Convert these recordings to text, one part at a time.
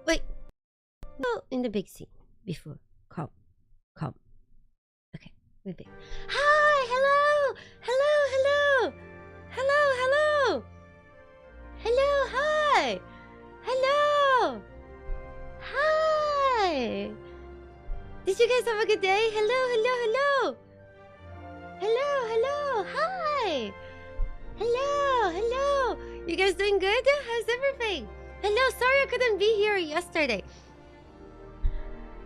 Wait. No, in the big scene before. Calm. Okay, wait. Hi, hello, hi, hi. Did you guys have a good day? Hello, hi. Hello. You guys doing good? How's everything? Hello, sorry I couldn't be here yesterday.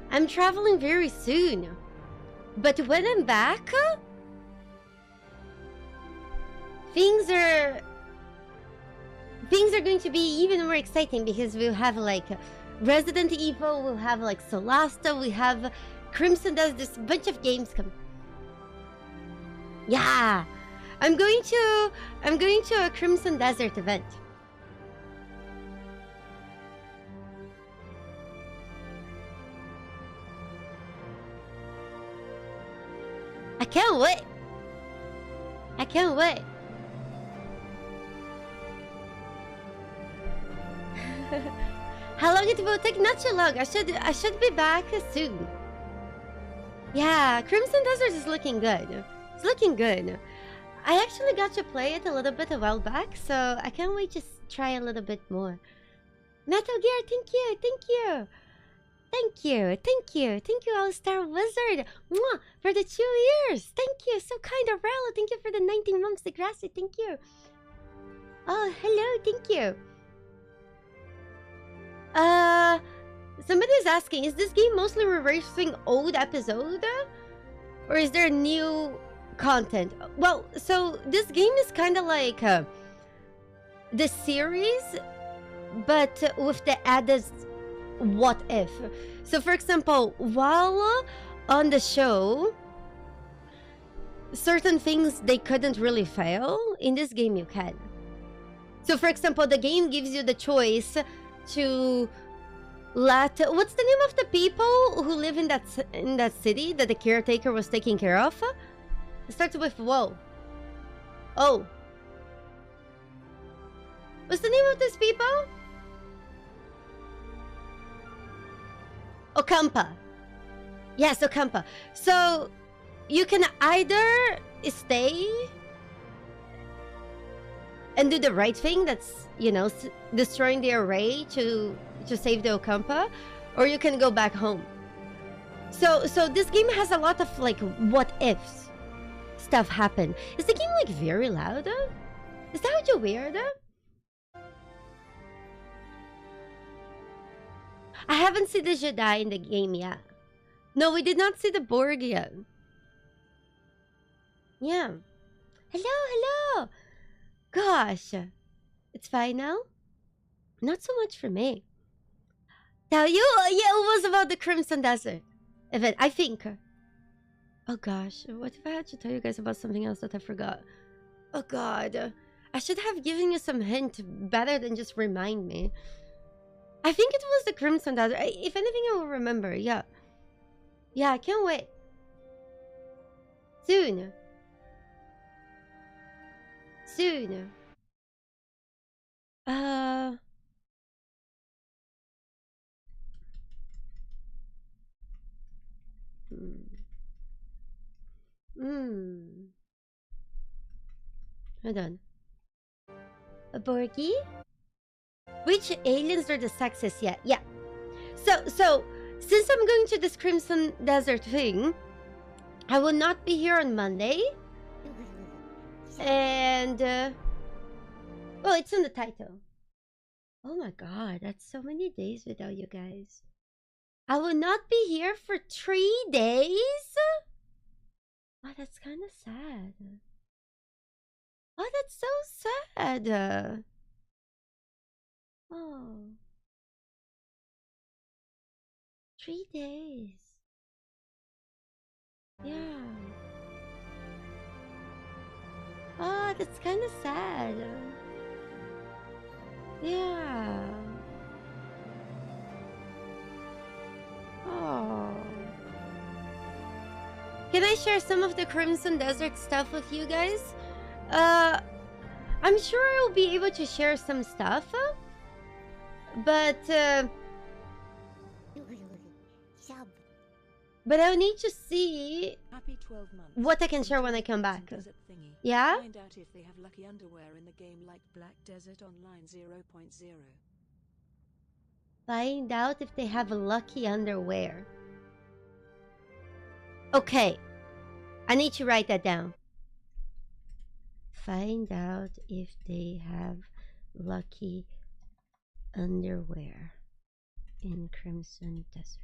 I'm traveling very soon. But when I'm back, things are going to be even more exciting because we'll have like Resident Evil, we'll have like Solasta, we have Crimson Dust, there's a bunch of games coming. Yeah. I'm going to a Crimson Desert event. I can't wait. How long it will take? Not too long. I should be back soon. Yeah, Crimson Desert is looking good. It's looking good. I actually got to play it a little bit a while back, so I can't wait to try a little bit more. Metal Gear, thank you, All-Star Wizard, mwah, for the 2 years. Thank you, so kind of Rella. Thank you for the 19 months, Degrassi. Thank you. Oh, hello, thank you. Somebody's asking, is this game mostly reversing old episode, or is there new content? Well, so this game is kind of like the series, but with the added what if. So for example, while on the show certain things they couldn't really fail, in this game you can. So for example, the game gives you the choice to let, what's the name of the people who live in that city that the caretaker was taking care of? It starts with whoa. Oh, what's the name of these people? Okampa. Yes, Okampa. So you can either stay and do the right thing, that's, you know, destroying the array to save the Okampa, or you can go back home. So this game has a lot of like what ifs stuff happen. Is the game like very loud? Is that what you're weird? I haven't seen the Jedi in the game yet. No, we did not see the Borg yet. Yeah. Hello. Gosh. It's fine now? Not so much for me. Tell you? Yeah, it was about the Crimson Desert event, I think. Oh gosh, what if I had to tell you guys about something else that I forgot? Oh god. I should have given you some hint better than just remind me. I think it was the Crimson Desert. If anything, I will remember. Yeah. Yeah, I can't wait. Soon. Hold on. A Borgie? Which aliens are the sexiest yet? Yeah. So since I'm going to this Crimson Desert thing, I will not be here on Monday. And well, it's in the title. Oh my god, that's so many days without you guys. I will not be here for 3 days? Oh, that's kind of sad. Oh, that's so sad. Oh. 3 days. Yeah. Oh, that's kind of sad. Yeah. Oh. Can I share some of the Crimson Desert stuff with you guys? I'm sure I'll be able to share some stuff. But But I'll need to see Happy 12 months. what I can share when I come back. Yeah? Find out if they have lucky underwear in the game like Black Desert Online 0.0. Find out if they have lucky underwear. Okay. I need to write that down. Find out if they have lucky underwear in Crimson Desert.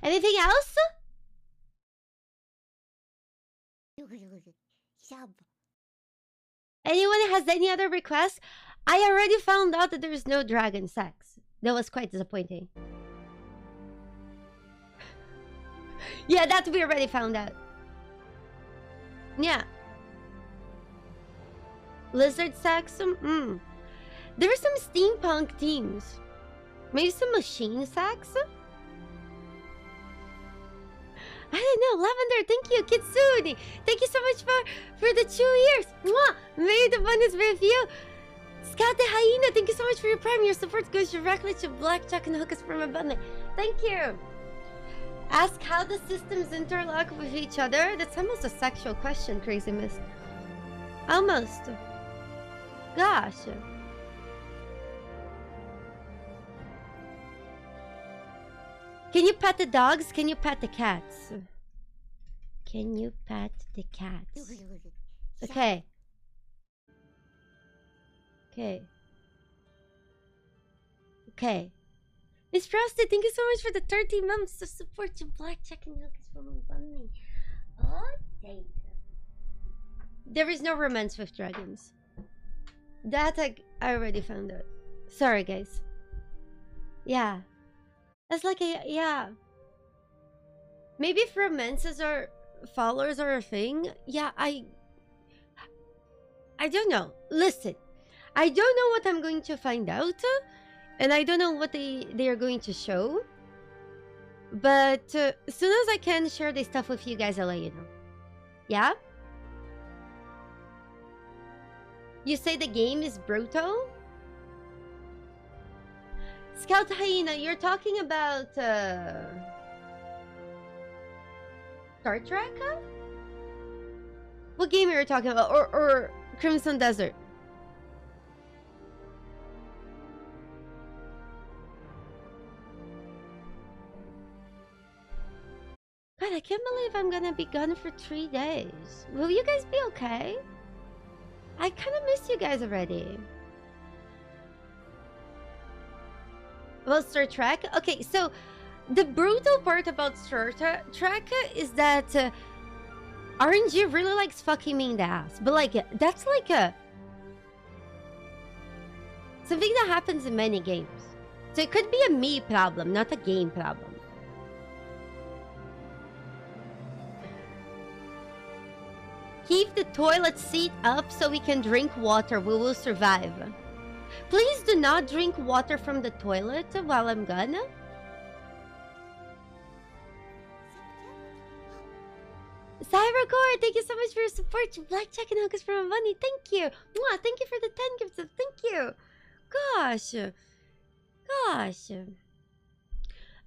Anything else? Anyone has any other requests? I already found out that there's no dragon sex. That was quite disappointing. Yeah, that we already found out. Yeah. Lizard sex? There are some steampunk themes. Maybe some machine sex? I don't know. Lavender, thank you. Kitsune, thank you so much for the 2 years. Mwah! May the abundance be with you. Scout the Hyena, thank you so much for your prime. Your support goes directly to Blackjack and Hookers from Abundant. Thank you. Ask how the systems interlock with each other. That's almost a sexual question, Crazy Mist. Almost. Gosh. Can you pet the dogs? Can you pet the cats? Can you pet the cats? Okay. Okay. Okay. Miss Frosty, thank you so much for the 30 months to support your Blackjack and Hookers from Bunny. Oh, thank you. There is no romance with dragons. That I already found out. Sorry, guys. Yeah. That's like a, yeah. Maybe if romances or followers are a thing, yeah, I don't know. Listen, I don't know what I'm going to find out, and I don't know what they are going to show. But as soon as I can share this stuff with you guys, I'll let you know. Yeah? You say the game is brutal? Scout Hyena, you're talking about Star Trek? What game are you talking about? Or Crimson Desert? God, I can't believe I'm gonna be gone for 3 days. Will you guys be okay? I kind of miss you guys already. Well, Star Trek? Okay, so the brutal part about Star Trek is that RNG really likes fucking me in the ass. But like, that's like something that happens in many games. So it could be a me problem, not a game problem. Keep the toilet seat up so we can drink water. We will survive. Please do not drink water from the toilet while I'm gone. Cybercore, thank you so much for your support. Blackjack and Hookers from money. Thank you. Mwah, thank you for the 10 gifts. Thank you. Gosh. Gosh.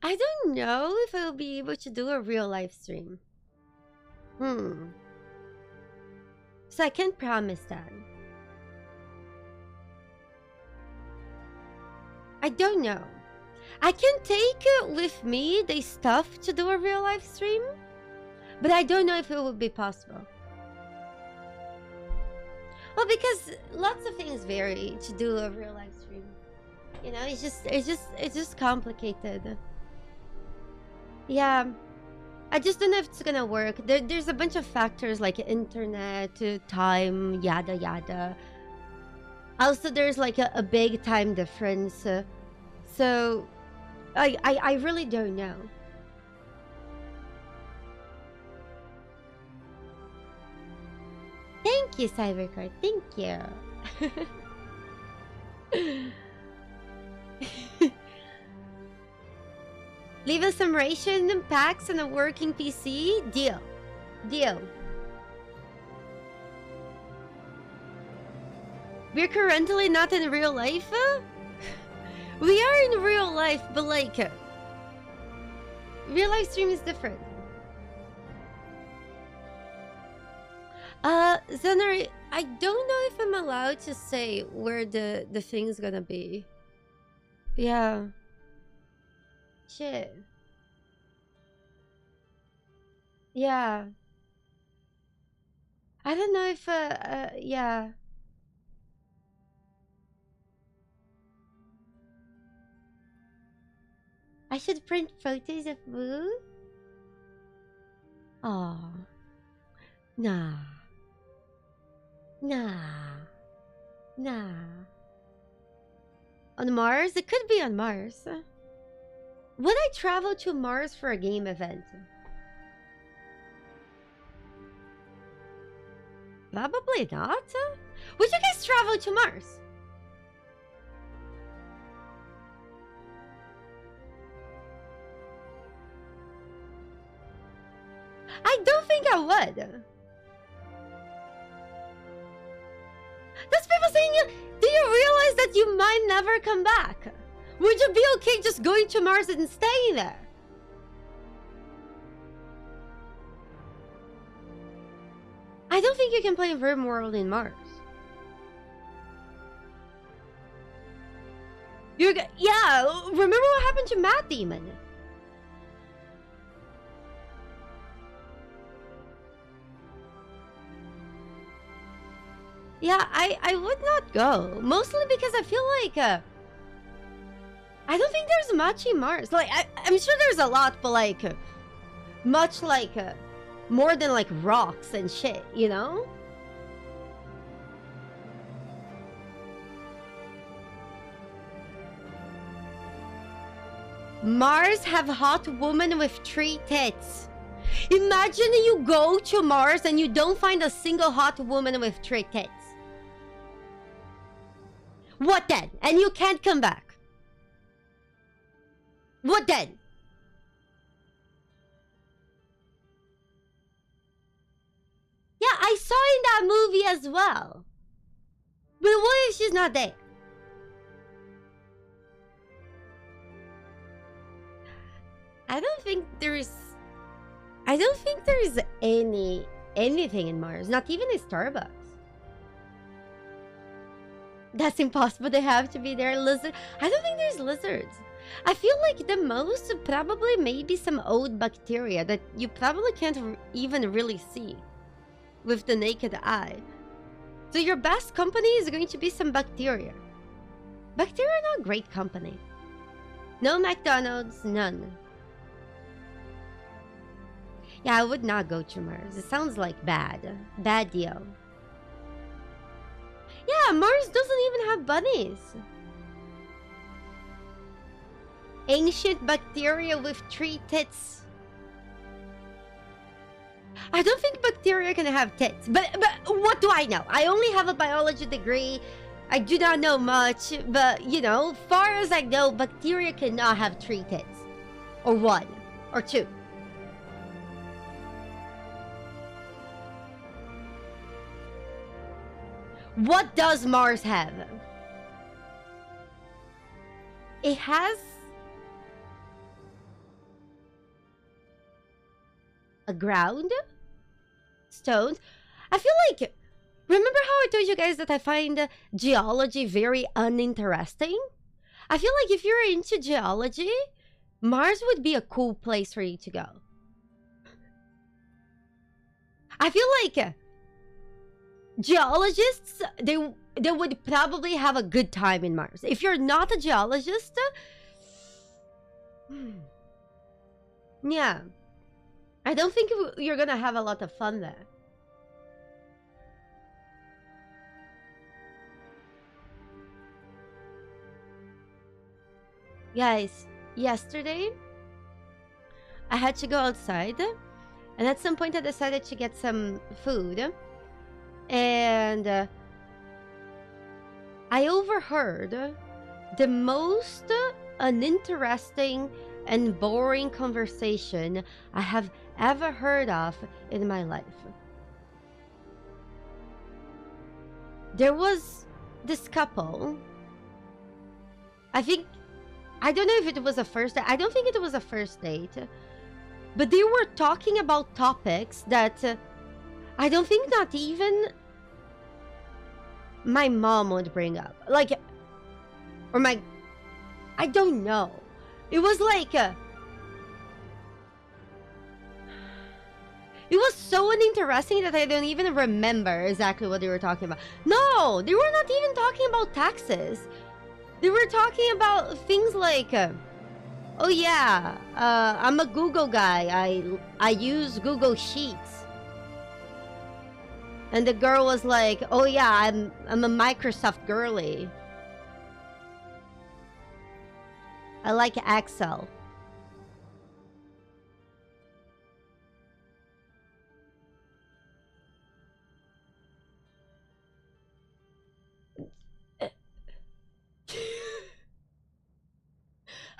I don't know if I'll be able to do a real live stream. So I can't promise that. I don't know. I can take with me the stuff to do a real live stream, but I don't know if it will be possible. Well, because lots of things vary to do a real live stream. You know, it's just complicated. Yeah, I just don't know if it's gonna work. There's a bunch of factors like internet, time, yada yada. Also, there's like a big time difference. So, I really don't know. Thank you, Cybercard. Thank you. Leave us some ration packs and a working PC. Deal. Deal. We're currently not in real life. We are in real life, but like Real life stream is different. Zener, I don't know if I'm allowed to say where the thing's gonna be. Yeah. Shit. Yeah. I don't know if yeah. I should print photos of food? Oh. Nah. Nah. Nah. On Mars? It could be on Mars. Would I travel to Mars for a game event? Probably not. Would you guys travel to Mars? I don't think I would. That's people saying, do you realize that you might never come back? Would you be okay just going to Mars and staying there? I don't think you can play RimWorld in Mars. Yeah, remember what happened to Matt Demon? Yeah, I would not go. Mostly because I feel like I don't think there's much in Mars. Like I'm sure there's a lot, but like much like more than like rocks and shit, you know? Mars have hot women with 3 tits. Imagine you go to Mars and you don't find a single hot woman with 3 tits. What then? And you can't come back. What then? Yeah, I saw in that movie as well. But what if she's not there? I don't think there's anything in Mars, not even a Starbucks. That's impossible. They have to be there. Lizard. I don't think there's lizards. I feel like the most probably maybe some old bacteria that you probably can't even really see with the naked eye. So your best company is going to be some bacteria. Bacteria are not great company. No McDonald's, none. Yeah, I would not go to Mars. It sounds like bad. Bad deal. Yeah, Mars doesn't even have bunnies. Ancient bacteria with 3 tits. I don't think bacteria can have tits. But what do I know? I only have a biology degree. I do not know much. But, you know, far as I know, bacteria cannot have 3 tits. Or 1. Or 2. What does Mars have? It has a ground, stones. I feel like, remember how I told you guys that I find geology very uninteresting? I feel like if you're into geology, Mars would be a cool place for you to go. I feel like geologists, they would probably have a good time in Mars. If you're not a geologist, yeah, I don't think you're gonna have a lot of fun there. Guys, yesterday I had to go outside, and at some point I decided to get some food. And I overheard the most uninteresting and boring conversation I have ever heard of in my life. There was this couple. I don't know if it was a first date. I don't think it was a first date. But they were talking about topics that I don't think not even my mom would bring up. Like, or my... I don't know. It was like... it was so uninteresting that I don't even remember exactly what they were talking about. No! They were not even talking about taxes. They were talking about things like... oh yeah, I'm a Google guy. I use Google Sheets. And the girl was like, oh yeah, I'm a Microsoft girly. I like Excel.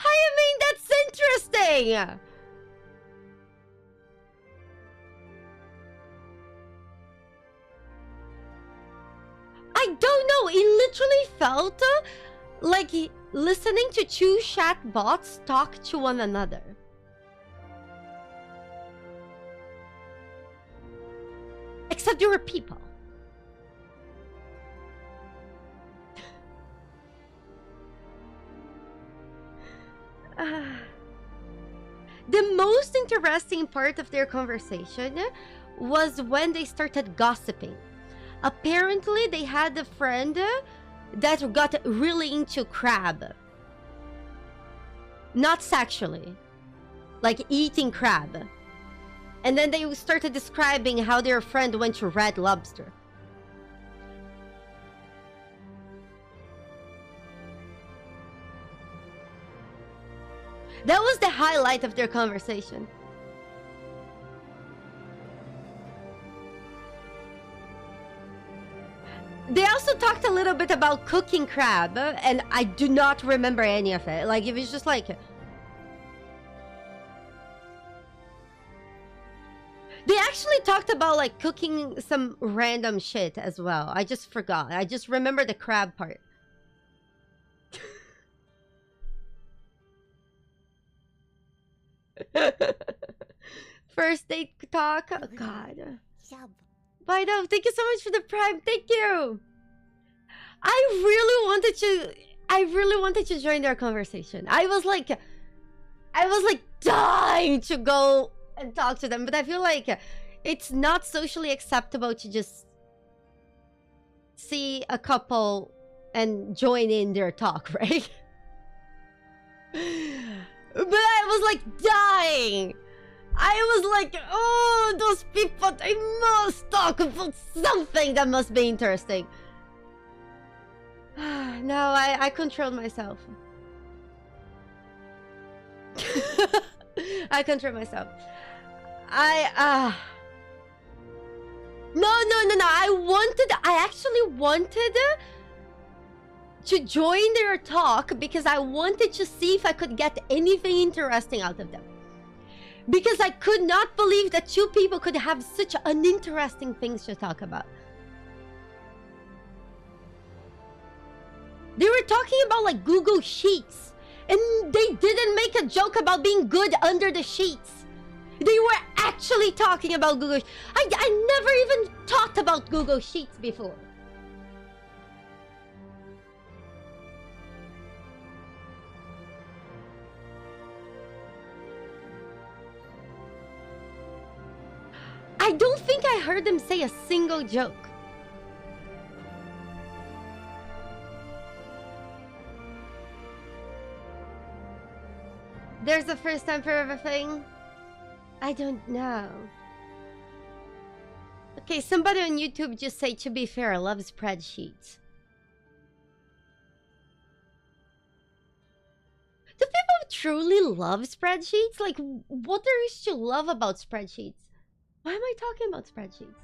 I mean, that's interesting. I don't know. It literally felt like listening to two chatbots talk to one another. Except you were people. The most interesting part of their conversation was when they started gossiping. Apparently, they had a friend that got really into crab. Not sexually. Like eating crab. And then they started describing how their friend went to Red Lobster. That was the highlight of their conversation. They also talked a little bit about cooking crab, and I do not remember any of it. Like, it was just like... They actually talked about, like, cooking some random shit as well. I just forgot. I just remember the crab part. First date talk. Oh, God. Bye now. Thank you so much for the prime. Thank you. I really wanted to join their conversation. I was like dying to go and talk to them, but I feel like it's not socially acceptable to just see a couple and join in their talk, right? But I was like dying. I was like, oh, those people, they must talk about something that must be interesting. No, I controlled myself. I controlled myself. No. I actually wanted to join their talk because I wanted to see if I could get anything interesting out of them. Because I could not believe that two people could have such uninteresting things to talk about. They were talking about like Google Sheets. And they didn't make a joke about being good under the sheets. They were actually talking about Google. I never even talked about Google Sheets before. I don't think I heard them say a single joke. There's a first time for everything? I don't know. Okay, somebody on YouTube just say, to be fair, I love spreadsheets. Do people truly love spreadsheets? Like, what there is to love about spreadsheets? Why am I talking about spreadsheets?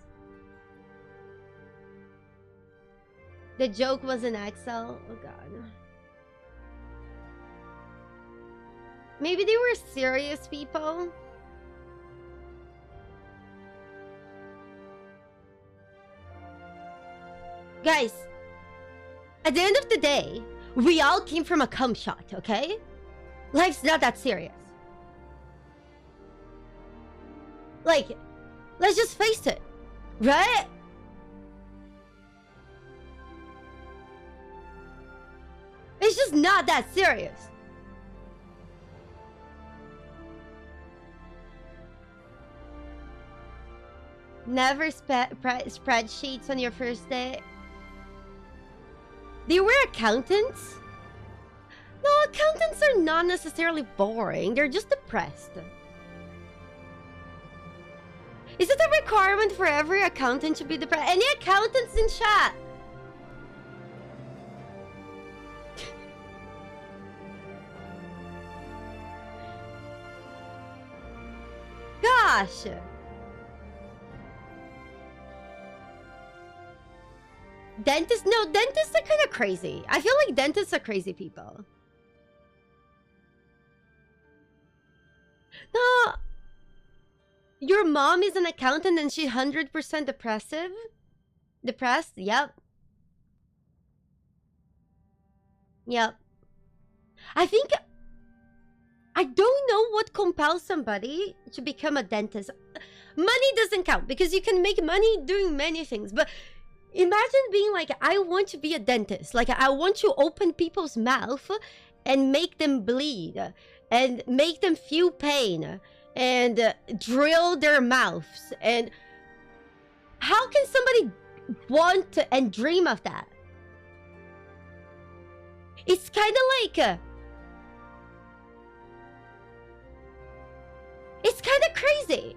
The joke was in Excel? Oh god. Maybe they were serious people? Guys, at the end of the day, we all came from a cum shot, okay? Life's not that serious. Like, let's just face it, right? It's just not that serious. Never spreadsheets on your first day. They were accountants? No, accountants are not necessarily boring. They're just depressed. Is it a requirement for every accountant to be depressed? Any accountants in chat? Gosh. Dentists? No, dentists are kind of crazy. I feel like dentists are crazy people. No. Your mom is an accountant and she's 100% depressive? Depressed? Yep. Yep. I think... I don't know what compels somebody to become a dentist. Money doesn't count because you can make money doing many things. But imagine being like, I want to be a dentist. Like, I want to open people's mouth and make them bleed. And make them feel pain. And drill their mouths. And how can somebody want and dream of that? It's kind of like... it's kind of crazy.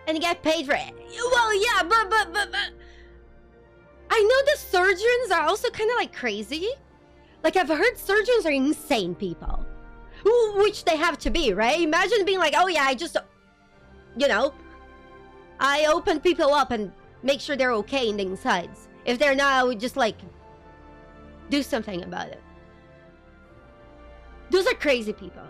And you get paid for it. Well, yeah, but... I know the surgeons are also kind of like crazy. Like, I've heard surgeons are insane people. Which they have to be, right? Imagine being like, oh yeah, I just... you know... I open people up and make sure they're okay in the insides. If they're not, I would just like... do something about it. Those are crazy people.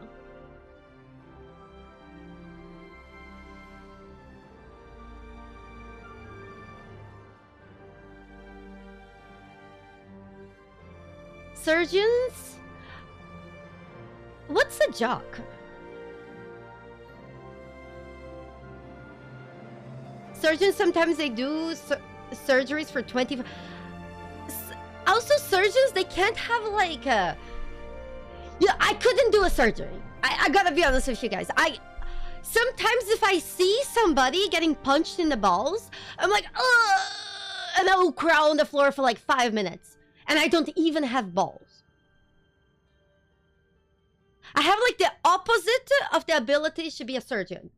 Surgeons? What's a jock? Surgeons, sometimes they do surgeries for 20... Also, surgeons, they can't have like a... Yeah, I couldn't do a surgery. I gotta be honest with you guys. Sometimes if I see somebody getting punched in the balls, I'm like, ugh! And I will crawl on the floor for like 5 minutes. And I don't even have balls. I have like the opposite of the ability to be a surgeon.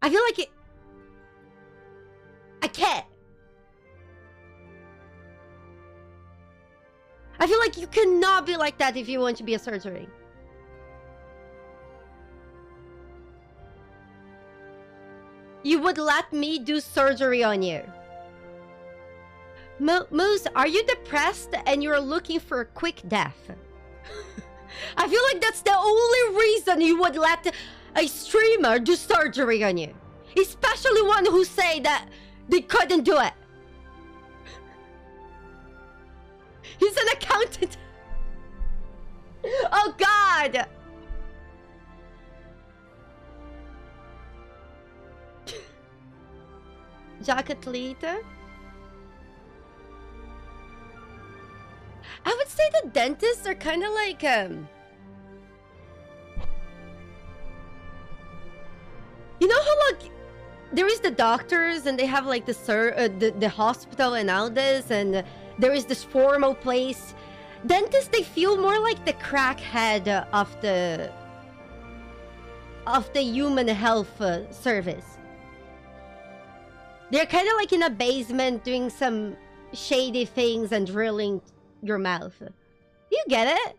I feel like it... I can't. I feel like you cannot be like that if you want to be a surgery. You would let me do surgery on you. Moose, are you depressed and you're looking for a quick death? I feel like that's the only reason you would let a streamer do surgery on you. Especially one who say that they couldn't do it. He's an accountant. Oh God. Jacket leader. I would say the dentists are kind of like you know how like there is the doctors and they have like the hospital and all this, and there is this formal place. Dentists, they feel more like the crackhead of the human health service. They're kind of like in a basement doing some shady things and drilling your mouth. You get it?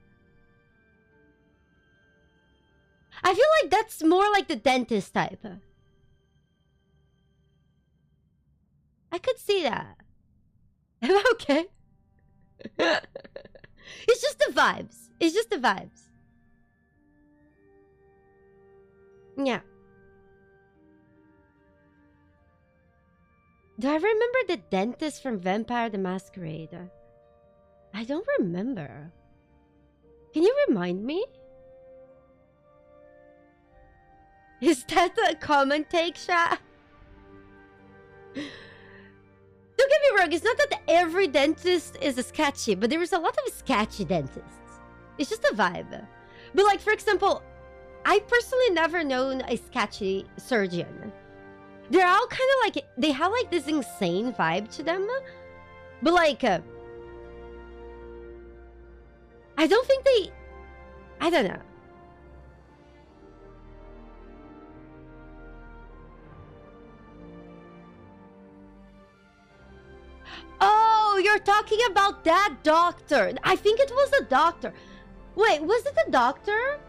I feel like that's more like the dentist type. I could see that. Am I okay? It's just the vibes. It's just the vibes. Yeah. Do I remember the dentist from Vampire the Masquerade? I don't remember. Can you remind me? Is that a common take, Sha? Don't get me wrong, it's not that every dentist is a sketchy, but there is a lot of sketchy dentists. It's just a vibe. But like, for example, I personally never known a sketchy surgeon. They're all kind of like, they have like this insane vibe to them. But like, I don't think they, I don't know. Oh, you're talking about that doctor. I think it was a doctor. Wait, was it a doctor?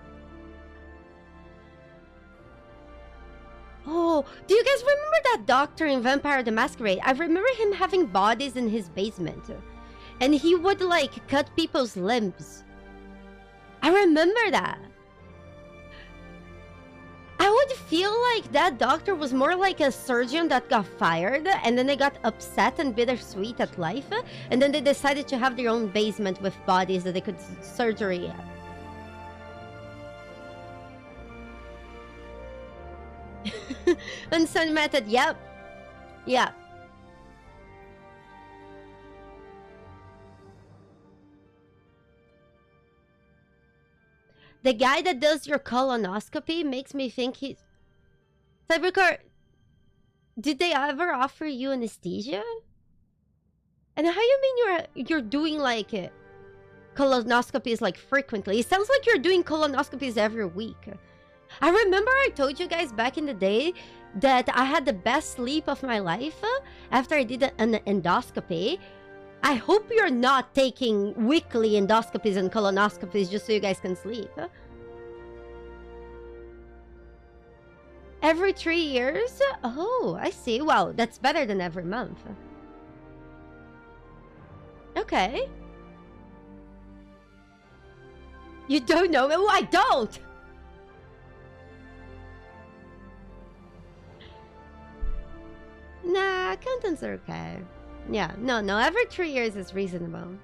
Oh, do you guys remember that doctor in Vampire the Masquerade? I remember him having bodies in his basement. And he would, like, cut people's limbs. I remember that. I would feel like that doctor was more like a surgeon that got fired, and then they got upset and bittersweet at life, and then they decided to have their own basement with bodies that they could surgery. Unsun method, yep. Yeah. The guy that does your colonoscopy makes me think he's... Cybercar, did they ever offer you anesthesia? And how you mean you're doing like colonoscopies like frequently? It sounds like you're doing colonoscopies every week. I remember I told you guys back in the day that I had the best sleep of my life after I did an endoscopy. I hope you're not taking weekly endoscopies and colonoscopies just so you guys can sleep. Every 3 years? Oh, I see. Wow, that's better than every month. Okay. You don't know? Oh, I don't! Nah, accountants are okay. Yeah, no, every 3 years is reasonable.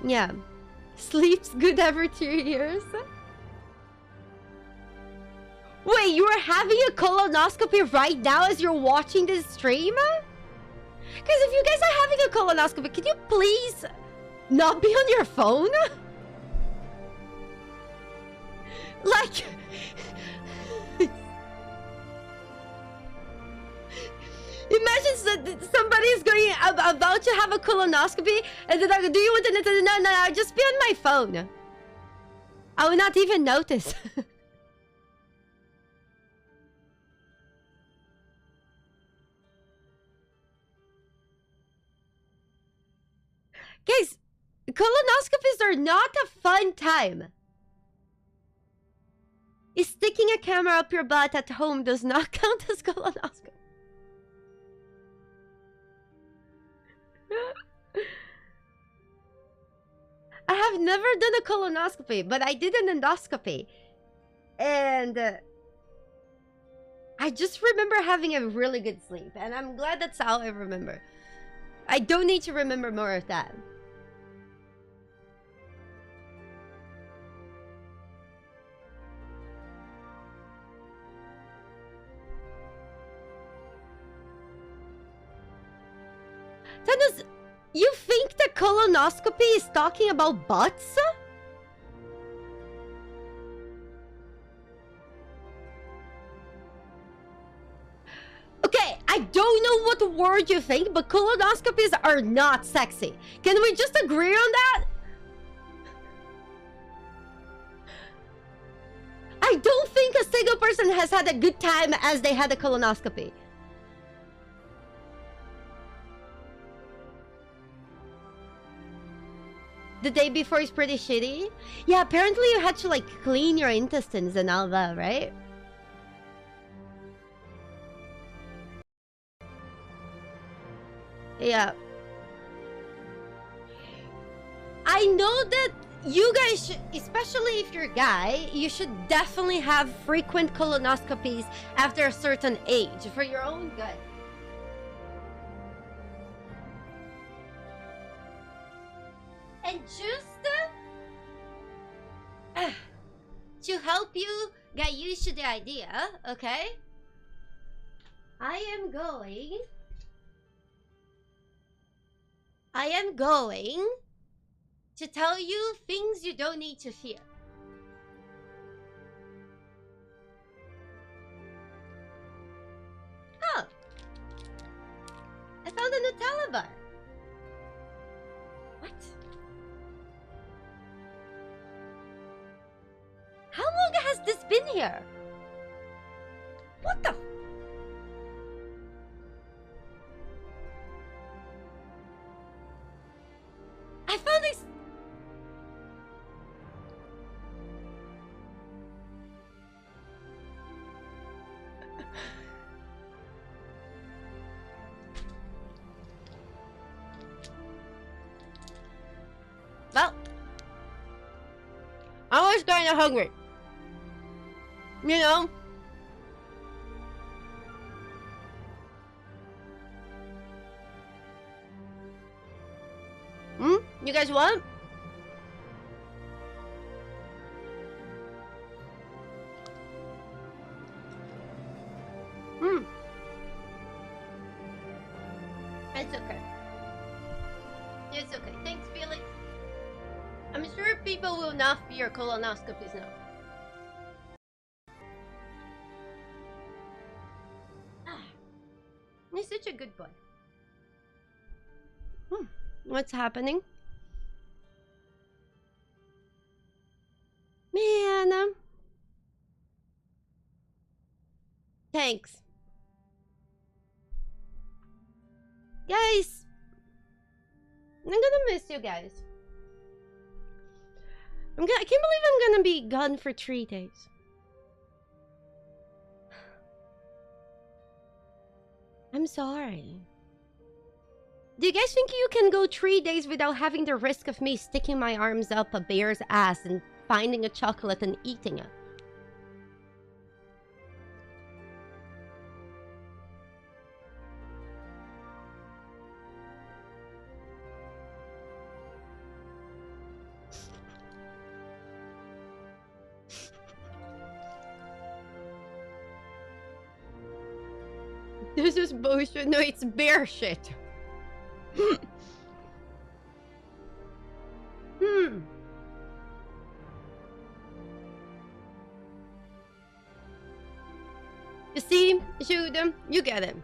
Yeah. Sleeps good every 3 years? Wait, you are having a colonoscopy right now as you're watching this stream? Guys, if you guys are having a colonoscopy, can you please not be on your phone? Like... Imagine somebody's going about to have a colonoscopy and they're like, do you want to... No, I'll just be on my phone. I will not even notice. Guys, colonoscopies are not a fun time. Sticking a camera up your butt at home does not count as colonoscopy. I have never done a colonoscopy, but I did an endoscopy. And I just remember having a really good sleep. And I'm glad that's all I remember. I don't need to remember more of that. Thanos, you think the colonoscopy is talking about butts? Okay, I don't know what word you think, but colonoscopies are not sexy. Can we just agree on that? I don't think a single person has had a good time as they had a colonoscopy. The day before is pretty shitty. Yeah, apparently you had to like clean your intestines and all that, right? Yeah. I know that you guys should, especially if you're a guy, you should definitely have frequent colonoscopies after a certain age for your own good. And just to help you get used to the idea, okay? I am going to tell you things you don't need to fear. Oh, I found a Nutella bar. What? How long has this been here? What the? I found this. Well, I was kind of hungry. You know? You guys want? It's okay. It's okay. Thanks, Felix. I'm sure people will not fear colonoscopies now. He's such a good boy. What's happening? Man. Thanks. Guys. I'm gonna miss you guys. I can't believe I'm gonna be gone for 3 days. I'm sorry. Do you guys think you can go 3 days without having the risk of me sticking my arms up a bear's ass and finding a chocolate and eating it? This is bullshit. No, it's bear shit. You see, Jude, you get it.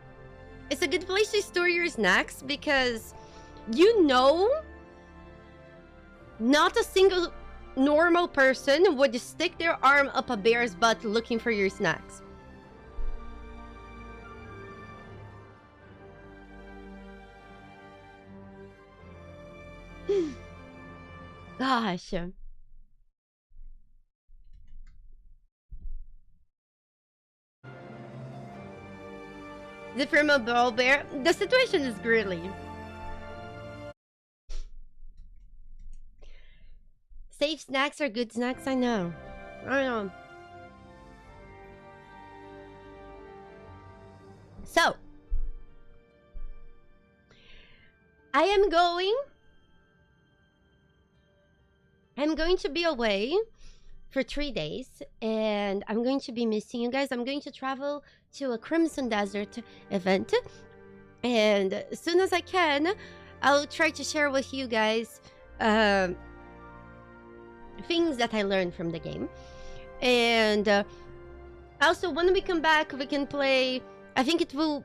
It's a good place to store your snacks because you know not a single normal person would stick their arm up a bear's butt looking for your snacks. Gosh. Is it from a ball bear? The situation is grilly. Safe snacks are good snacks, I know. I know. So, I'm going to be away for 3 days, and I'm going to be missing you guys. I'm going to travel to a Crimson Desert event, and as soon as I can, I'll try to share with you guys things that I learned from the game. And also, when we come back, we can play. I think it will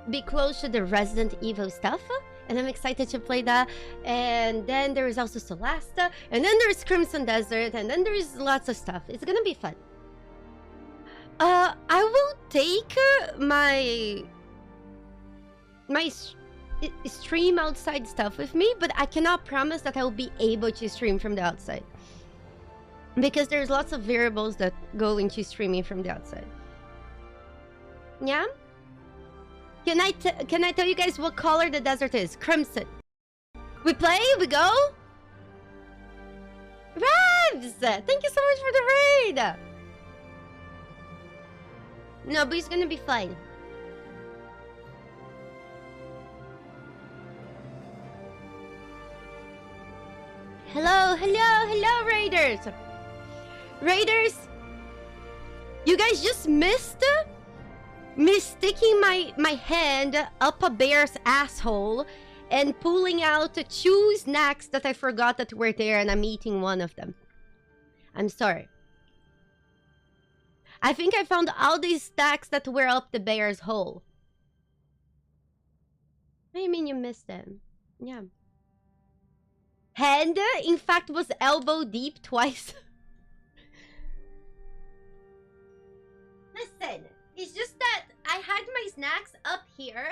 be close to the Resident Evil stuff, and I'm excited to play that. And then there is also Solasta, and then there's Crimson Desert, and then there's lots of stuff. It's gonna be fun. I will take my stream outside stuff with me, but I cannot promise that I will be able to stream from the outside, because there's lots of variables that go into streaming from the outside. Yeah? Can I tell you guys what color the desert is? Crimson. We play? We go? Revs! Thank you so much for the raid! No, but he's gonna be fine. Hello, hello, hello, Raiders! Raiders, you guys just missed me sticking my hand up a bear's asshole and pulling out 2 snacks that I forgot that were there, and I'm eating one of them. I'm sorry. I think I found all these stacks that were up the bear's hole. What do you mean you missed them? Yeah. Hand, in fact, was elbow deep twice. Listen, it's just that I had my snacks up here.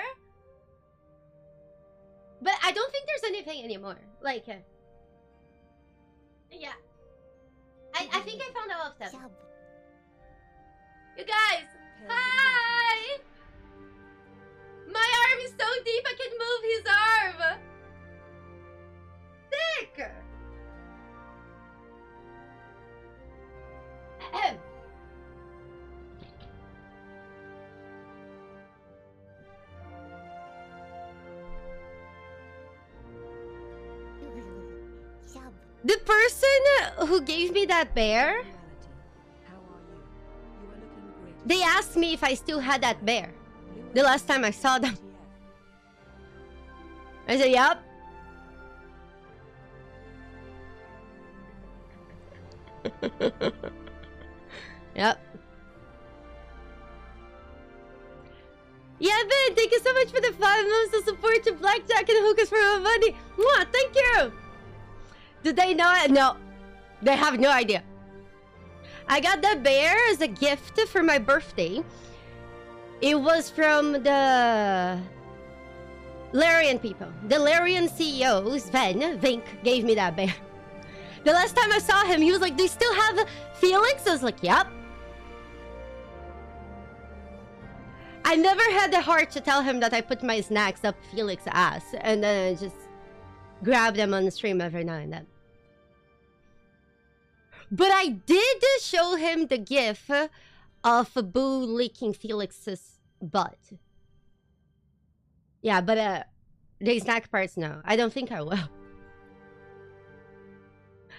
But I don't think there's anything anymore. Like, yeah. I think I found all of them. You guys, hi! My arm is so deep I can move his arm. Sick! The person who gave me that bear, they asked me if I still had that bear the last time I saw them. I said, yup. Yep. Yeah, Ben, thank you so much for the 5 months of support to Blackjack and Hookahs for my money. Mwah, thank you. Do they know it? No. They have no idea. I got the bear as a gift for my birthday. It was from the Larian people. The Larian CEO, Sven Vink, gave me that bear. The last time I saw him, he was like, do you still have Felix? I was like, yep. I never had the heart to tell him that I put my snacks up Felix's ass. And then I just grab them on the stream every now and then. But I did show him the gif of Boo licking Felix's butt. Yeah, but the snack parts, no. I don't think I will.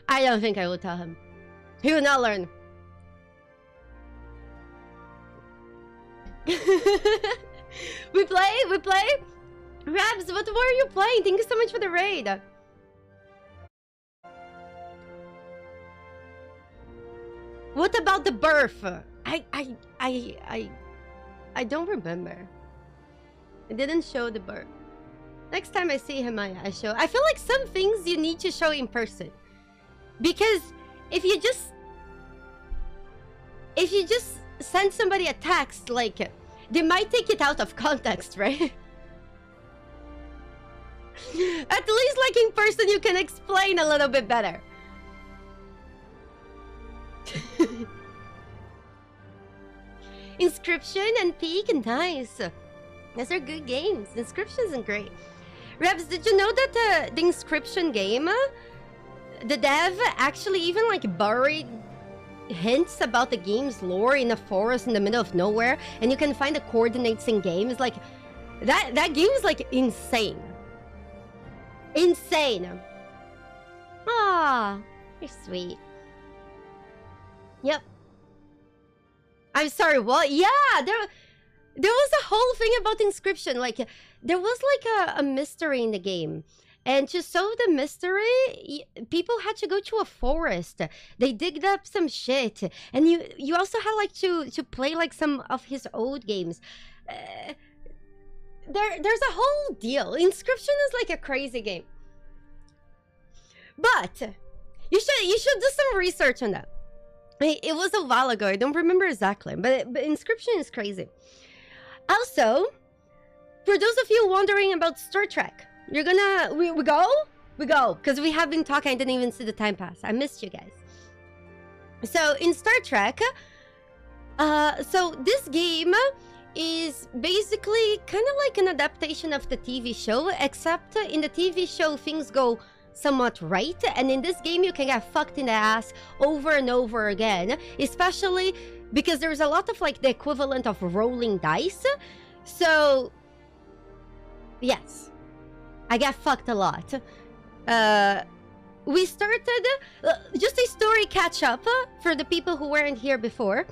I don't think I will tell him. He will not learn. We play? Rabs, what more are you playing? Thank you so much for the raid. What about the birth? I don't remember. I didn't show the birth. Next time I see him, I show. I feel like some things you need to show in person. Because if you just send somebody a text, like, they might take it out of context, right? At least, like, in person, you can explain a little bit better. Inscription and Peak, nice. Those are good games. Inscription isn't great. Rebs, did you know that the Inscription game, the dev actually even like buried hints about the game's lore in a forest in the middle of nowhere, and you can find the coordinates in game? It's like that game is like insane. Insane. Ah, you're sweet. Yep. I'm sorry, what? Yeah, there was a whole thing about Inscription. Like, there was like a mystery in the game. And to solve the mystery, people had to go to a forest. They digged up some shit. And you also had like to play like some of his old games. There's a whole deal. Inscription is like a crazy game. But you should do some research on that. It was a while ago. I don't remember exactly, but Inscription is crazy. Also, for those of you wondering about Star Trek, we go, because we have been talking. I didn't even see the time pass. I missed you guys. So in Star Trek, so this game is basically kind of like an adaptation of the TV show, except in the TV show things go somewhat right, and in this game you can get fucked in the ass over and over again, especially because there's a lot of like the equivalent of rolling dice. So yes, I get fucked a lot. we started just a story catch up for the people who weren't here before.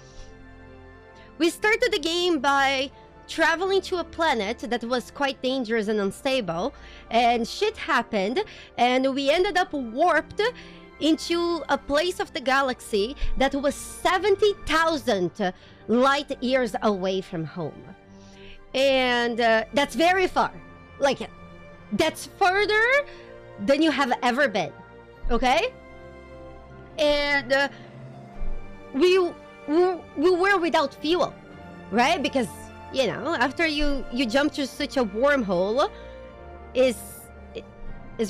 We started the game by traveling to a planet that was quite dangerous and unstable, and shit happened, and we ended up warped into a place of the galaxy that was 70,000 light years away from home. And that's very far. Like, that's further than you have ever been. Okay? And we were without fuel, right? Because, you know, after you jump through such a wormhole, is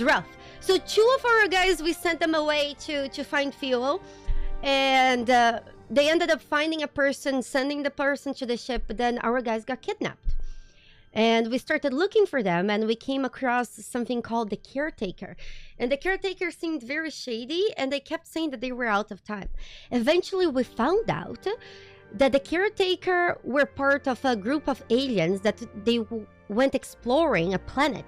rough. So 2 of our guys, we sent them away to find fuel, and they ended up finding a person, sending the person to the ship, but then our guys got kidnapped. And we started looking for them, and we came across something called the Caretaker. And the Caretaker seemed very shady, and they kept saying that they were out of time. Eventually, we found out that the Caretaker were part of a group of aliens that they went exploring a planet.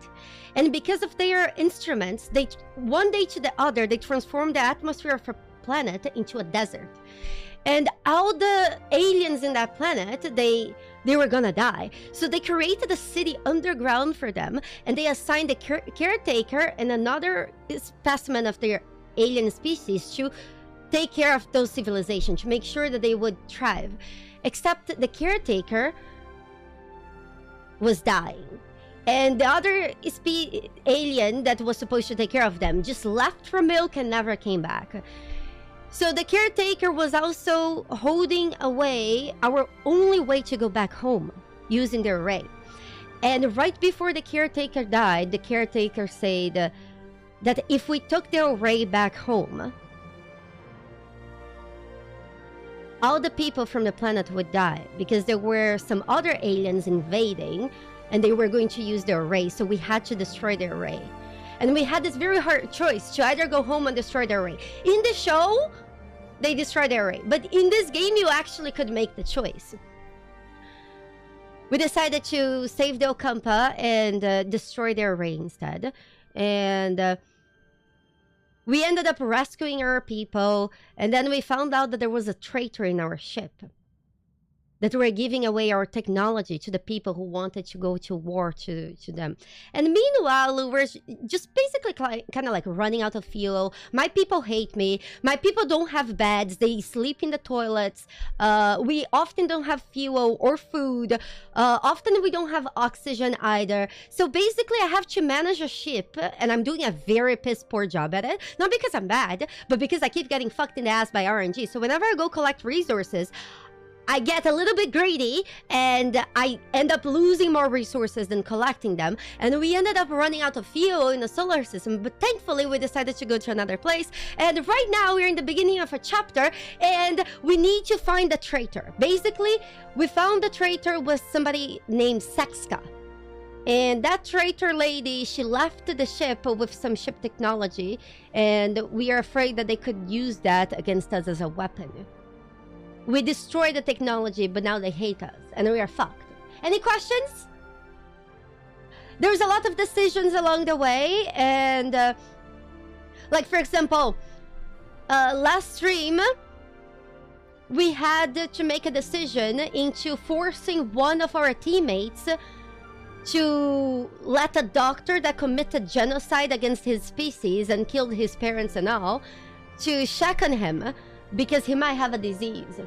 And because of their instruments, they one day to the other, they transformed the atmosphere of a planet into a desert. And all the aliens in that planet, they were gonna die. So they created a city underground for them, and they assigned a caretaker and another specimen of their alien species to take care of those civilizations, to make sure that they would thrive. Except the caretaker was dying. And the other alien that was supposed to take care of them just left for milk and never came back. So the caretaker was also holding away our only way to go back home, using the array. And right before the caretaker died, the caretaker said that if we took the array back home, all the people from the planet would die, because there were some other aliens invading, and they were going to use the array, so we had to destroy the array. And we had this very hard choice to either go home and destroy the array. In the show, they destroyed the array. But in this game, you actually could make the choice. We decided to save the Okampa and destroy the array instead. And we ended up rescuing our people. And then we found out that there was a traitor in our ship, that we're giving away our technology to the people who wanted to go to war to them. And meanwhile, we're just basically kind of like running out of fuel. My people hate me. My people don't have beds. They sleep in the toilets. We often don't have fuel or food. Often we don't have oxygen either. So basically, I have to manage a ship, and I'm doing a very piss poor job at it. Not because I'm bad, but because I keep getting fucked in the ass by RNG. So whenever I go collect resources, I get a little bit greedy, and I end up losing more resources than collecting them. And we ended up running out of fuel in the solar system, but thankfully we decided to go to another place. And right now we're in the beginning of a chapter, and we need to find the traitor. Basically, we found the traitor was somebody named Sexka. And that traitor lady, she left the ship with some ship technology, and we are afraid that they could use that against us as a weapon. We destroyed the technology, but now they hate us, and we are fucked. Any questions? There's a lot of decisions along the way, and like for example, last stream, we had to make a decision into forcing one of our teammates to let a doctor that committed genocide against his species and killed his parents and all, to check on him, because he might have a disease.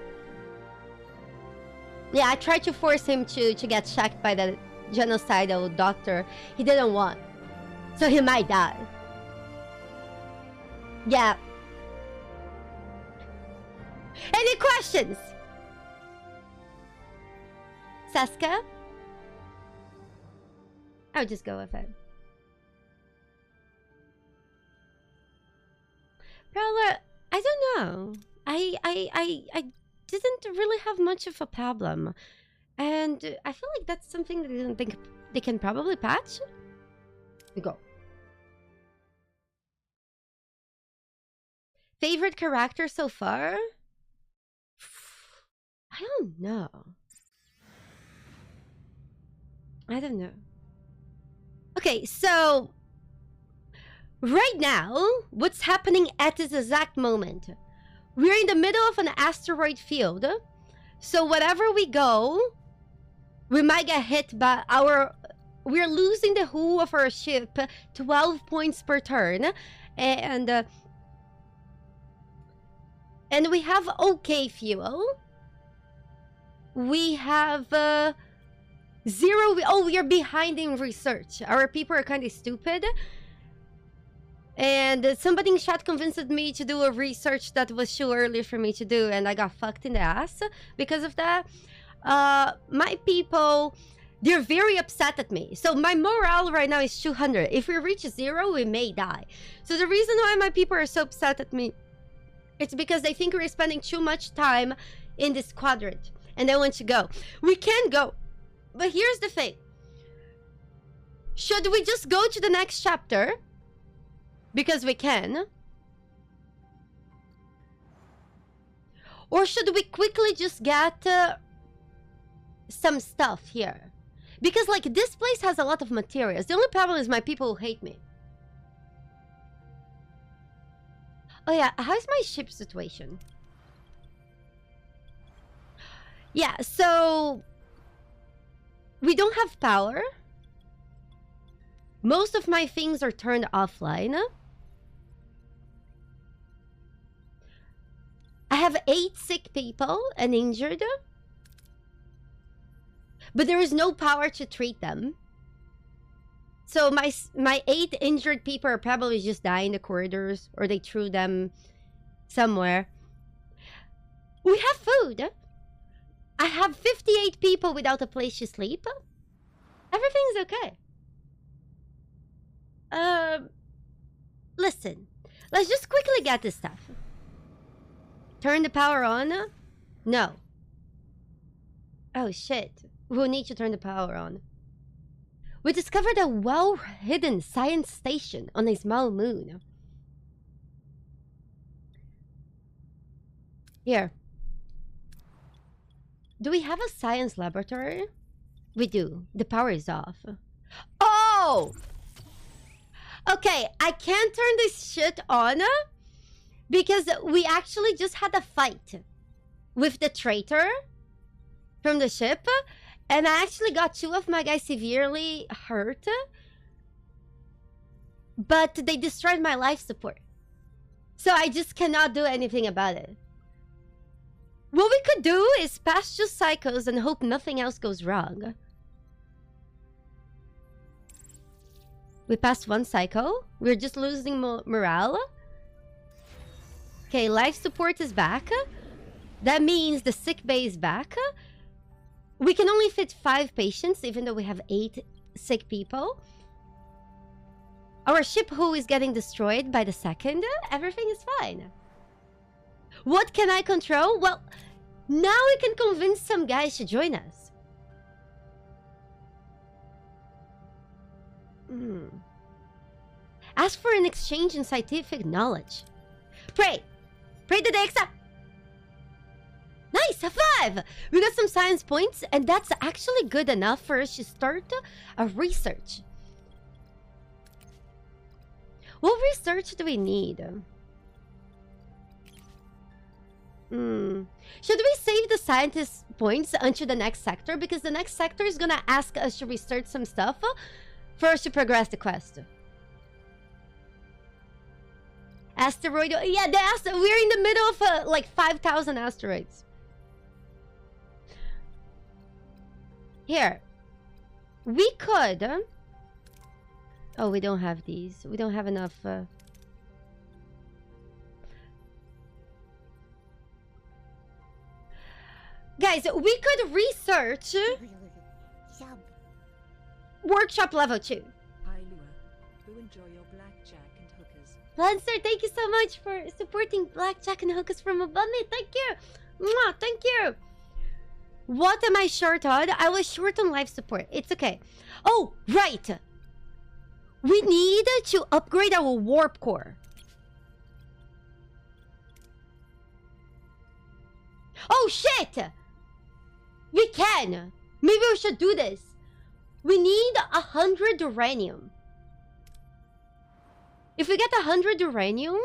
Yeah, I tried to force him to get checked by the genocidal doctor. He didn't want. So he might die. Yeah. Any questions? Saska? I'll just go with it. Prowler, I don't know. I didn't really have much of a problem, and I feel like that's something that I don't think they can probably patch. Go. Favorite character so far? I don't know. I don't know. Okay, so Right now, what's happening at this exact moment? We're in the middle of an asteroid field. So wherever we go, we might get hit by our... We're losing the hull of our ship 12 points per turn. And we have okay fuel. We have 0... we are behind in research. Our people are kind of stupid. And somebody in chat convinced me to do a research that was too early for me to do, and I got fucked in the ass because of that. My people, they're very upset at me. So my morale right now is 200. If we reach 0, we may die. So the reason why my people are so upset at me, it's because they think we're spending too much time in this quadrant, and they want to go. We can go, but here's the thing. Should we just go to the next chapter? Because we can. Or should we quickly just get some stuff here? Because like this place has a lot of materials. The only problem is my people who hate me. Oh yeah, how's my ship situation? Yeah, so we don't have power. Most of my things are turned offline. I have 8 sick people and injured. But there is no power to treat them. So my 8 injured people are probably just dying in the corridors, or they threw them somewhere. We have food. I have 58 people without a place to sleep. Everything's okay. Listen. Let's just quickly get this stuff. Turn the power on? No. Oh shit. We'll need to turn the power on. We discovered a well-hidden science station on a small moon. Here. Do we have a science laboratory? We do. The power is off. Oh! Okay, I can't turn this shit on because we actually just had a fight with the traitor from the ship, and I actually got 2 of my guys severely hurt, but they destroyed my life support. So I just cannot do anything about it. What we could do is pass just cycles and hope nothing else goes wrong. We passed 1 cycle. We're just losing morale. Okay, life support is back. That means the sick bay is back. We can only fit 5 patients, even though we have 8 sick people. Our ship hull is getting destroyed by the second. Everything is fine. What can I control? Well, now we can convince some guys to join us. Ask for an exchange in scientific knowledge. Pray! Pray that they accept! Nice! A 5! We got some science points, and that's actually good enough for us to start a research. What research do we need? Should we save the scientist points until the next sector? Because the next sector is gonna ask us to research some stuff for us to progress the quest. Asteroid... Yeah, we're in the middle of like 5,000 asteroids. Here. We could... Oh, we don't have these. We don't have enough... Guys, we could research... Workshop level 2. Hi, Lua. Go enjoy your blackjack and hookers. Lancer, thank you so much for supporting Blackjack and Hookers from above me. Thank you. Mwah, thank you. What am I short on? I was short on life support. It's okay. Oh, right. We need to upgrade our warp core. Oh, shit. We can. Maybe we should do this. We need 100 uranium. If we get 100 uranium...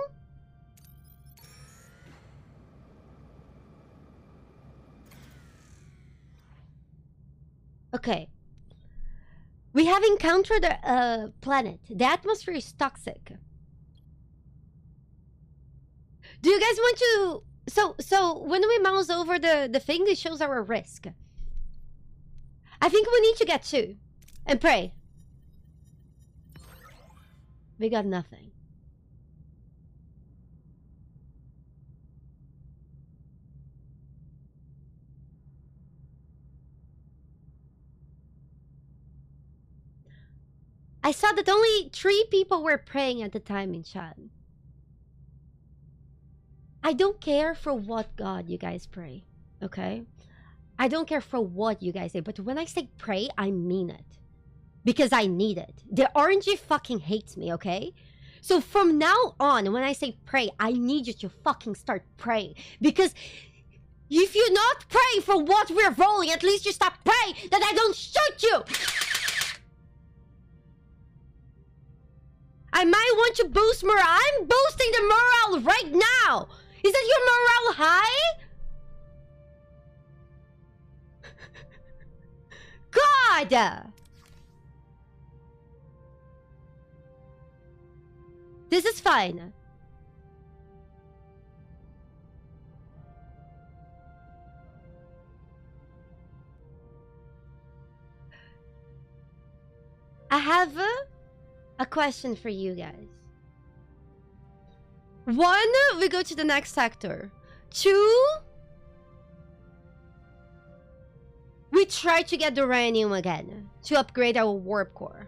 Okay. We have encountered a planet. The atmosphere is toxic. Do you guys want to... So when we mouse over the thing, it shows our risk. I think we need to get 2. And pray. We got nothing. I saw that only 3 people were praying at the time in chat. I don't care for what God you guys pray, okay? I don't care for what you guys say, but when I say pray, I mean it. Because I need it. The RNG fucking hates me, okay? So from now on, when I say pray, I need you to fucking start praying. Because if you not pray for what we're rolling, at least you stop praying that I don't shoot you! I might want to boost morale. I'm boosting the morale right now! Is that your morale high? God! This is fine. I have a question for you guys. 1, we go to the next sector. 2, we try to get the uranium again to upgrade our warp core.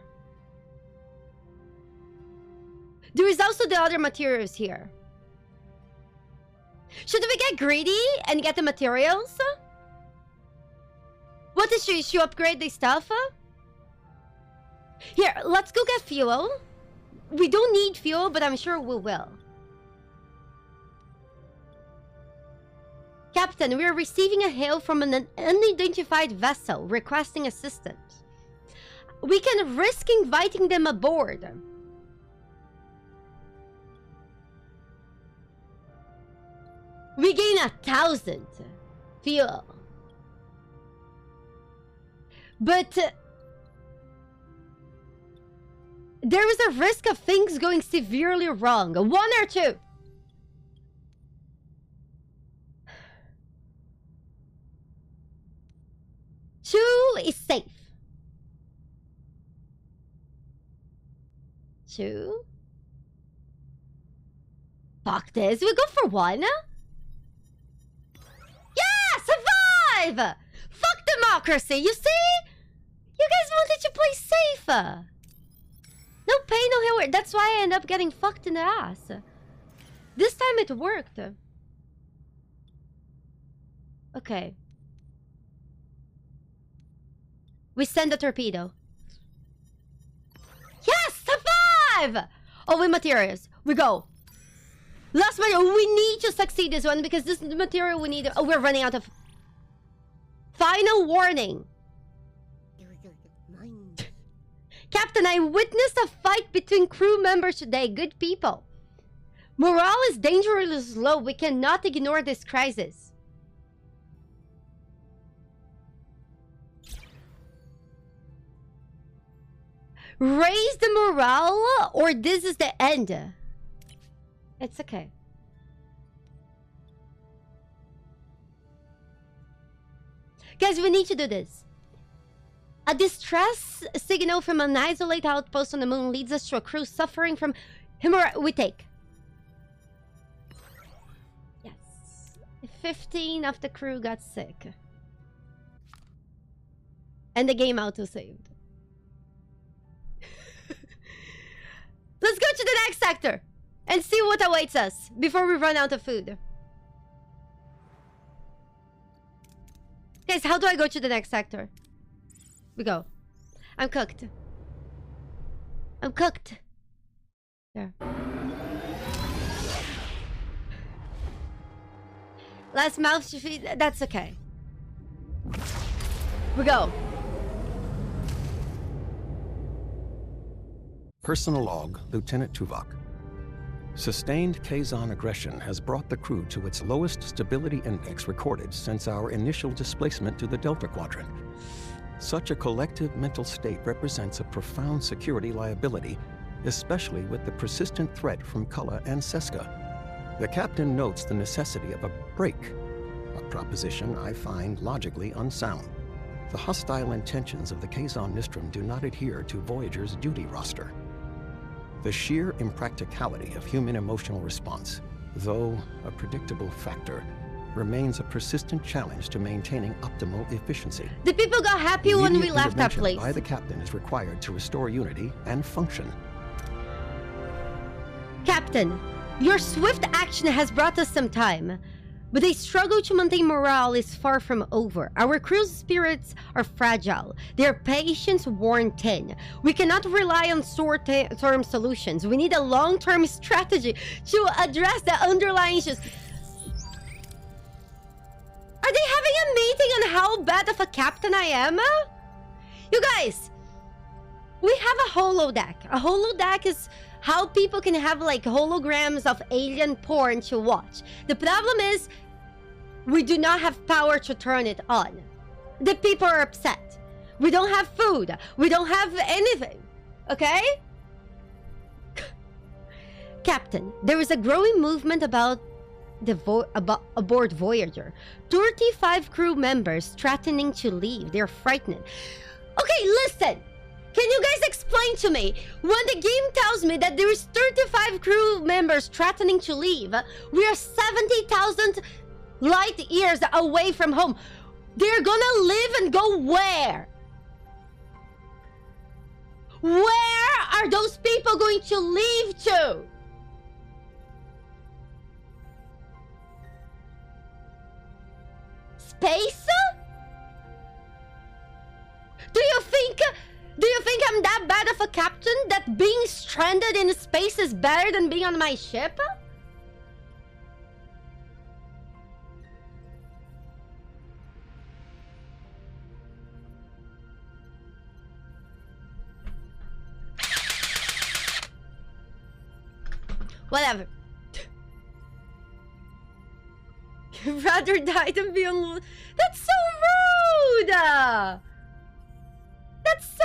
There is also the other materials here. Should we get greedy and get the materials? What is she? Should you upgrade the stuff? Here, let's go get fuel. We don't need fuel, but I'm sure we will. Captain, we are receiving a hail from an unidentified vessel requesting assistance. We can risk inviting them aboard. We gain 1,000 fuel. But there is a risk of things going severely wrong. 1 or 2? Two is safe. 2. Fuck this. We go for 1? Yeah! Survive! Fuck democracy, you see? You guys wanted to play safe. No pain, no hair. That's why I end up getting fucked in the ass. This time it worked. Okay. We send a torpedo. Yes! Survive! Oh, with materials. We go. Last material. We need to succeed this one because this is the material we need. Oh, we're running out of... Final warning. Captain, I witnessed a fight between crew members today. Good people. Morale is dangerously low. We cannot ignore this crisis. Raise the morale or this is the end. It's okay. Guys, we need to do this. A distress signal from an isolated outpost on the moon leads us to a crew suffering from hemorrhage. We take. Yes. 15 of the crew got sick. And the game auto-saved. Let's go to the next sector and see what awaits us before we run out of food. Guys, how do I go to the next sector? We go. I'm cooked. I'm cooked. There. Last mouth to feed. That's okay. We go. Personal log, Lieutenant Tuvok. Sustained Kazon aggression has brought the crew to its lowest stability index recorded since our initial displacement to the Delta Quadrant. Such a collective mental state represents a profound security liability, especially with the persistent threat from Cullah and Seska. The captain notes the necessity of a break, a proposition I find logically unsound. The hostile intentions of the Kazon Nistrum do not adhere to Voyager's duty roster. The sheer impracticality of human emotional response, though a predictable factor, remains a persistent challenge to maintaining optimal efficiency. The people got happy when we left that place. By the captain is required to restore unity and function. Captain, your swift action has brought us some time, but the struggle to maintain morale is far from over. Our crew's spirits are fragile, their patience worn thin. We cannot rely on short-term solutions. We need a long-term strategy to address the underlying issues. Are they having a meeting on how bad of a captain I am? You guys, we have a holodeck. A holodeck is how people can have like holograms of alien porn to watch. The problem is, we do not have power to turn it on. The people are upset. We don't have food. We don't have anything. Okay? Captain, there is a growing movement about aboard Voyager. 35 crew members threatening to leave. They're frightened. Okay, listen. Can you guys explain to me, when the game tells me that there is 35 crew members threatening to leave, we are 70,000 light years away from home. They're gonna live and go where? Where are those people going to leave to? Space? Do you think I'm that bad of a captain that being stranded in space is better than being on my ship? Whatever. You'd rather die than be alone. That's so rude! That's so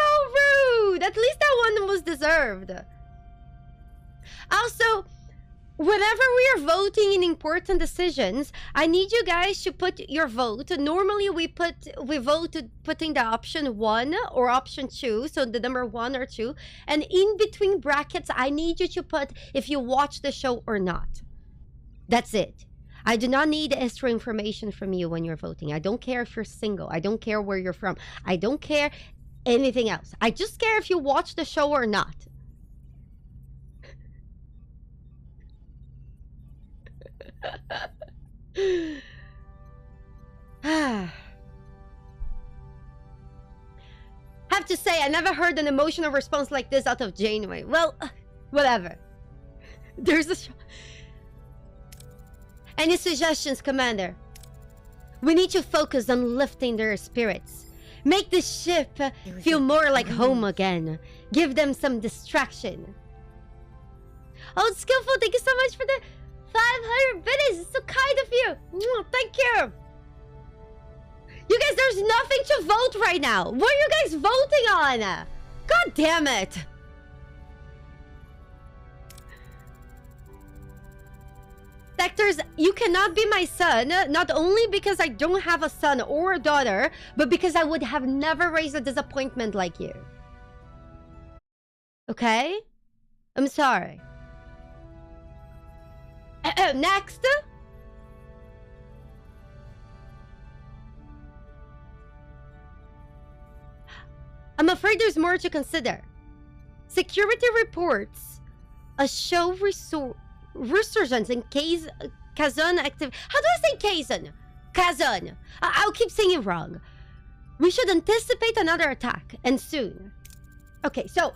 rude! At least that one was deserved. Also, whenever we are voting in important decisions, I need you guys to put your vote. Normally we vote putting the option 1 or option 2, so the number 1 or 2. And in between brackets, I need you to put if you watch the show or not. That's it. I do not need extra information from you when you're voting. I don't care if you're single. I don't care where you're from. I don't care anything else. I just care if you watch the show or not. Have to say, I never heard an emotional response like this out of Janeway. Well, whatever. There's a... Any suggestions, Commander? We need to focus on lifting their spirits. Make the ship feel more like home again. Give them some distraction. Oh, Skillful, thank you so much for the 500 biddies. It's so kind of you. Thank you. You guys, there's nothing to vote right now. What are you guys voting on? God damn it. Sectors, you cannot be my son, not only because I don't have a son or a daughter, but because I would have never raised a disappointment like you. Okay? I'm sorry. Next. I'm afraid there's more to consider. Security reports a show resurgence in Kazon active. How do I say Kazon? Kazon. I'll keep saying it wrong. We should anticipate another attack, and soon. Okay, so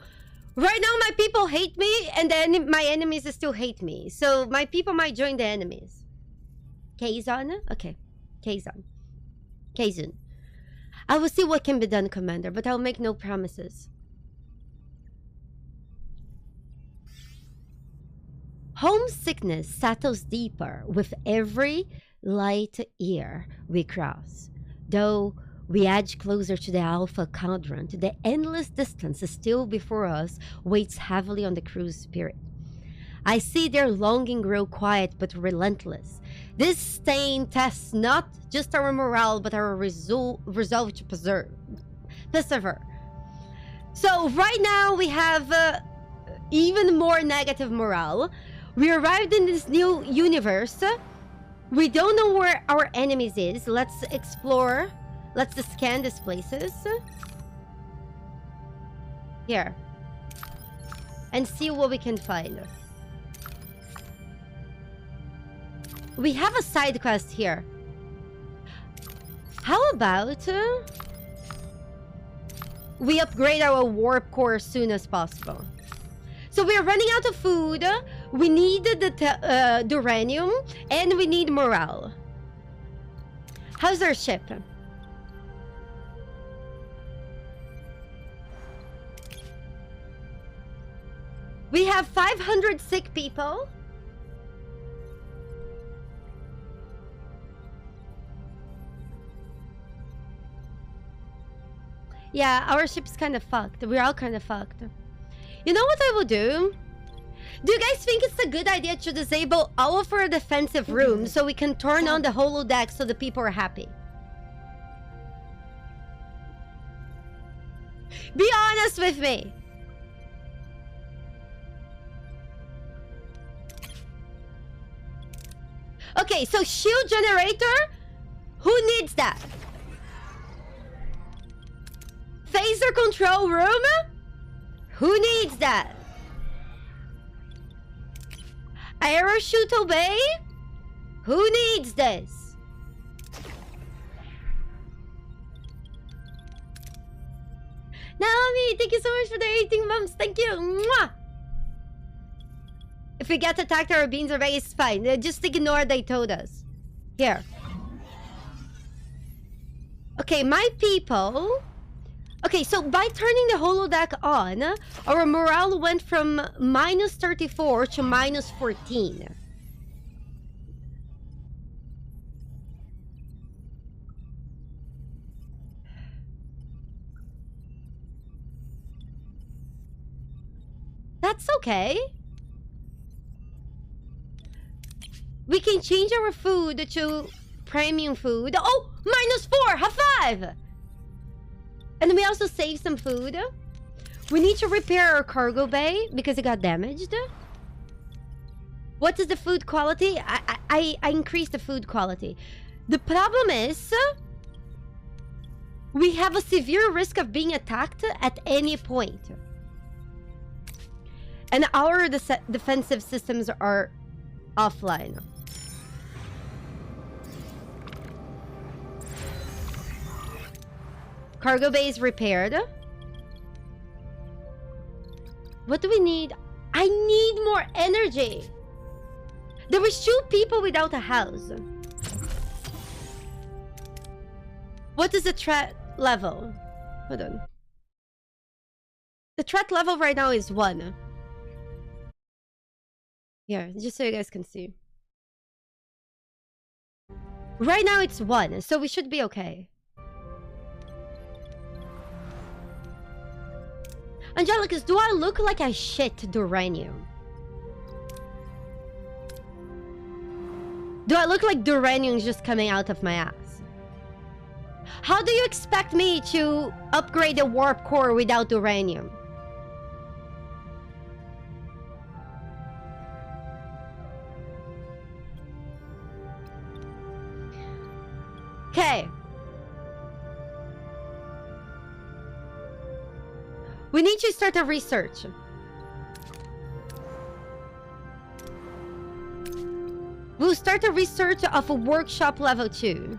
right now my people hate me, and then my enemies still hate me. So my people might join the enemies. Kazon? Okay, Kazon. Kazon. I will see what can be done, Commander, but I'll make no promises. Homesickness settles deeper with every light year we cross. Though we edge closer to the Alpha Quadrant, the endless distance still before us weighs heavily on the crew's spirit. I see their longing grow quiet but relentless. This stain tests not just our morale but our resolve to persevere. So right now we have even more negative morale. We arrived in this new universe. We don't know where our enemies is. Let's explore. Let's scan these places. Here. And see what we can find. We have a side quest here. How about we upgrade our warp core as soon as possible? So we're running out of food. We need the uranium and we need morale. How's our ship? We have 500 sick people. Yeah, our ship's kind of fucked. We're all kind of fucked. You know what I will do? Do you guys think it's a good idea to disable all of our defensive rooms so we can turn on the holodeck so the people are happy? Be honest with me. Okay, so shield generator? Who needs that? Phaser control room? Who needs that? Aeroshoot bay? Who needs this? Naomi, thank you so much for the 18 months. Thank you. Mwah! If we get attacked, our beans are very it's fine. Just ignore they told us. Here. Okay, my people. Okay, so by turning the holodeck on, our morale went from -34 to -14. That's okay. We can change our food to premium food. Oh, -4! High five! And we also save some food. We need to repair our cargo bay because it got damaged. What is the food quality? I increased the food quality. The problem is we have a severe risk of being attacked at any point. And our defensive systems are offline. Cargo bay is repaired. What do we need? I need more energy. There was 2 people without a house. What is the threat level? Hold on. The threat level right now is 1. Here, just so you guys can see. Right now it's 1, so we should be okay. Angelicus, do I look like I shit uranium? Do I look like uranium just coming out of my ass? How do you expect me to upgrade the warp core without uranium? Okay. We need to start a research. We'll start a research of a workshop level 2.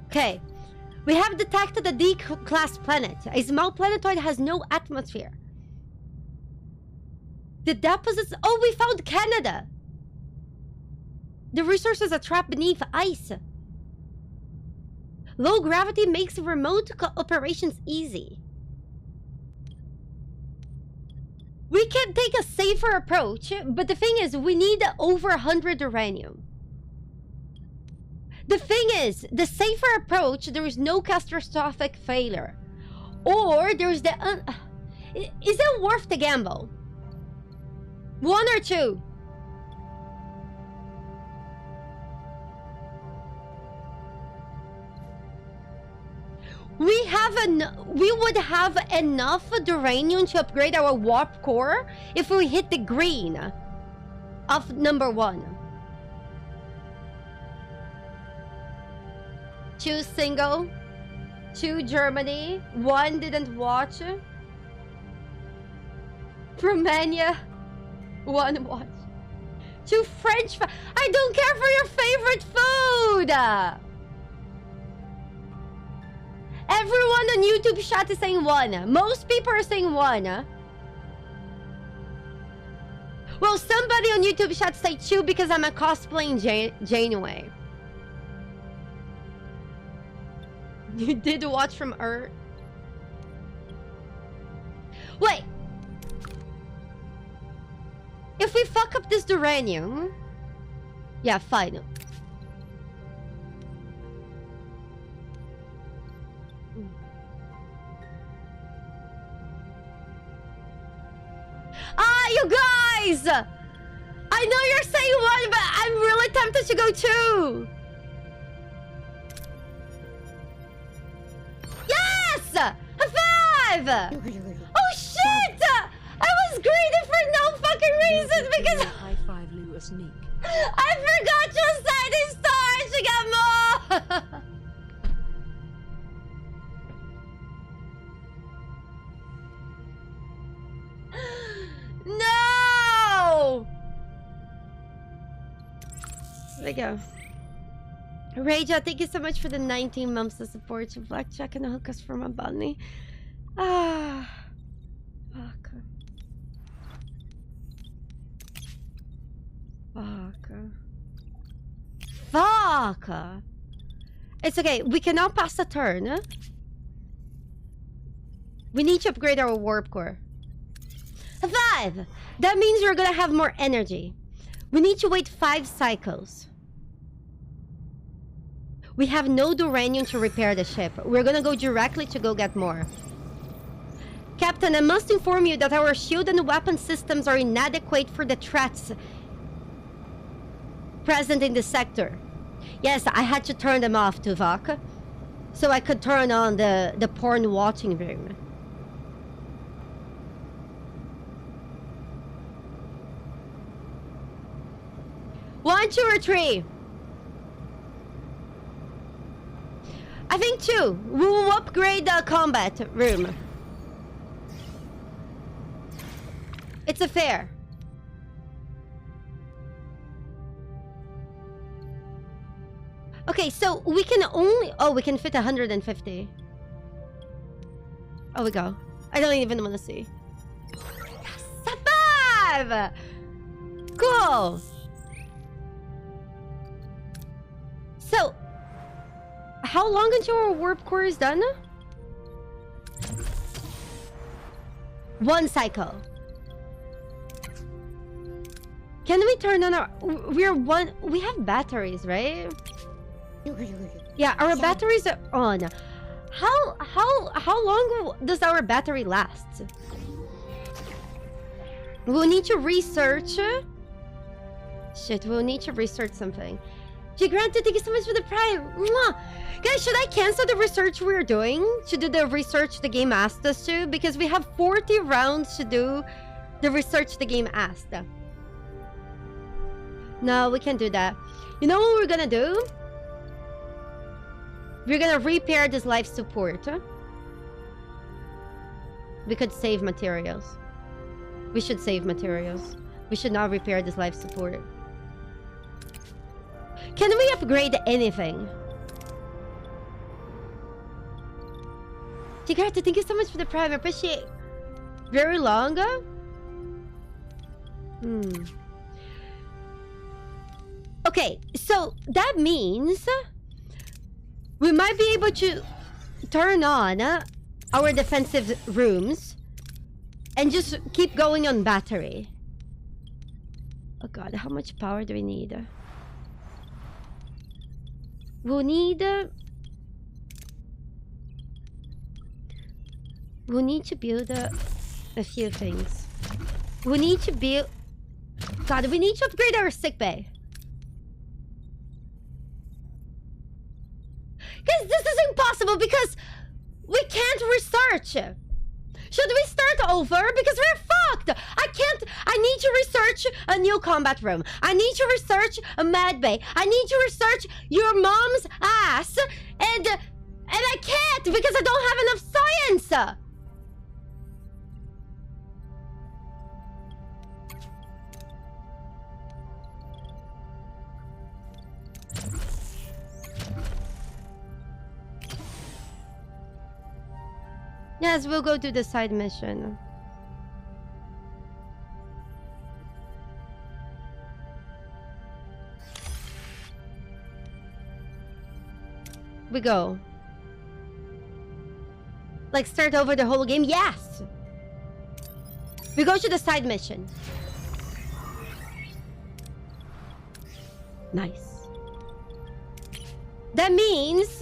Okay. We have detected a D-class planet. A small planetoid has no atmosphere. The deposits... Oh, we found Canada! The resources are trapped beneath ice. Low gravity makes remote operations easy. We can take a safer approach, but the thing is, we need over 100 uranium. The thing is, the safer approach, there is no catastrophic failure. Or there's the... is it worth the gamble? 1 or 2? We would have enough uranium to upgrade our warp core if we hit the green of number 1. Choose single. 2 Germany. 1 didn't watch. Romania. 1 watch. 2 French. I don't care for your favorite food. Everyone on YouTube chat is saying 1. Most people are saying 1. Well, somebody on YouTube chat say 2 because I'm a cosplaying Janeway. You did watch from Earth? Wait. If we fuck up this uranium... Yeah, fine. Ah, you guys! I know you're saying 1, but I'm really tempted to go 2. Yes! High 5! Oh shit! I was greedy for no fucking reason because High 5 Lewis Meek. I forgot to say this star. She got more. No! There we go. Raja, thank you so much for the 19 months of support. To Blackjack and hook us from a bunny. Ah. Fuck. Fuck. It's okay. We cannot pass the turn. We need to upgrade our warp core. 5! That means we're gonna have more energy. We need to wait 5 cycles. We have no uranium to repair the ship. We're gonna go directly to go get more. Captain, I must inform you that our shield and weapon systems are inadequate for the threats present in the sector. Yes, I had to turn them off, Tuvok, so I could turn on the porn watching room. One, 2, or 3? I think 2. We will upgrade the combat room. It's a fair. Okay, so we can only... Oh, we can fit 150. Oh, we go. I don't even want to see. Yes! 5! Cool! So, how long until our warp core is done? 1 cycle. Can we turn on our... We have batteries, right? Yeah, our batteries are on. How long does our battery last? We'll need to research. Shit, we'll need to research something. Granted, thank you so much for the prime. Mwah! Guys, should I cancel the research we're doing to do the research the game asked us to? Because we have 40 rounds to do the research the game asked. No, we can't do that. You know what we're gonna do? We're gonna repair this life support. We could save materials. We should save materials. We should not repair this life support. Can we upgrade anything? Tigrata, thank you so much for the prime. I appreciate. Very long? Okay, so that means we might be able to turn on our defensive rooms and just keep going on battery. Oh god, how much power do we need? We'll need to build a few things. We need to build... God, we need to upgrade our sickbay. Guys, this is impossible because we can't research. Should we start over? Because we're fucked. I need to research a new combat room. I need to research a med bay. I need to research your mom's ass. And I can't because I don't have enough science. Yes, we'll go do the side mission. We go. Like start over the whole game? Yes! We go to the side mission. Nice. That means...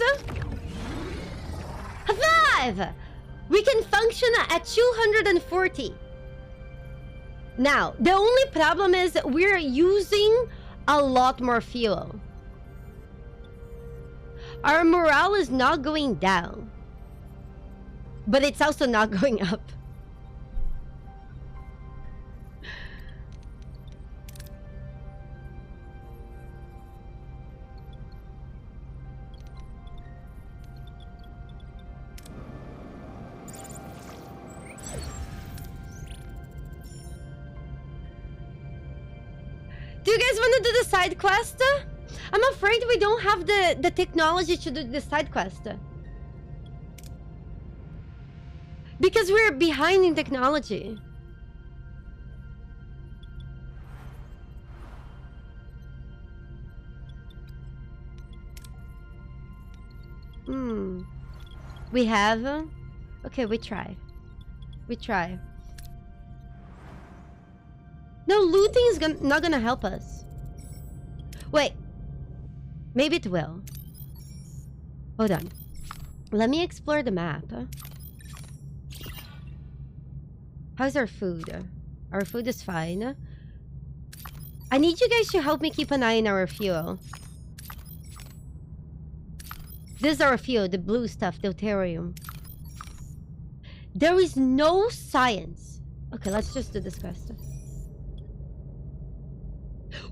High five! We can function at 240. Now, the only problem is we're using a lot more fuel. Our morale is not going down. But it's also not going up. Do you guys want to do the side quest? I'm afraid we don't have the technology to do the side quest. Because we're behind in technology. We have... Okay, we try. We try. No, looting is not gonna help us. Wait. Maybe it will. Hold on. Let me explore the map. How's our food? Our food is fine. I need you guys to help me keep an eye on our fuel. This is our fuel, the blue stuff, deuterium. There is no science. Okay, let's just do this quest.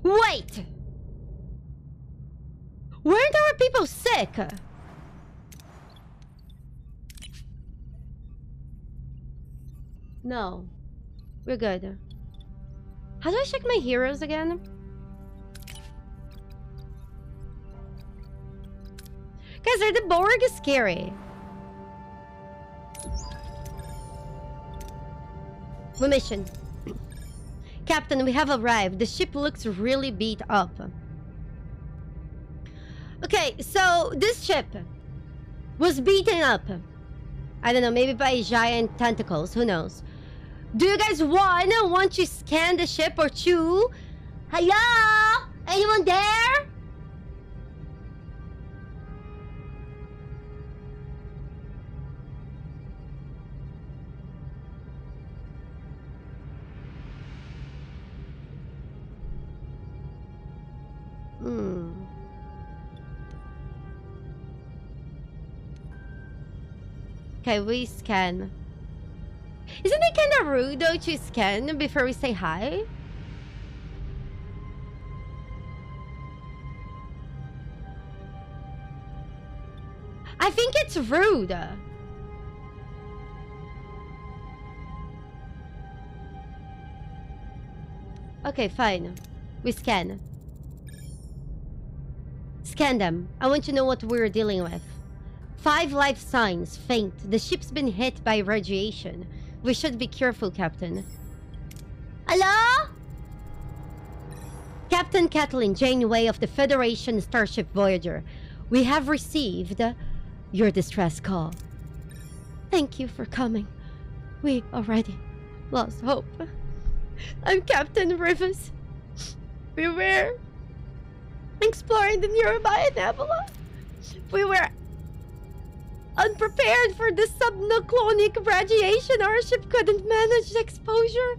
Wait! Weren't our people sick? No. We're good. How do I check my heroes again? Guys, are the Borg scary? Mission. Captain, we have arrived. The ship looks really beat up. Okay, so this ship was beaten up. I don't know, maybe by giant tentacles, who knows? Do you guys want to scan the ship or two? Hello? Anyone there? Okay, we scan. Isn't it kind of rude though to scan before we say hi? I think it's rude. Okay, fine. We scan. Scan them. I want to know what we're dealing with. 5 life signs. Faint. The ship's been hit by radiation. We should be careful, Captain. Hello? Captain Kathleen Janeway of the Federation Starship Voyager. We have received your distress call. Thank you for coming. We already lost hope. I'm Captain Rivers. We were exploring the nearby nebula. We were unprepared for the subnucleonic radiation. Our ship couldn't manage the exposure.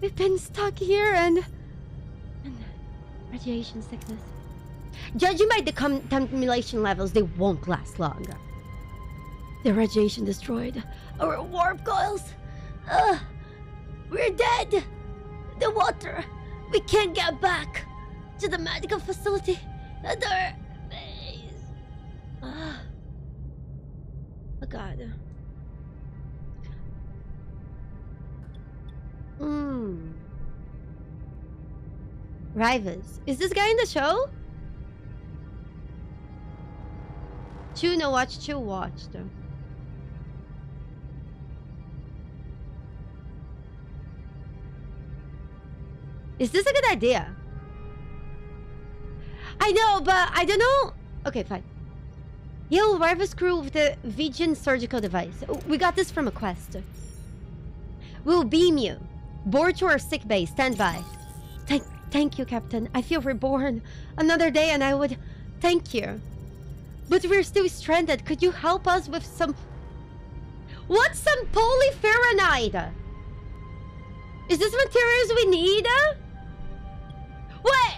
We've been stuck here and radiation sickness. Judging by the contamination levels, they won't last long. The radiation destroyed our warp coils. We're dead. The water. We can't get back to the medical facility at our base. Oh God. Rivers. Is this guy in the show? Chew no watch, Chew watched. Is this a good idea? I know, but I don't know. Okay, fine. Yo, Rivers crew with the Vision surgical device. We got this from a quest. We'll beam you. Board to our sick bay. Stand by. Thank you, Captain. I feel reborn. Another day and I would thank you. But we're still stranded. Could you help us with some... What's some polyferronite? Is this materials we need? What?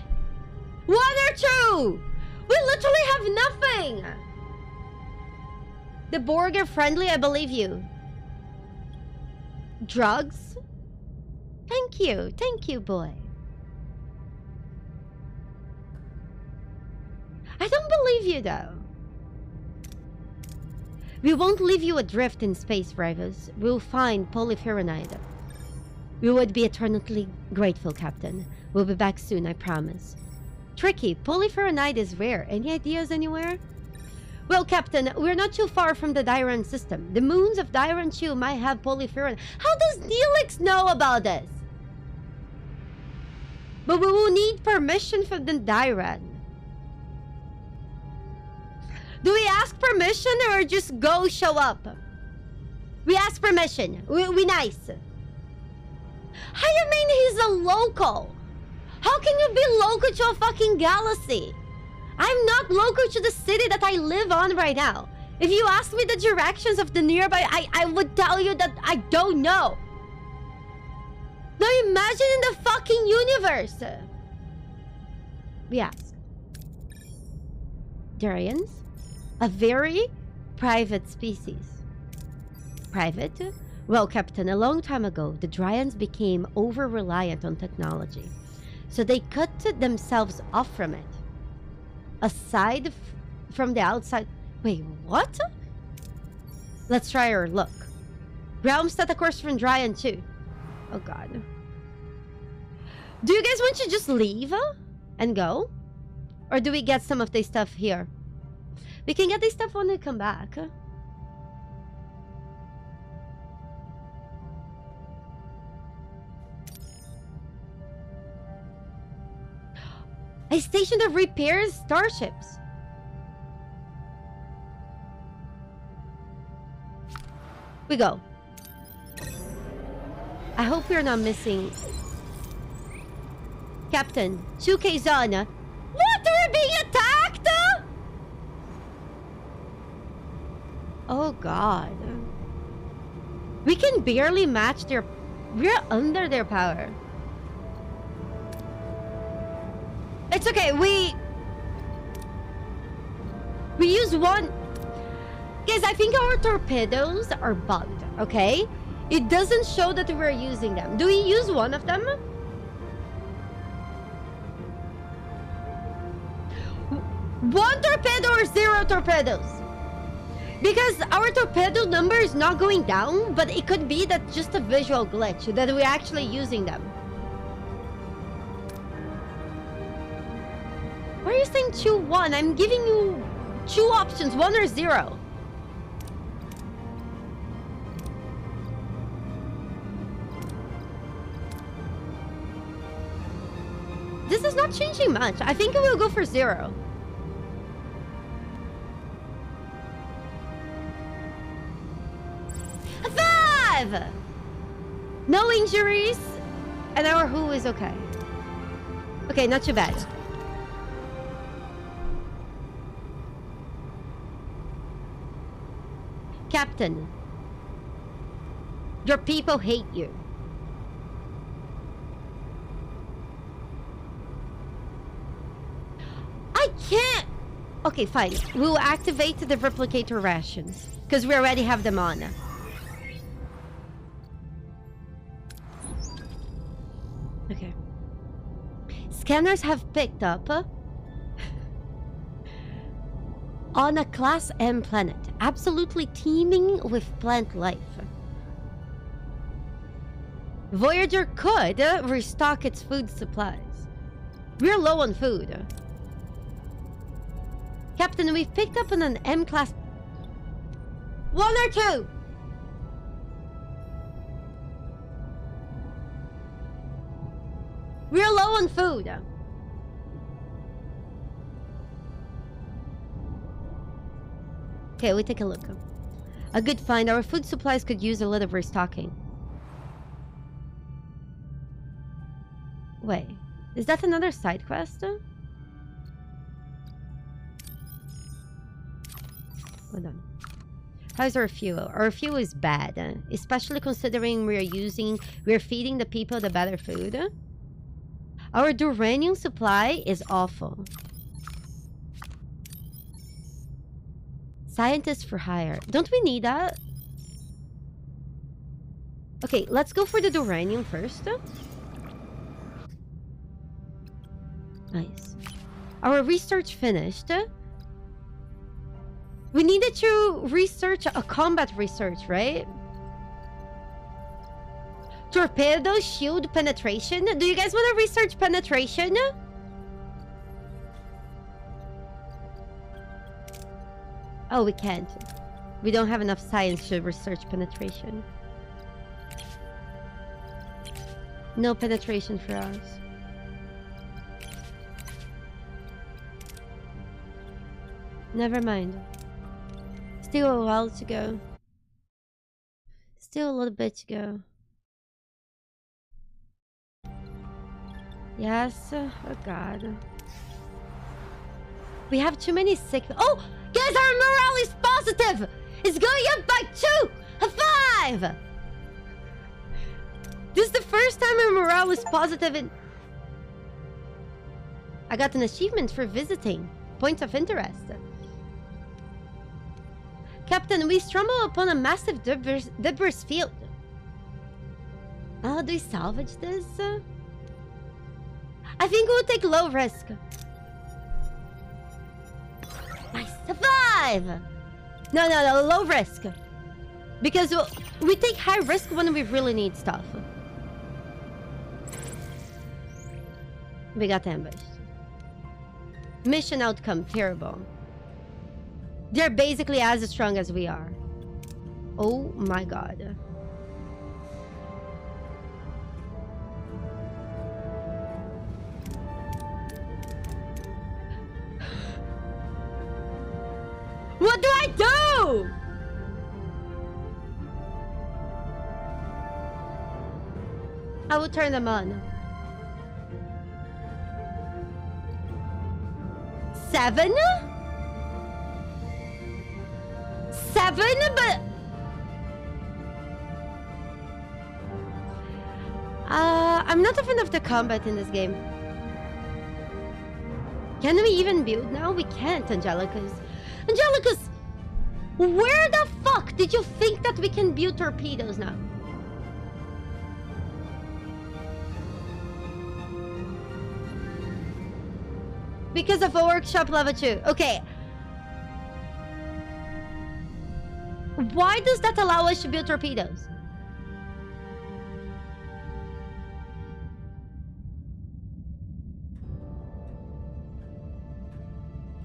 One or two? We literally have nothing. The Borg are friendly, I believe you. Drugs? Thank you, boy. I don't believe you, though. We won't leave you adrift in space, Rivers. We'll find polyferronite. We would be eternally grateful, Captain. We'll be back soon, I promise. Tricky, polyferronite is rare. Any ideas anywhere? Well, Captain, we're not too far from the Dyran system. The moons of Dyran Chew might have polyferronite. How does Neelix know about this? But we will need permission from the Dyran. Do we ask permission or just go show up? We ask permission. We nice. I mean, he's a local. How can you be local to a fucking galaxy? I'm not local to the city that I live on right now. If you ask me the directions of the nearby, I would tell you that I don't know. Now imagine in the fucking universe. We ask. Durians? A very private species. Private? Well, Captain, a long time ago, the Dryans became over-reliant on technology. So they cut themselves off from it. Aside from the outside... Wait, what? Let's try our luck. Realm set a course from Dryan too. Oh God. Do you guys want to just leave and go? Or do we get some of the stuff here? We can get this stuff when we come back. A station that repairs starships. We go. I hope we're not missing... Captain, 2K's on. What? We're being attacked? Oh God. We can barely match their... We're under their power. It's okay, we use one... Guys, I think our torpedoes are bugged, okay? It doesn't show that we're using them. Do we use one of them? One torpedo or 0 torpedoes? Because our torpedo number is not going down, but it could be that just a visual glitch, that we're actually using them. Why are you saying 2, 1? I'm giving you 2 options, 1 or 0. This is not changing much. I think it will go for 0. 5! No injuries, and our who is okay. Okay, not too bad. Captain, your people hate you. I can't. Okay, fine. We'll activate the replicator rations because we already have them on. Okay. Scanners have picked up on a Class M planet, absolutely teeming with plant life. Voyager could restock its food supplies. We're low on food. Captain, we've picked up on an M-class... 1 or 2? We're low on food. Okay, we take a look. A good find. Our food supplies could use a little restocking. Wait, is that another side quest? Hold on. How's our fuel? Our fuel is bad, especially considering we're feeding the people the better food. Our uranium supply is awful. Scientists for hire. Don't we need that? Okay, let's go for the uranium first. Nice. Our research finished. We needed to research a combat research, right? Torpedo shield penetration. Do you guys want to research penetration? Oh, we can't. We don't have enough science to research penetration. No penetration for us. Never mind. Still a while to go. Still a little bit to go. Yes. Oh god. We have too many sick... Oh! Guys, our morale is positive! It's going up by 2! 5! This is the first time our morale was positive in... I got an achievement for visiting. Points of interest. Captain, we stumble upon a massive debris field. Oh, do we salvage this? I think we'll take low risk. Nice. 5! No, low risk. Because we take high risk when we really need stuff. We got ambushed. Mission outcome, terrible. They're basically as strong as we are. Oh my god. What do I do? I will turn them on. 7? 7, but I'm not a fan of the combat in this game. Can we even build now? We can't, Angelicus. Angelicus, where the fuck did you think that we can build torpedoes now? Because of a workshop level 2. Okay. Why does that allow us to build torpedoes?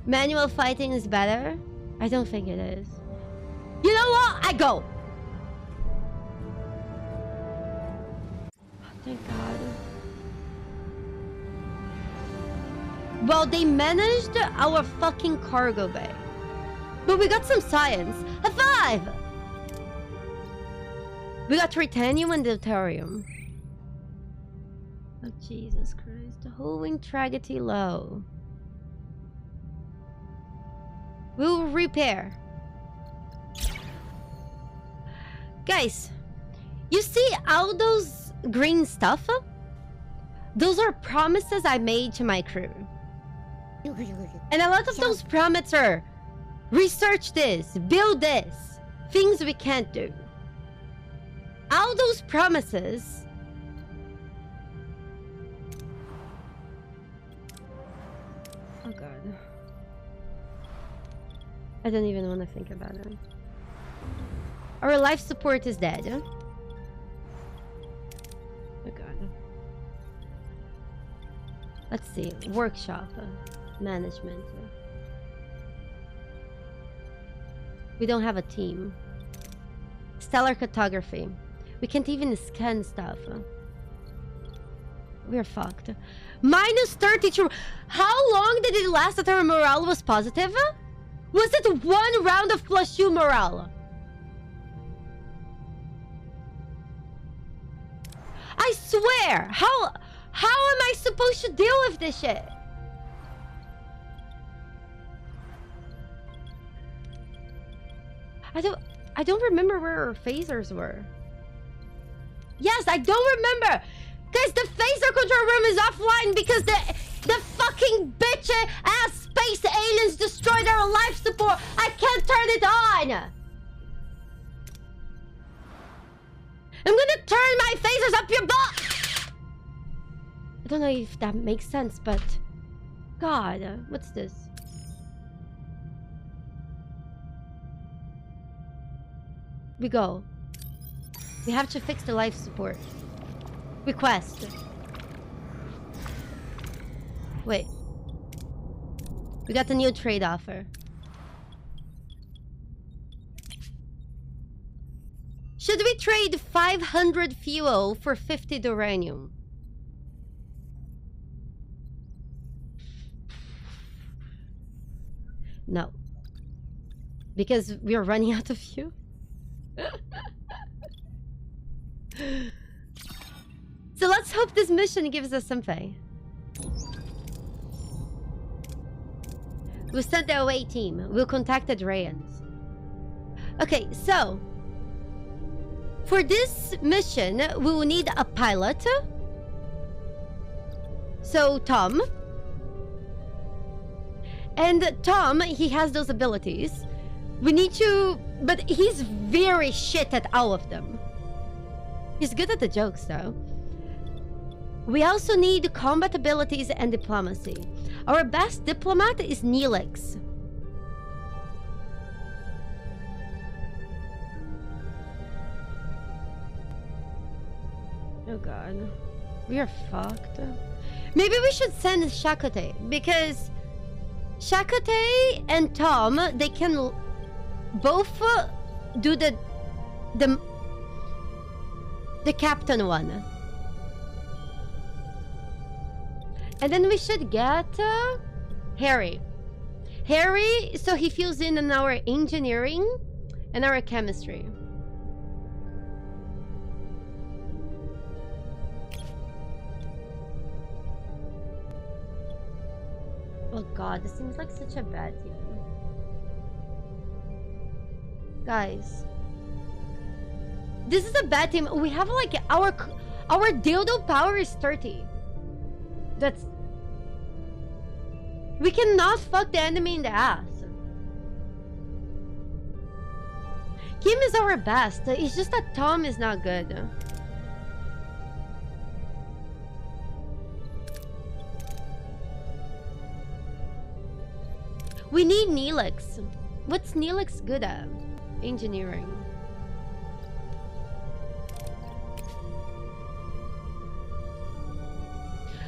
Manual fighting is better? I don't think it is. You know what? I go! Oh, thank God. Well, they managed our fucking cargo bay. But we got some science. A 5! We got titanium and deuterium. Oh, Jesus Christ. The whole wing tragedy low. We'll repair. Guys, you see all those green stuff? Those are promises I made to my crew. And a lot of those promises are research this, build this, things we can't do. All those promises oh god. I don't even want to think about it. Our life support is dead. Oh god. Let's see. Workshop. Management. We don't have a team. Stellar cartography. We can't even scan stuff. We're fucked. Minus 32. How long did it last that our morale was positive? Was it one round of +2 morale? I swear! How am I supposed to deal with this shit? I don't remember where our phasers were. Yes, I don't remember! Guys, the phaser control room is offline because the fucking bitch ass space aliens destroyed our life support! I can't turn it on! I'm gonna turn my phasers up your butt! I don't know if that makes sense, but... God, what's this? We go. We have to fix the life support. Request. Wait. We got a new trade offer. Should we trade 500 fuel for 50 uranium? No. Because we are running out of fuel. So let's hope this mission gives us something. We'll send the away team. We'll contact the Drayans. Okay, so for this mission, we will need a pilot. So Tom. And Tom, he has those abilities. We need to... But he's very shit at all of them. He's good at the jokes, though. We also need combat abilities and diplomacy. Our best diplomat is Neelix. Oh god. We are fucked. Maybe we should send Shakote, because Shakote and Tom, they can both do the captain one. And then we should get Harry. Harry, so he fills in on our engineering and our chemistry. Oh god, this seems like such a bad team. Guys. This is a bad team. We have like our dildo power is 30. That's... We cannot fuck the enemy in the ass. Kim is our best. It's just that Tom is not good. We need Neelix. What's Neelix good at? Engineering.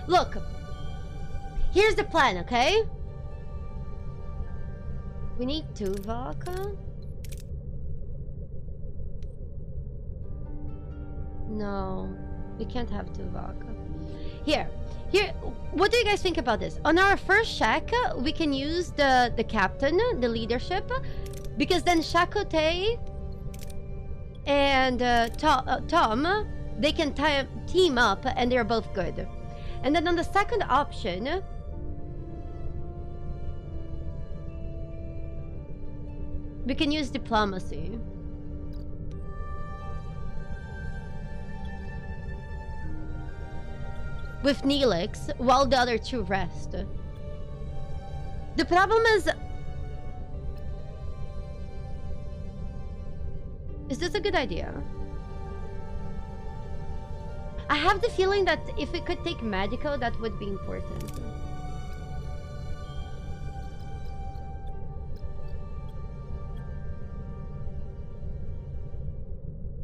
Look, here's the plan, okay? We need Tuvok. No, we can't have Tuvok. Here, what do you guys think about this? On our first check, we can use the captain, the leadership, because then Shakote and Tom, they can team up and they're both good. And then on the second option, we can use diplomacy. With Neelix, while the other two rest. The problem is this a good idea? I have the feeling that if we could take Magico, that would be important.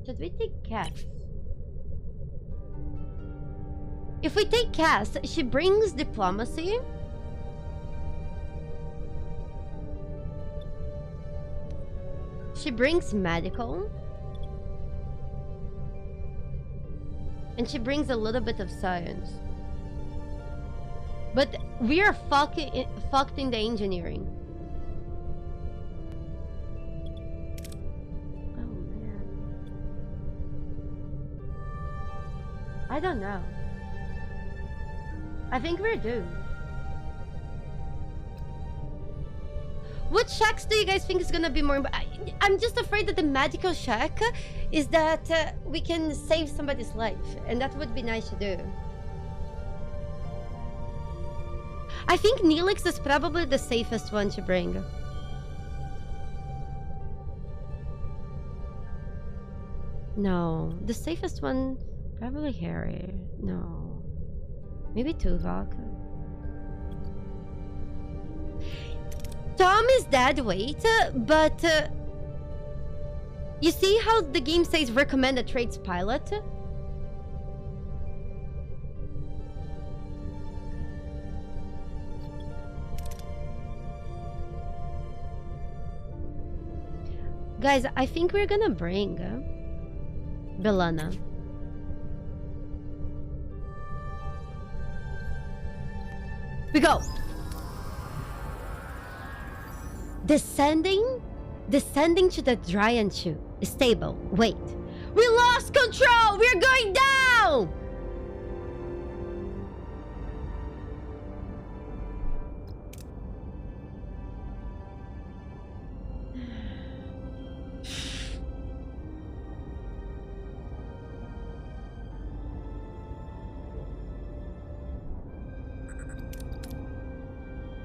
Should we take Cass? If we take Cass, she brings diplomacy. She brings medical. And she brings a little bit of science. But we are fucked in the engineering. Oh man. I don't know. I think we're doomed. What shacks do you guys think is gonna be more? I'm just afraid that the magical shack is that we can save somebody's life, and that would be nice to do. I think Neelix is probably the safest one to bring. No, the safest one, probably Harry. No. Maybe Tuvok. Tom is dead weight, but you see how the game says recommended traits pilot? Guys, I think we're gonna bring Bellana. We go. Descending to the Dryan Chew. Stable. Wait. We lost control! We're going down!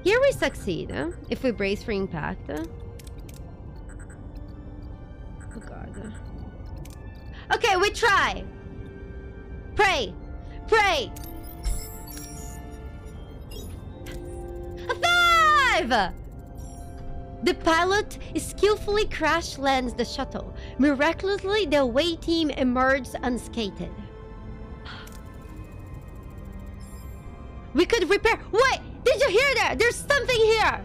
Here we succeed, if we brace for impact. Oh god. Okay, we try. Pray. Pray. A 5! The pilot skillfully crash lands the shuttle. Miraculously, the away team emerged unscathed. We could repair. Wait! Did you hear that? There's something here!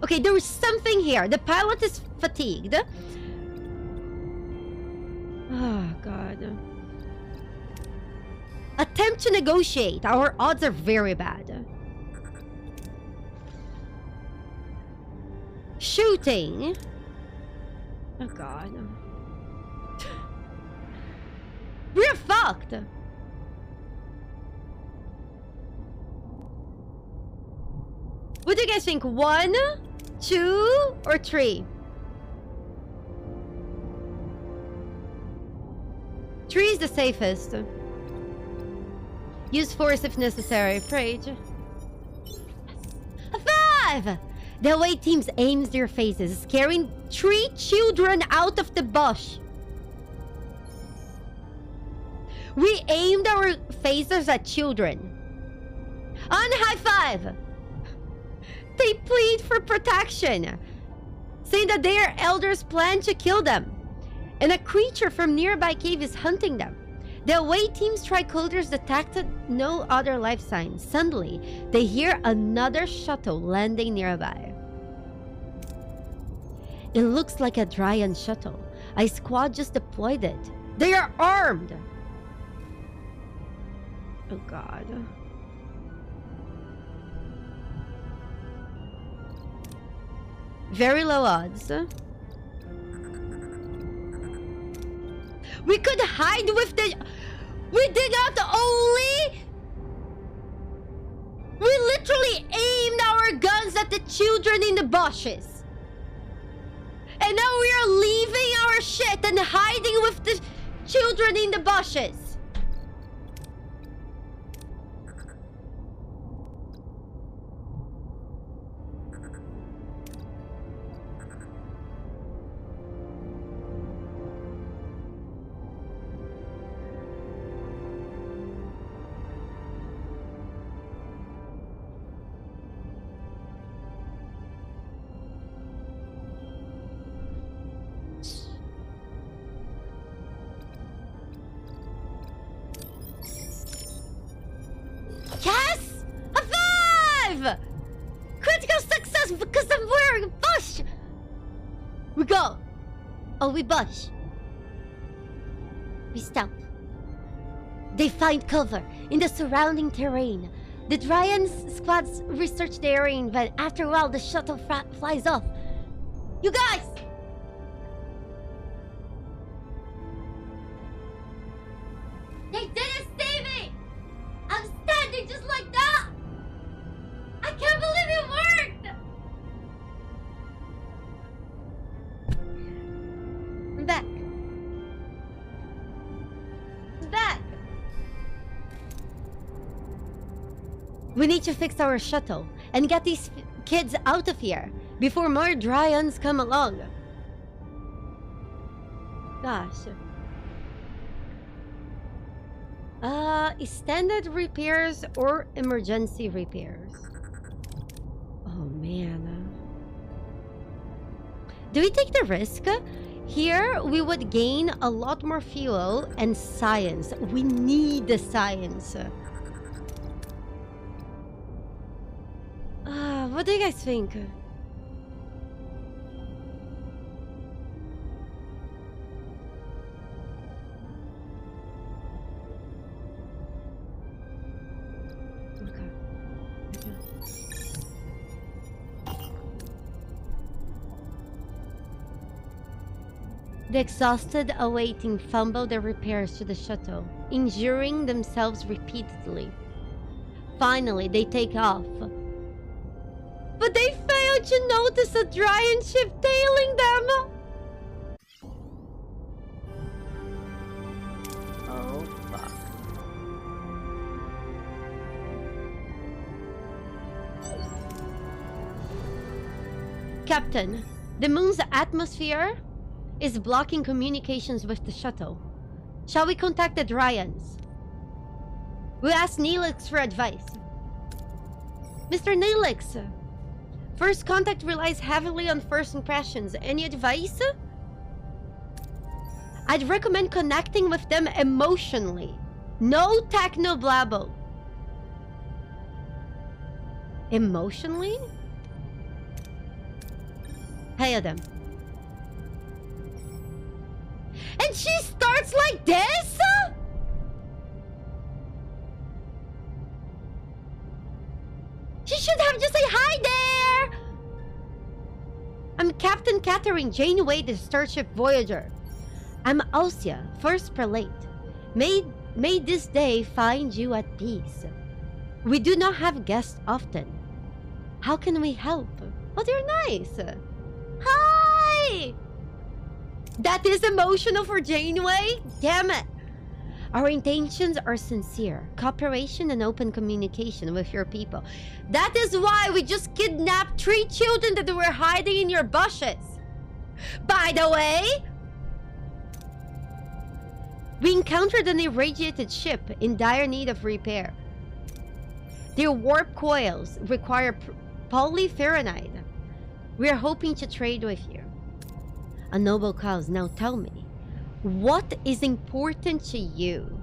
Okay, there is something here. The pilot is fatigued. Oh, God. Attempt to negotiate. Our odds are very bad. Shooting. Oh, God. We're fucked! What do you guys think? 1, 2, or 3? 3 is the safest. Use force if necessary. Rage. A 5! The away teams aims their faces, scaring 3 children out of the bush. We aimed our phasers at children. On high 5! They plead for protection, saying that their elders plan to kill them, and a creature from nearby cave is hunting them. The away team's tricoders detected no other life signs. Suddenly, they hear another shuttle landing nearby. It looks like a Dryan shuttle. A squad just deployed it. They are armed! Oh god. Very low odds. We could hide with the... We did not only... We literally aimed our guns at the children in the bushes. And now we are leaving our shit and hiding with the children in the bushes. Yes! A 5! Critical success because I'm wearing a bush! We go! Oh, we bush. We stop. They find cover in the surrounding terrain. The Dryan's squads research the area, but after a while the shuttle flies off. You guys! They didn't see me! I'm standing just like that! I can't believe it worked! I'm back. I'm back! We need to fix our shuttle and get these kids out of here before more Dryans come along. Gosh. Standard repairs or emergency repairs? Oh man. Do we take the risk? Here we would gain a lot more fuel and science. We need the science. What do you guys think? The exhausted awaiting fumble the repairs to the shuttle, injuring themselves repeatedly. Finally, they take off. But they failed to notice a Dryan ship tailing them! Oh, fuck. Captain, the moon's atmosphere is blocking communications with the shuttle. Shall we contact the Dryans? We asked Neelix for advice. Mr. Neelix, first contact relies heavily on first impressions. Any advice? I'd recommend connecting with them emotionally. No techno blabble. Emotionally? Hail them. And she starts like this? She should have just said hi there! I'm Captain Catherine Janeway, the starship Voyager. I'm Alcia, first prelate. May this day find you at peace. We do not have guests often. How can we help? Oh, they're nice. Hi! That is emotional for Janeway? Damn it! Our intentions are sincere. Cooperation and open communication with your people. That is why we just kidnapped 3 children that were hiding in your bushes. By the way, we encountered an irradiated ship in dire need of repair. Their warp coils require polyferronite. We are hoping to trade with you. A noble cause. Now tell me, what is important to you?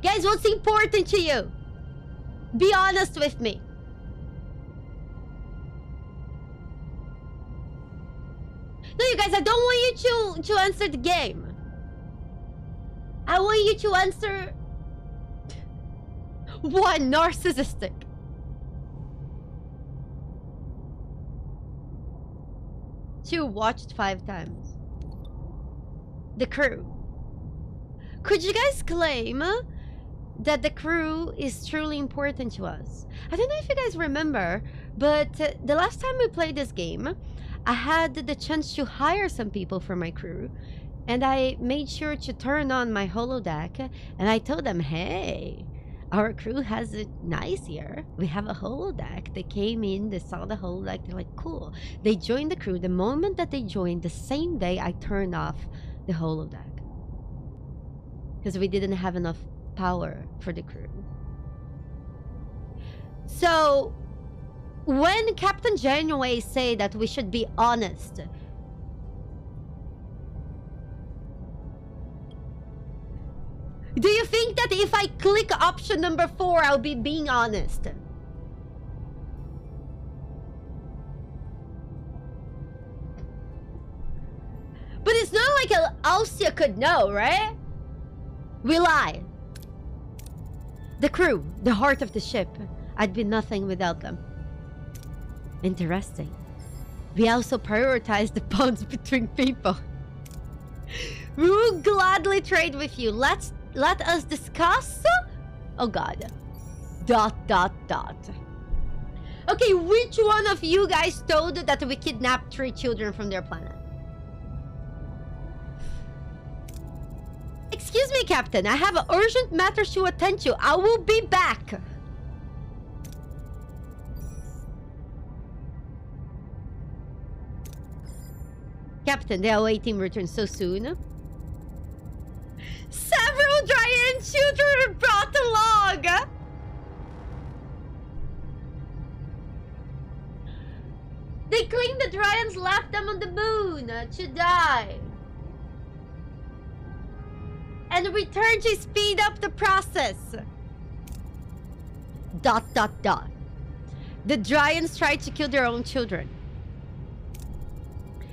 Guys, what's important to you? Be honest with me. No, you guys, I don't want you to answer the game. I want you to answer... 1, narcissistic. 2, watched 5 times. the crew. Could you guys claim that the crew is truly important to us? I don't know if you guys remember, but the last time we played this game, I had the chance to hire some people for my crew, and I made sure to turn on my holodeck, and I told them, hey, our crew has it nice here. We have a holodeck. They came in, they saw the holodeck, they're like, cool. They joined the crew. The moment that they joined, the same day I turned off the holodeck. Because we didn't have enough power for the crew. So, when Captain Janeway say that we should be honest, do you think that if I click option number 4, I'll be being honest? But it's not like Alcia could know, right? We lie. The crew, the heart of the ship. I'd be nothing without them. Interesting. We also prioritize the bonds between people. We will gladly trade with you. Let us discuss. Oh god. ... Okay, which one of you guys told that we kidnapped 3 children from their planet? Excuse me, Captain. I have urgent matters to attend to. I will be back. Captain, the awaiting return so soon. Several Dryan children were brought along. They claim the Dryans left them on the moon to die. And return to speed up the process. ... The Dryans tried to kill their own children.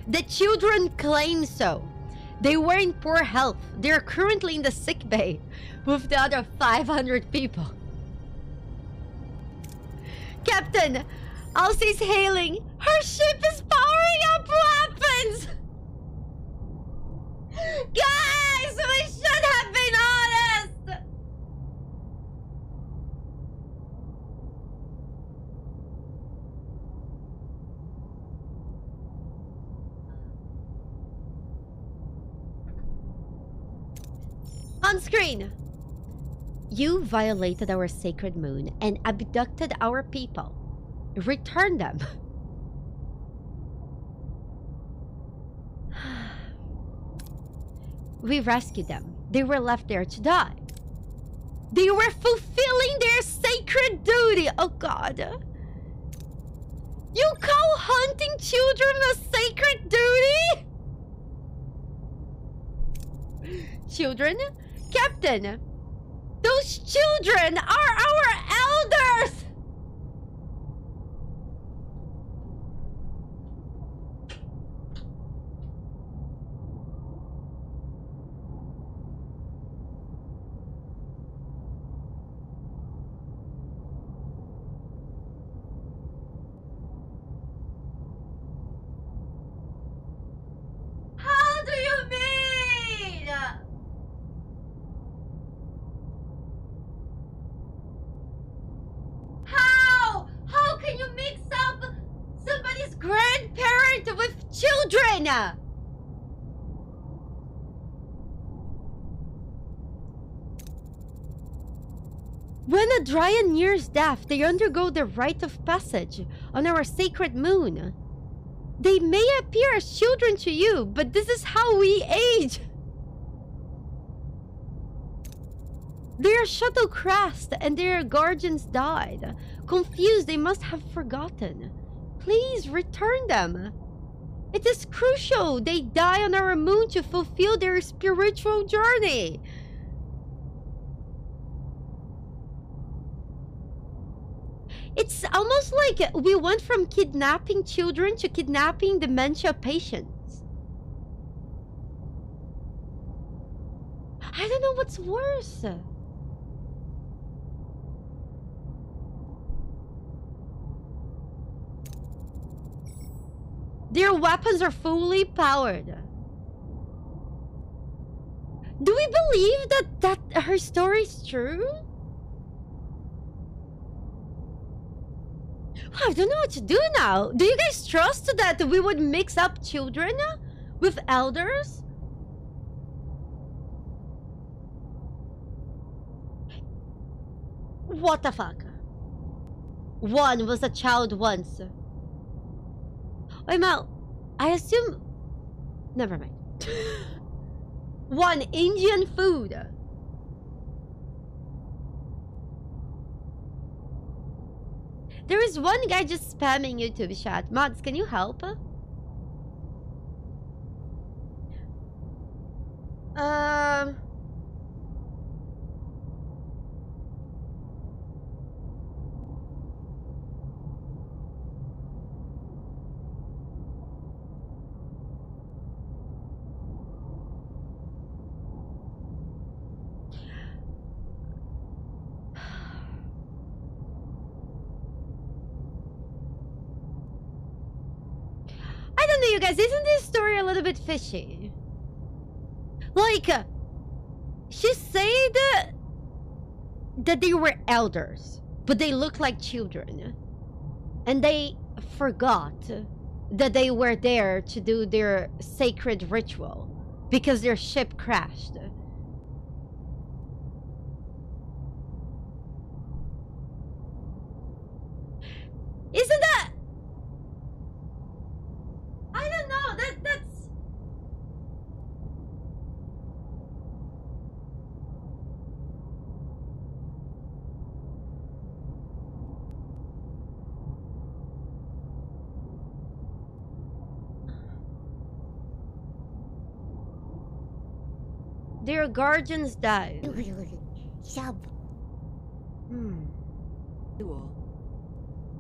The children claim so. They were in poor health. They are currently in the sick bay with the other 500 people. Captain, Elsie's hailing. Her ship is powering up weapons. Guys, we should have been honest. On screen. You violated our sacred moon and abducted our people. Return them. We rescued them. They were left there to die. They were fulfilling their sacred duty. Oh god. You call hunting children a sacred duty? Children? Captain, those children are our elders! How do you mean? How can you mix up somebody's grandparent with children? When a Dryan nears death, they undergo the rite of passage on our sacred moon. They may appear as children to you, but this is how we age. Their shuttle crashed and their guardians died. Confused, they must have forgotten. Please return them. It is crucial they die on our moon to fulfill their spiritual journey. It's almost like we went from kidnapping children to kidnapping dementia patients. I don't know what's worse. Their weapons are fully powered. Do we believe that her story is true? I don't know what to do now. Do you guys trust that we would mix up children with elders? What the fuck? One was a child once. Wait, Mal. I assume... Never mind. One Indian food. There is one guy just spamming YouTube chat. Mods, can you help? I don't know, you guys. Isn't this story a little bit fishy? Like, she said that they were elders, but they looked like children. And they forgot that they were there to do their sacred ritual because their ship crashed. Isn't that... I don't know, that's... Their guardians died.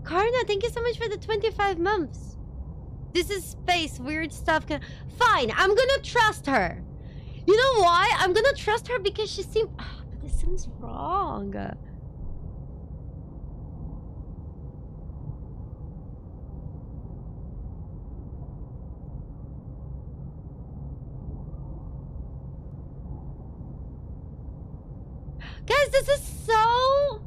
Karna, thank you so much for the 25 months. This is space, weird stuff. Fine, I'm gonna trust her. You know why? I'm gonna trust her because she seems... Oh, but this seems wrong. Guys, this is so...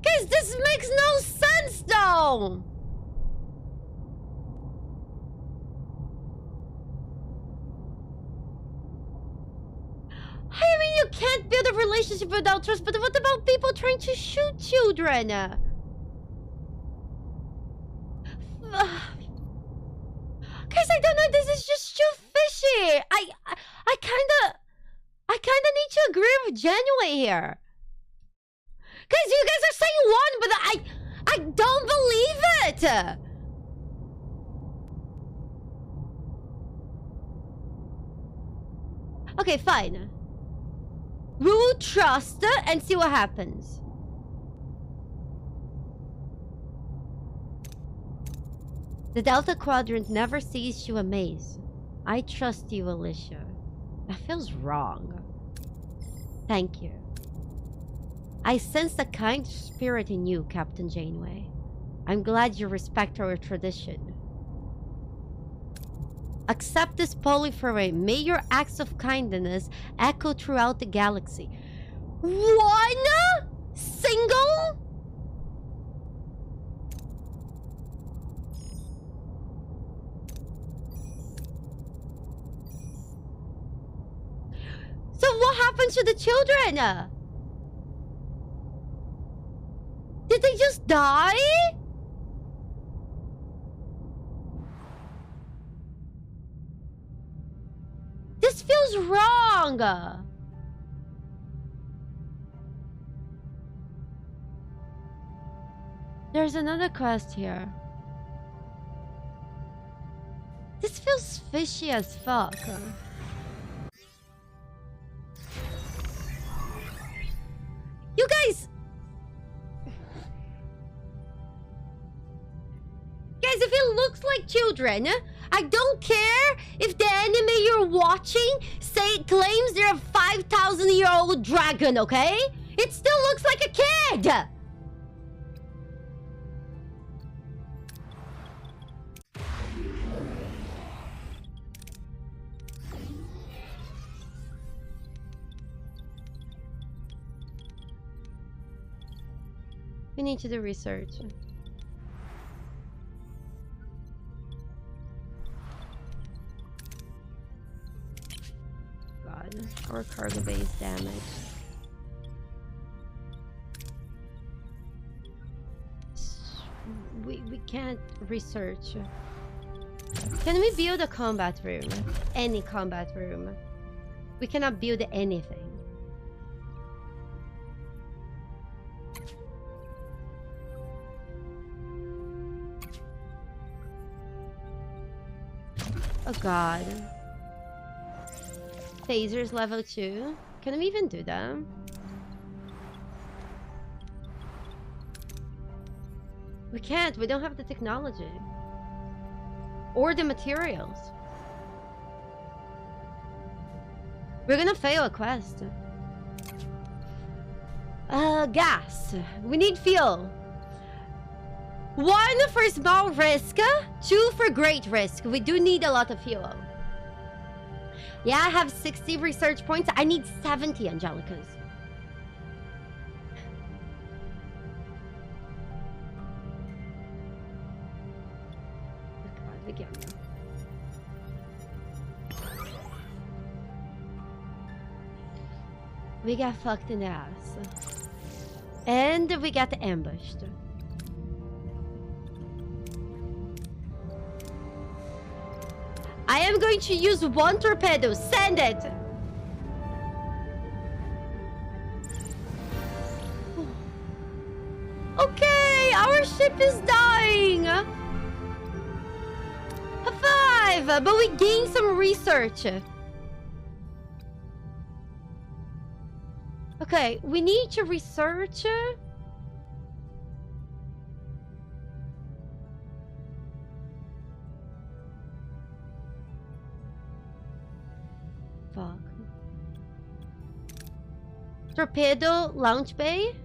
Guys, this makes no sense, though! I mean, you can't build a relationship without trust, but what about people trying to shoot children? Guys, I don't know, this is just too fishy! I kinda need to agree with Janeway here. Guys, you guys are saying one, but I don't believe it! Okay, fine. We will trust and see what happens. The Delta Quadrant never sees you amaze. I trust you, Alicia. That feels wrong. Thank you. I sense a kind spirit in you, Captain Janeway. I'm glad you respect our tradition. Accept this polyphore. May your acts of kindness echo throughout the galaxy. One single? So what happens to the children? Did they just die? This feels wrong. There's another quest here. This feels fishy as fuck. You guys! Guys, if it looks like children, I don't care if the anime you're watching claims they're a 5,000-year-old dragon, okay? It still looks like a kid! We need to do research. God, our cargo bay is damaged. We can't research. Can we build a combat room? Any combat room? We cannot build anything. Oh god. Phasers level 2. Can we even do that? We can't. We don't have the technology. Or the materials. We're gonna fail a quest. Gas. We need fuel. 1 for small risk, 2 for great risk. We do need a lot of fuel. Yeah, I have 60 research points. I need 70 Angelicas. God, again. We got fucked in the ass. And we got ambushed. I am going to use 1 torpedo. Send it! Okay, our ship is dying! High five! But we gained some research. Okay, we need to research... Fuck. Torpedo launch bay?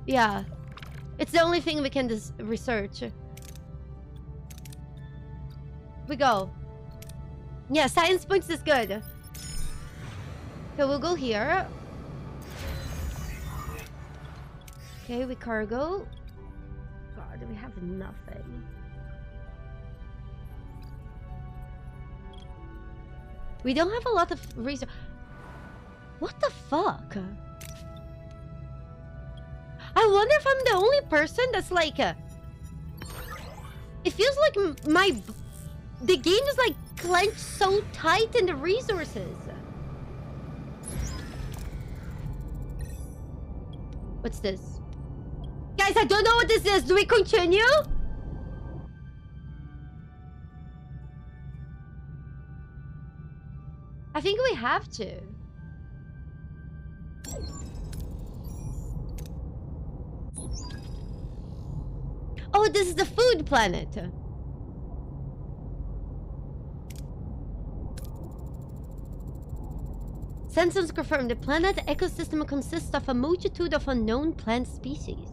Yeah. It's the only thing we can research. We go. Yeah, science points is good. Okay, we'll go here. Okay, we cargo. God, we have nothing. We don't have a lot of research. What the fuck? I wonder if I'm the only person that's like... it feels like the game is like clenched so tight in the resources. What's this? Guys, I don't know what this is. Do we continue? I think we have to. Oh, this is the food planet. Sensors confirm the planet ecosystem consists of a multitude of unknown plant species.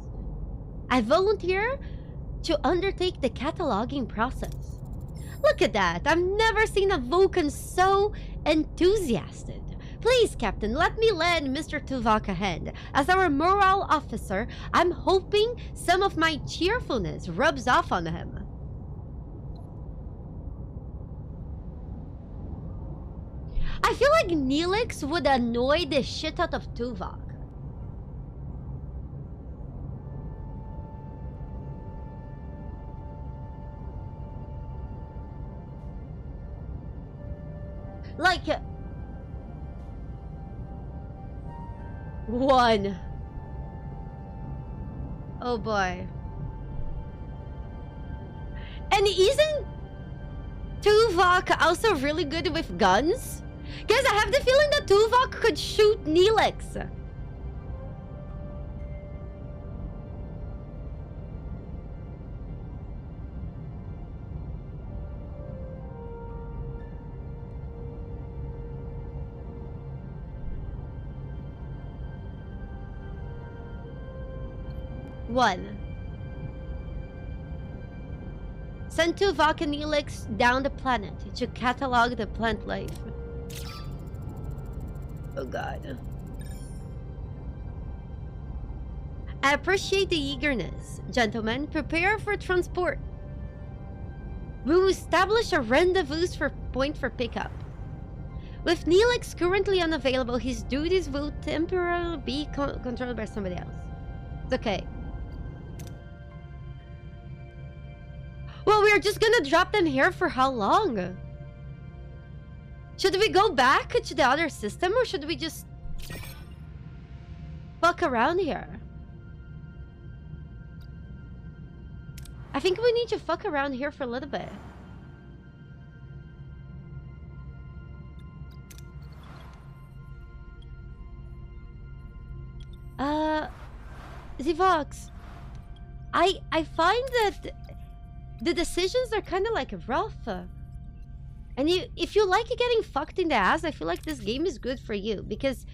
I volunteer to undertake the cataloging process. Look at that! I've never seen a Vulcan so enthusiastic. Please, Captain, let me lend Mr. Tuvok a hand. As our morale officer, I'm hoping some of my cheerfulness rubs off on him. I feel like Neelix would annoy the shit out of Tuvok. Like... 1. Oh boy. And isn't Tuvok also really good with guns? Guys, I have the feeling that Tuvok could shoot Neelix. 1. Send 2 Vulcan helix down the planet to catalog the plant life. Oh god. I appreciate the eagerness. Gentlemen, prepare for transport. We will establish a rendezvous point for pickup. With Neelix currently unavailable, his duties will temporarily be controlled by somebody else. It's okay. Well, we're just gonna drop them here for how long? Should we go back to the other system, or should we just fuck around here? I think we need to fuck around here for a little bit. Zivox, I find that the decisions are kind of like rough. And if you like getting fucked in the ass, I feel like this game is good for you. Because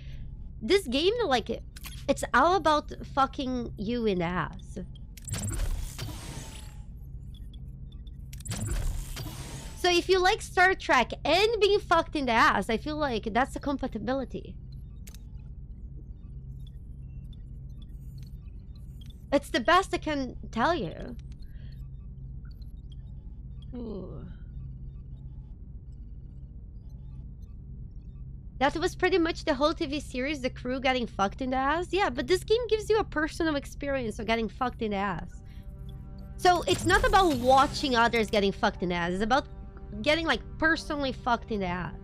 this game, like, it's all about fucking you in the ass. So if you like Star Trek and being fucked in the ass, I feel like that's a compatibility. It's the best I can tell you. Ooh. That was pretty much the whole TV series, the crew getting fucked in the ass. Yeah, but this game gives you a personal experience of getting fucked in the ass. So it's not about watching others getting fucked in the ass. It's about getting, like, personally fucked in the ass.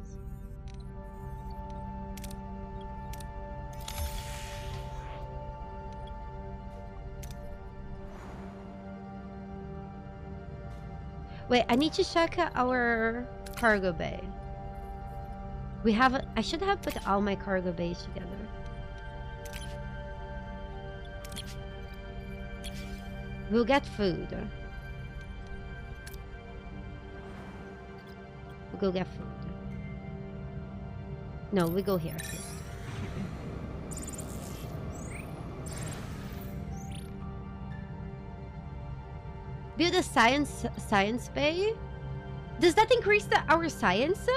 Wait, I need to check our cargo bay. We have... I should have put all my cargo bays together. We'll get food. We'll go get food. No, we go here first. Build a science bay? Does that increase our science?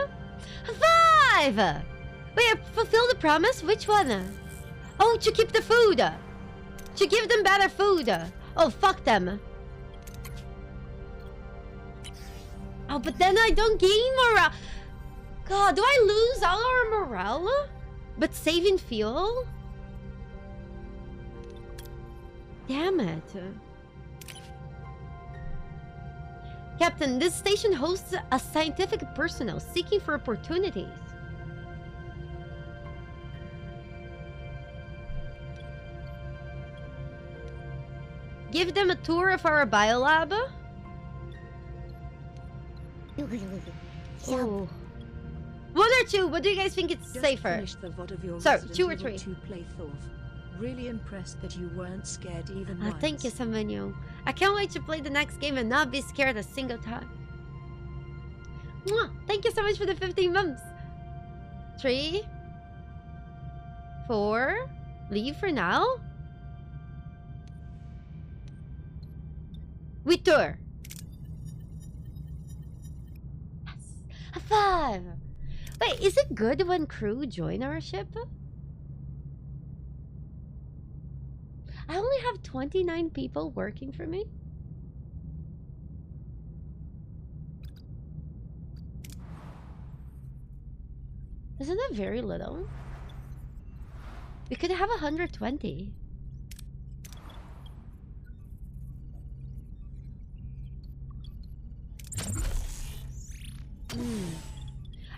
5! Wait, fulfill the promise? Which one? Oh, to keep the food. To give them better food. Oh, fuck them. Oh, but then I don't gain morale. God, do I lose all our morale? But saving fuel? Damn it. Captain, this station hosts a scientific personnel seeking for opportunities. Give them a tour of our biolab. Oh. 1 or 2? What do you guys think it's safer? The VOD of your So, Resident 2 or Evil 3? 2 playthrough. Really impressed that you weren't scared even once. Thank you, Samanyo. I can't wait to play the next game and not be scared a single time. Mwah! Thank you so much for the 15 months. 3, 4, leave for now. We tour. Yes. A 5. Wait, is it good when crew join our ship? I only have 29 people working for me. Isn't that very little? We could have 120.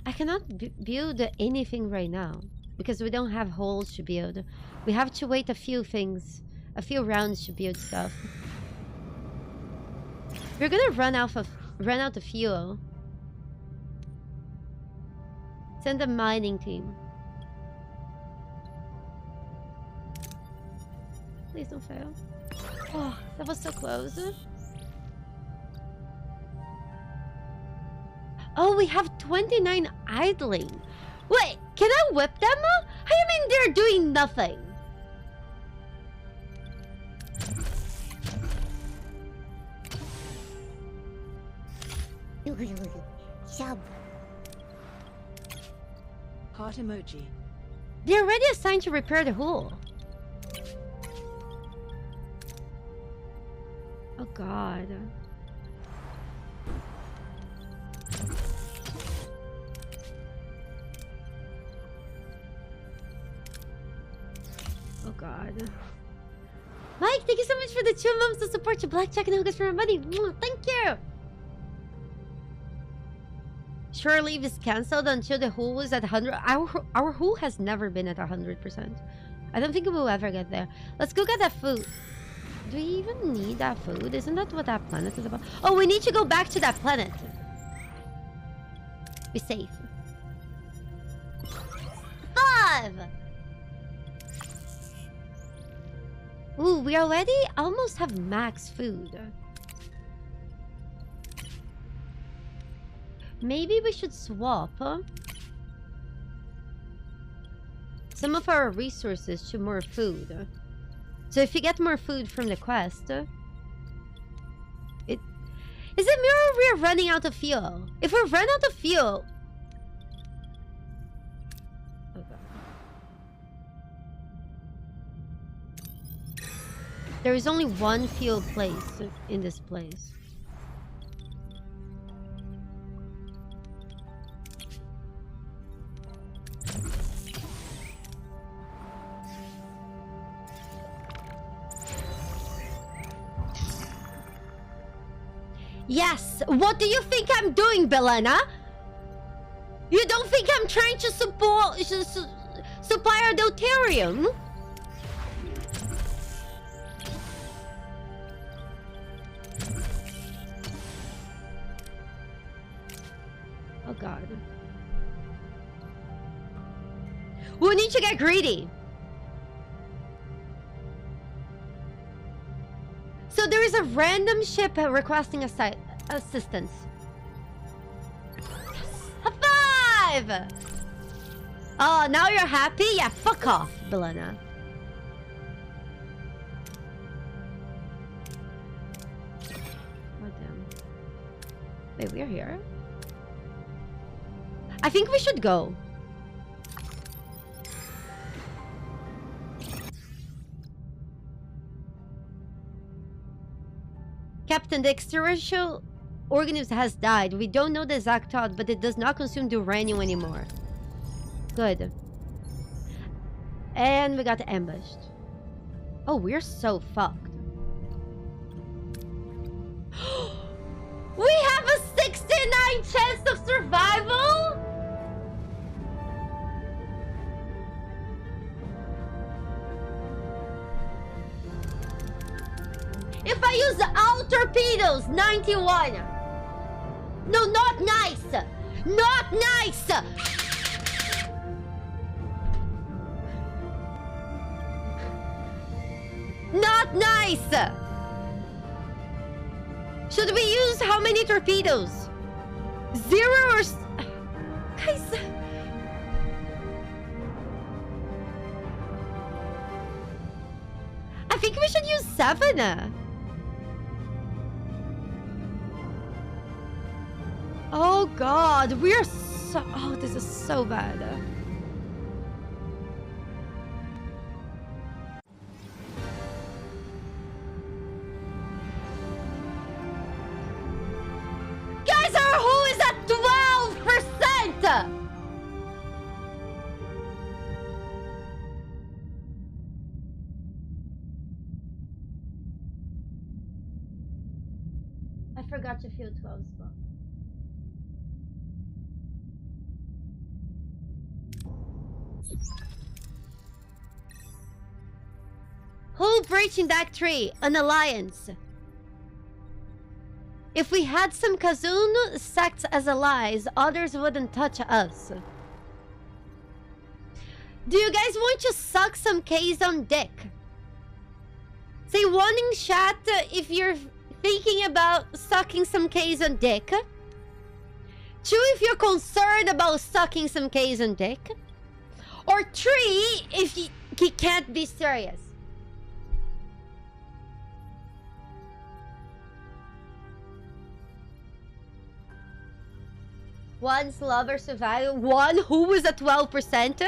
I cannot build anything right now because we don't have holes to build. We have to wait a few rounds to build stuff. We're gonna run out of fuel. Send a mining team. Please don't fail. Oh, that was so close. Oh, we have 29 idling. Wait, can I whip them? How do you mean they're doing nothing? Shub. Heart emoji. They're already assigned to repair the hole. Oh god. Oh god. Mike, thank you so much for the 2 months to support your blackjack and hookers for my money. Thank you. Shore leave is cancelled until the hull is at 100. Our hull has never been at 100%. I don't think we'll ever get there. Let's go get that food. Do we even need that food? Isn't that what that planet is about? Oh, we need to go back to that planet. Be safe. 5! Ooh, we already almost have max food. Maybe we should swap some of our resources to more food. So if you get more food from the quest, is it mirror we're running out of fuel? If we run out of fuel, okay. There is only one fuel place in this place. Yes, what do you think I'm doing, Belena? You don't think I'm trying to supply our deuterium? Oh god. We need to get greedy. So there is a random ship requesting assistance. Yes. High five! Oh, now you're happy? Yeah, fuck off, Belena. Oh, damn. Wait, we're here? I think we should go. Captain, the extraterrestrial organism has died. We don't know the exact thought, but it does not consume the uranium anymore. Good. And we got ambushed. Oh, we're so fucked. We have a 69 chance of survival? If I use all torpedoes, 91. No, not nice. Not nice. Not nice. Should we use how many torpedoes? 0 or... Guys... I think we should use 7. Oh god, we are so... Oh, this is so bad. Guys, our hull is at 12%! I forgot to fill 12 spots. Hull breach in Deck 3, an alliance. If we had some Kazun sects as allies, others wouldn't touch us. Do you guys want to suck some K's on dick? Say 1 in chat if you're thinking about sucking some K's on dick. 2 if you're concerned about sucking some K's on dick. Or 3 if you can't be serious. One's lover survived. One who was at 12%?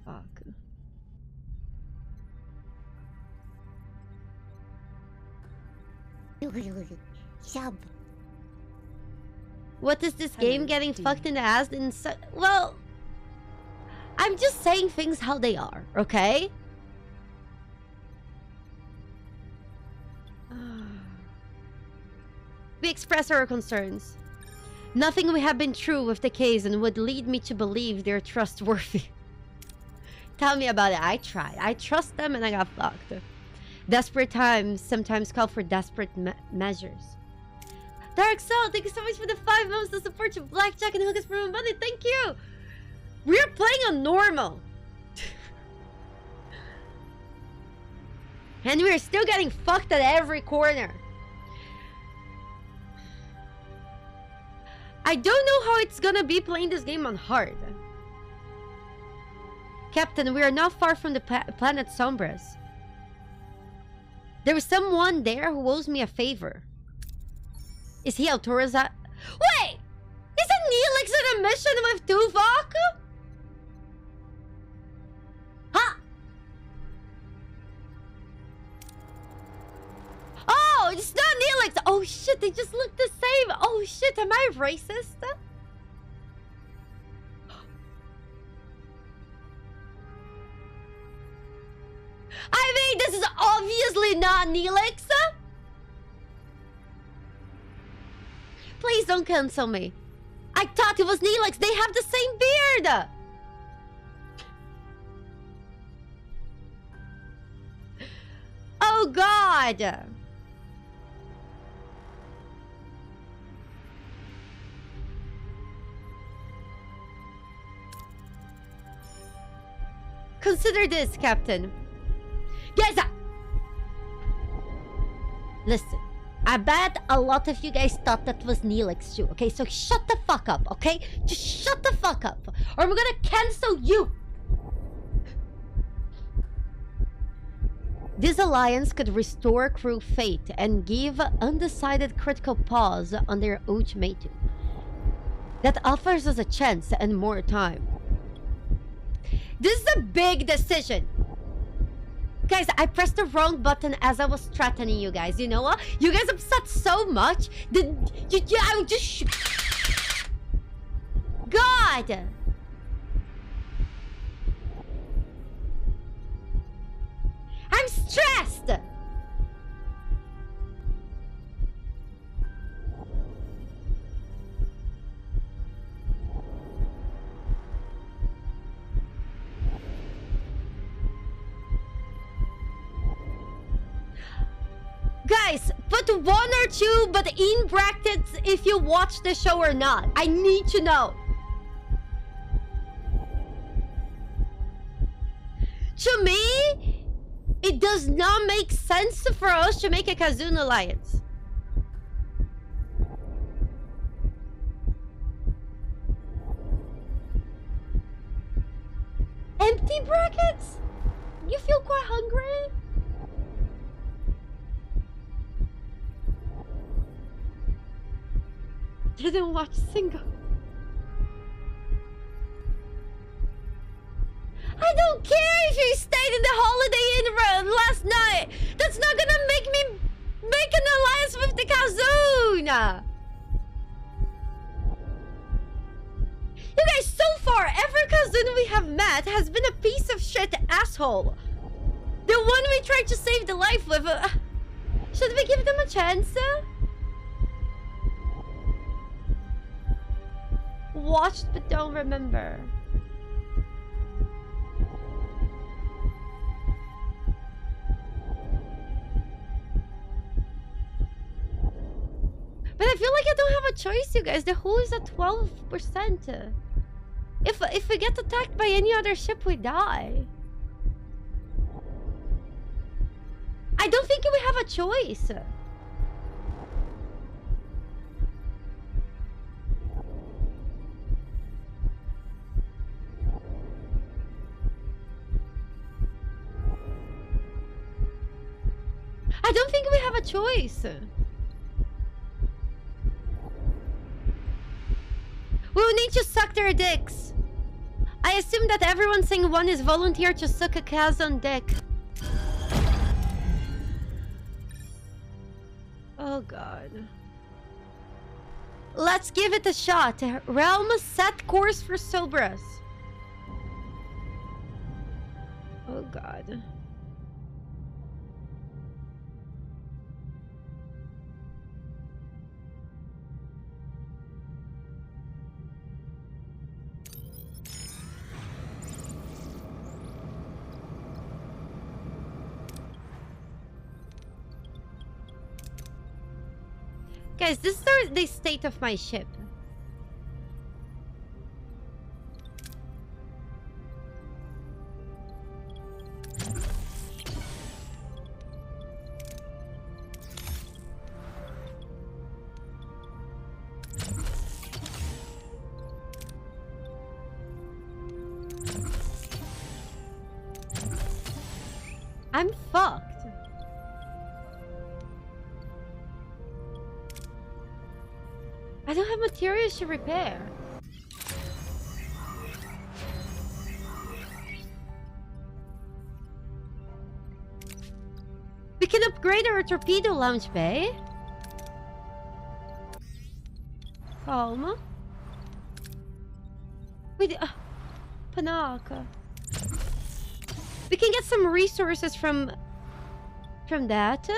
Fuck. What is this game getting fucked in the ass in well, I'm just saying things how they are, okay? We express our concerns. Nothing we have been true with the case and would lead me to believe they're trustworthy. Tell me about it. I tried. I trust them and I got fucked. Desperate times sometimes call for desperate measures. Dark Soul, thank you so much for the 5 months to support your blackjack and hookers for my money. Thank you. We're playing on normal. And we're still getting fucked at every corner. I don't know how it's gonna be playing this game on hard. Captain, we are not far from the planet Sombras. There is someone there who owes me a favor. Is he Altora's? Wait! Isn't Neelix in a mission with Tuvok? Huh? Oh, it's not Neelix! Oh shit, they just look the same! Oh shit, am I racist? I mean, this is obviously not Neelix! Please don't cancel me. I thought it was Neelix. They have the same beard. Oh God. Consider this, Captain. Guys, listen. I bet a lot of you guys thought that was Neelix too, okay? So shut the fuck up, okay? Just shut the fuck up, or I'm gonna cancel you! This alliance could restore crew fate and give undecided critical pause on their ultimatum. That offers us a chance and more time. This is a big decision! Guys, I pressed the wrong button as I was threatening you guys. You know what? You guys upset so much that I would just God! I'm stressed! Guys, put 1 or 2, but in brackets if you watch the show or not. I need to know. To me, it does not make sense for us to make a Kazun alliance. Empty brackets? You feel quite hungry? Didn't watch single. I don't care if you stayed in the Holiday Inn last night. That's not gonna make me make an alliance with the Kazun. You guys, so far, every Kazun we have met has been a piece of shit asshole. The one we tried to save the life with. Should we give them a chance? Watched but don't remember. But I feel like I don't have a choice, you guys. The hull is at 12%. If we get attacked by any other ship, we die. I don't think we have a choice. I don't think we have a choice. We will need to suck their dicks. I assume that everyone saying one is volunteer to suck a Kazan dick. Oh god. Let's give it a shot. Realm set course for Sobras. Oh god. Guys, this is the state of my ship. I'm fucked. I don't have materials to repair. We can upgrade our torpedo launch bay. Calma. Wait, Panaka. We can get some resources from that.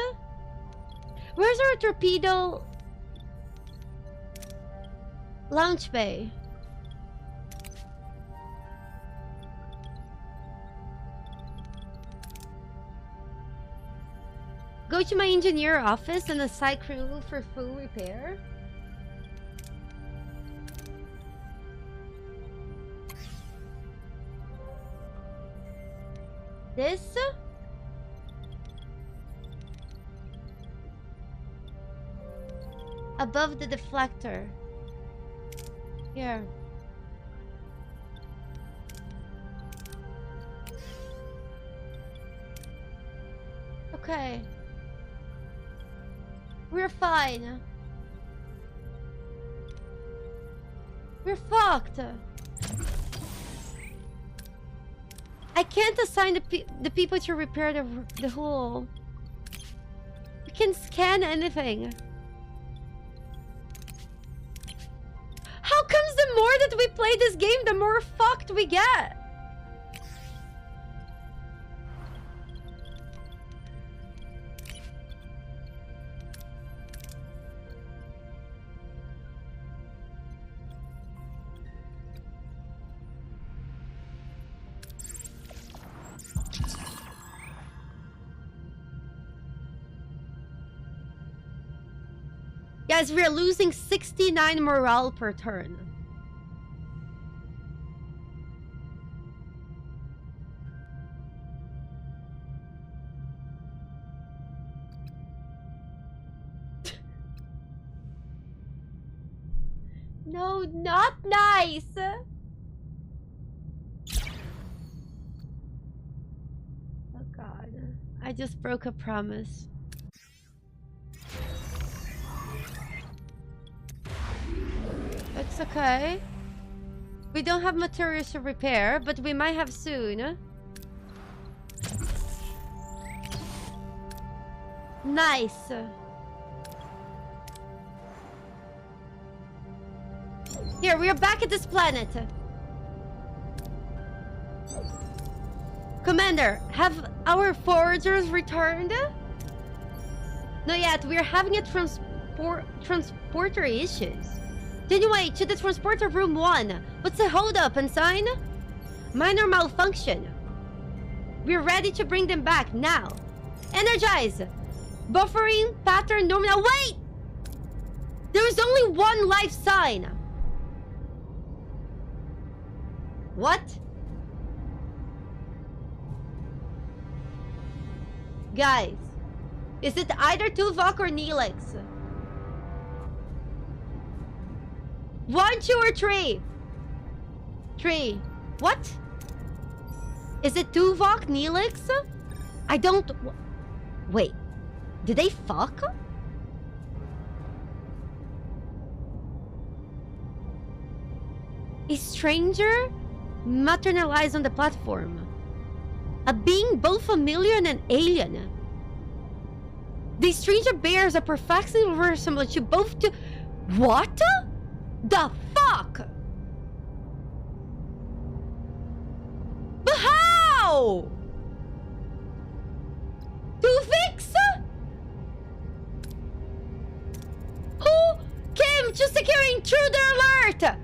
Where's our torpedo launch bay? Go to my engineer office and assign crew for full repair. This? Above the deflector. Here. Okay. We're fine. We're fucked. I can't assign the people to repair the hull. We can scan anything. How comes the more that we play this game, the more fucked we get? Guys, we're losing 69 morale per turn. No, not nice. Oh god. I just broke a promise. It's okay. We don't have materials to repair, but we might have soon. Nice. Here, we are back at this planet. Commander, have our foragers returned? Not yet. We are having a transporter issues. Anyway, to the transporter room 1. What's the holdup, Ensign? Minor malfunction. We're ready to bring them back now. Energize. Buffering pattern nominal. Wait! There is only one life sign. What? Guys, is it either Tuvok or Neelix? 1, 2, or 3? 3. What? Is it Tuvok, Neelix? I don't... Wait. Did they fuck? A stranger materialized on the platform. A being both familiar and an alien. The stranger bears a perfectly resemblance to both to... What? The fuck? But how? To fix? Who came to secure intruder alert?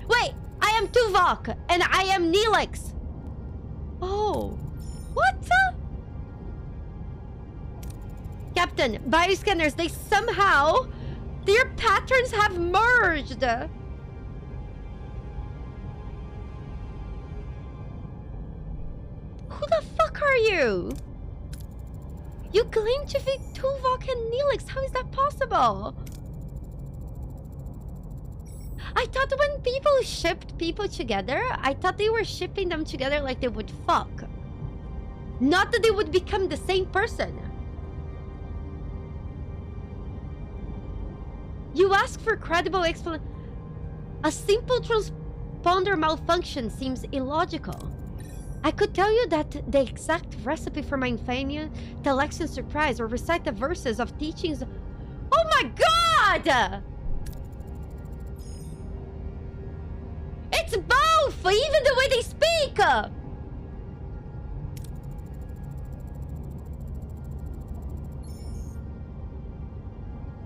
Wait, I am Tuvok and I am Neelix. Oh, what? Captain, bioscanners, they somehow... Their patterns have merged. Who the fuck are you? You claim to be Tuvok and Neelix. How is that possible? I thought when people shipped people together, I thought they were shipping them together like they would fuck. Not that they would become the same person. You ask for credible explanation. A simple transponder malfunction seems illogical. I could tell you that the exact recipe for my intellectual surprise or recite the verses of teachings. Oh my god! It's both! Even the way they speak!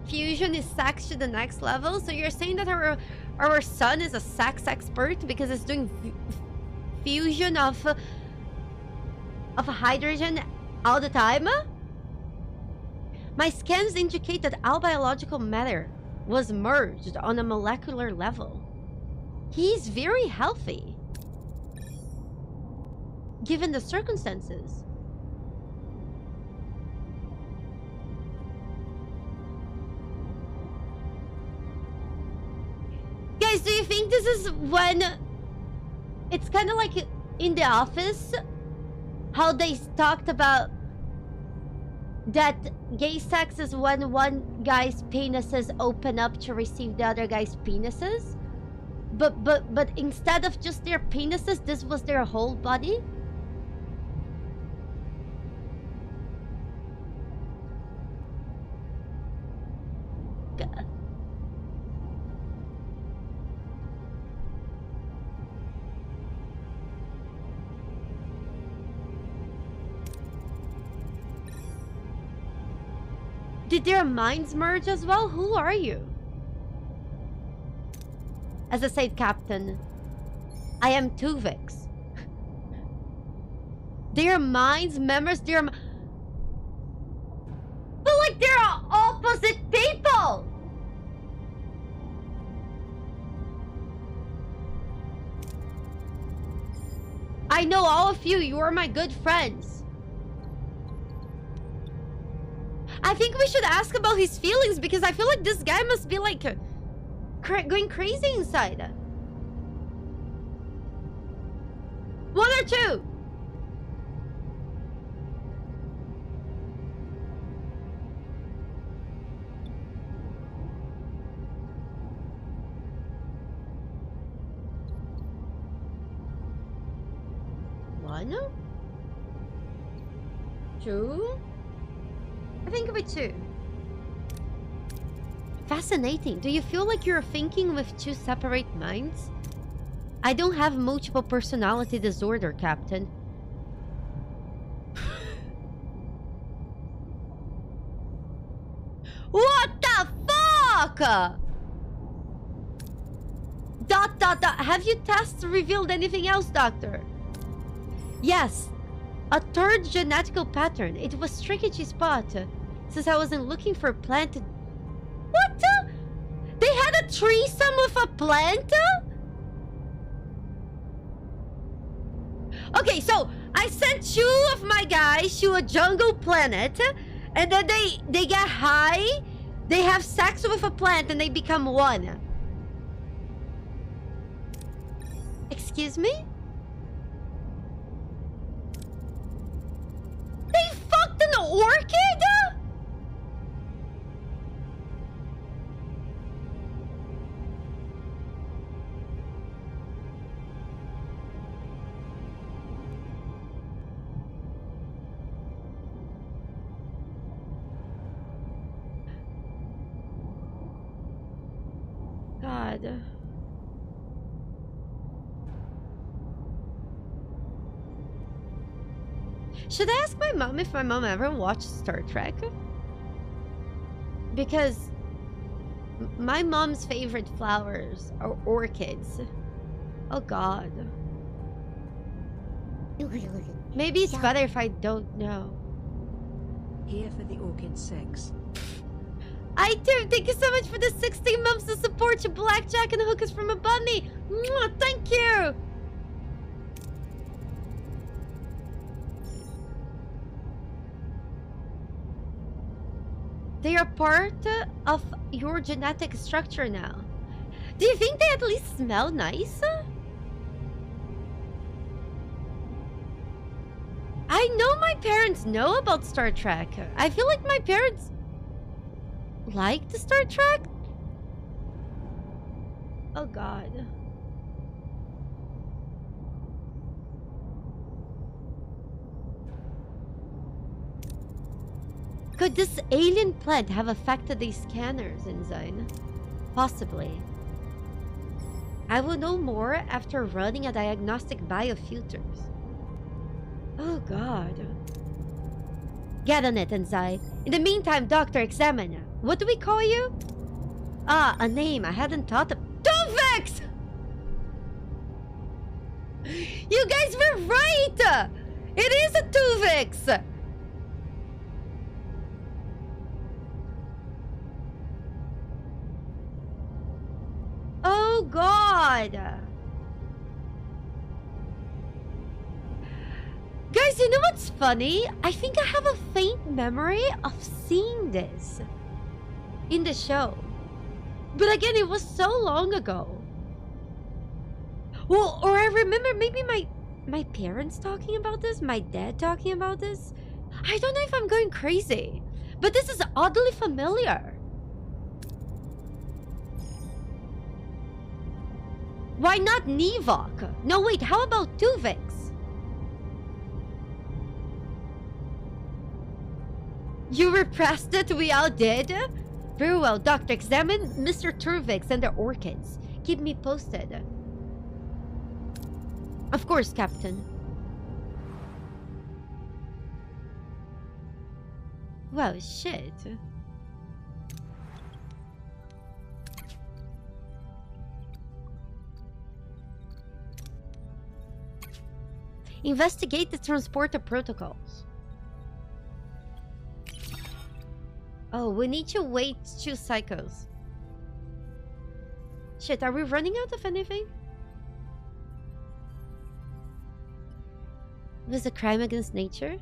Fusion is sex to the next level? So you're saying that our son is a sex expert because it's doing fusion of hydrogen all the time? My scans indicate that all biological matter was merged on a molecular level. He's very healthy, given the circumstances. Guys, do you think this is when it's kind of like in The Office, how they talked about that gay sex is when one guy's penises open up to receive the other guy's penises? But instead of just their penises, this was their whole body? Did their minds merge as well? Who are you? As I said, Captain, I am Tuvix. Their minds, members, their... But like they're opposite people! I know all of you, you are my good friends. I think we should ask about his feelings because I feel like this guy must be like... going crazy inside. One or two? One? Two? I think of it two. Fascinating. Do you feel like you're thinking with two separate minds? I don't have multiple personality disorder, Captain. What the fuck? Dot. Have your tests revealed anything else, Doctor? Yes. A third genetical pattern. It was tricky to spot since I wasn't looking for plant. What? They had a threesome with a plant? Okay, so I sent two of my guys to a jungle planet, and then they get high, they have sex with a plant, and they become one. Excuse me? They fucked an orchid? God. Should I ask my mom if my mom ever watched Star Trek? Because my mom's favorite flowers are orchids. Oh God. Maybe it's better if I don't know. Here for the orchid 6. I do. Thank you so much for the 16 months of support. You blackjack and hookers from a bunny. Mwah, thank you. They are part of your genetic structure now. Do you think they at least smell nice? I know my parents know about Star Trek. I feel like my parents liked Star Trek. Oh God. Could this alien plant have affected these scanners, Ensign? Possibly. I will know more after running a diagnostic biofilters. Oh God. Get on it, Ensign. In the meantime, Dr. Examiner, what do we call you? Ah, a name I hadn't thought of. Tuvix! You guys were right! It is a Tuvix! Oh God! Guys, you know what's funny? I think I have a faint memory of seeing this in the show. But again, it was so long ago. Well, or I remember maybe my parents talking about this, my dad talking about this. I don't know if I'm going crazy, but this is oddly familiar. Why not Nivok? No, wait, how about Tuvix? You repressed it, we all did? Very well, Doctor. Examine Mr. Tuvix and the orchids. Keep me posted. Of course, Captain. Well, shit. Investigate the transporter protocols. Oh, we need to wait 2 cycles. Shit, are we running out of anything? It was a crime against nature?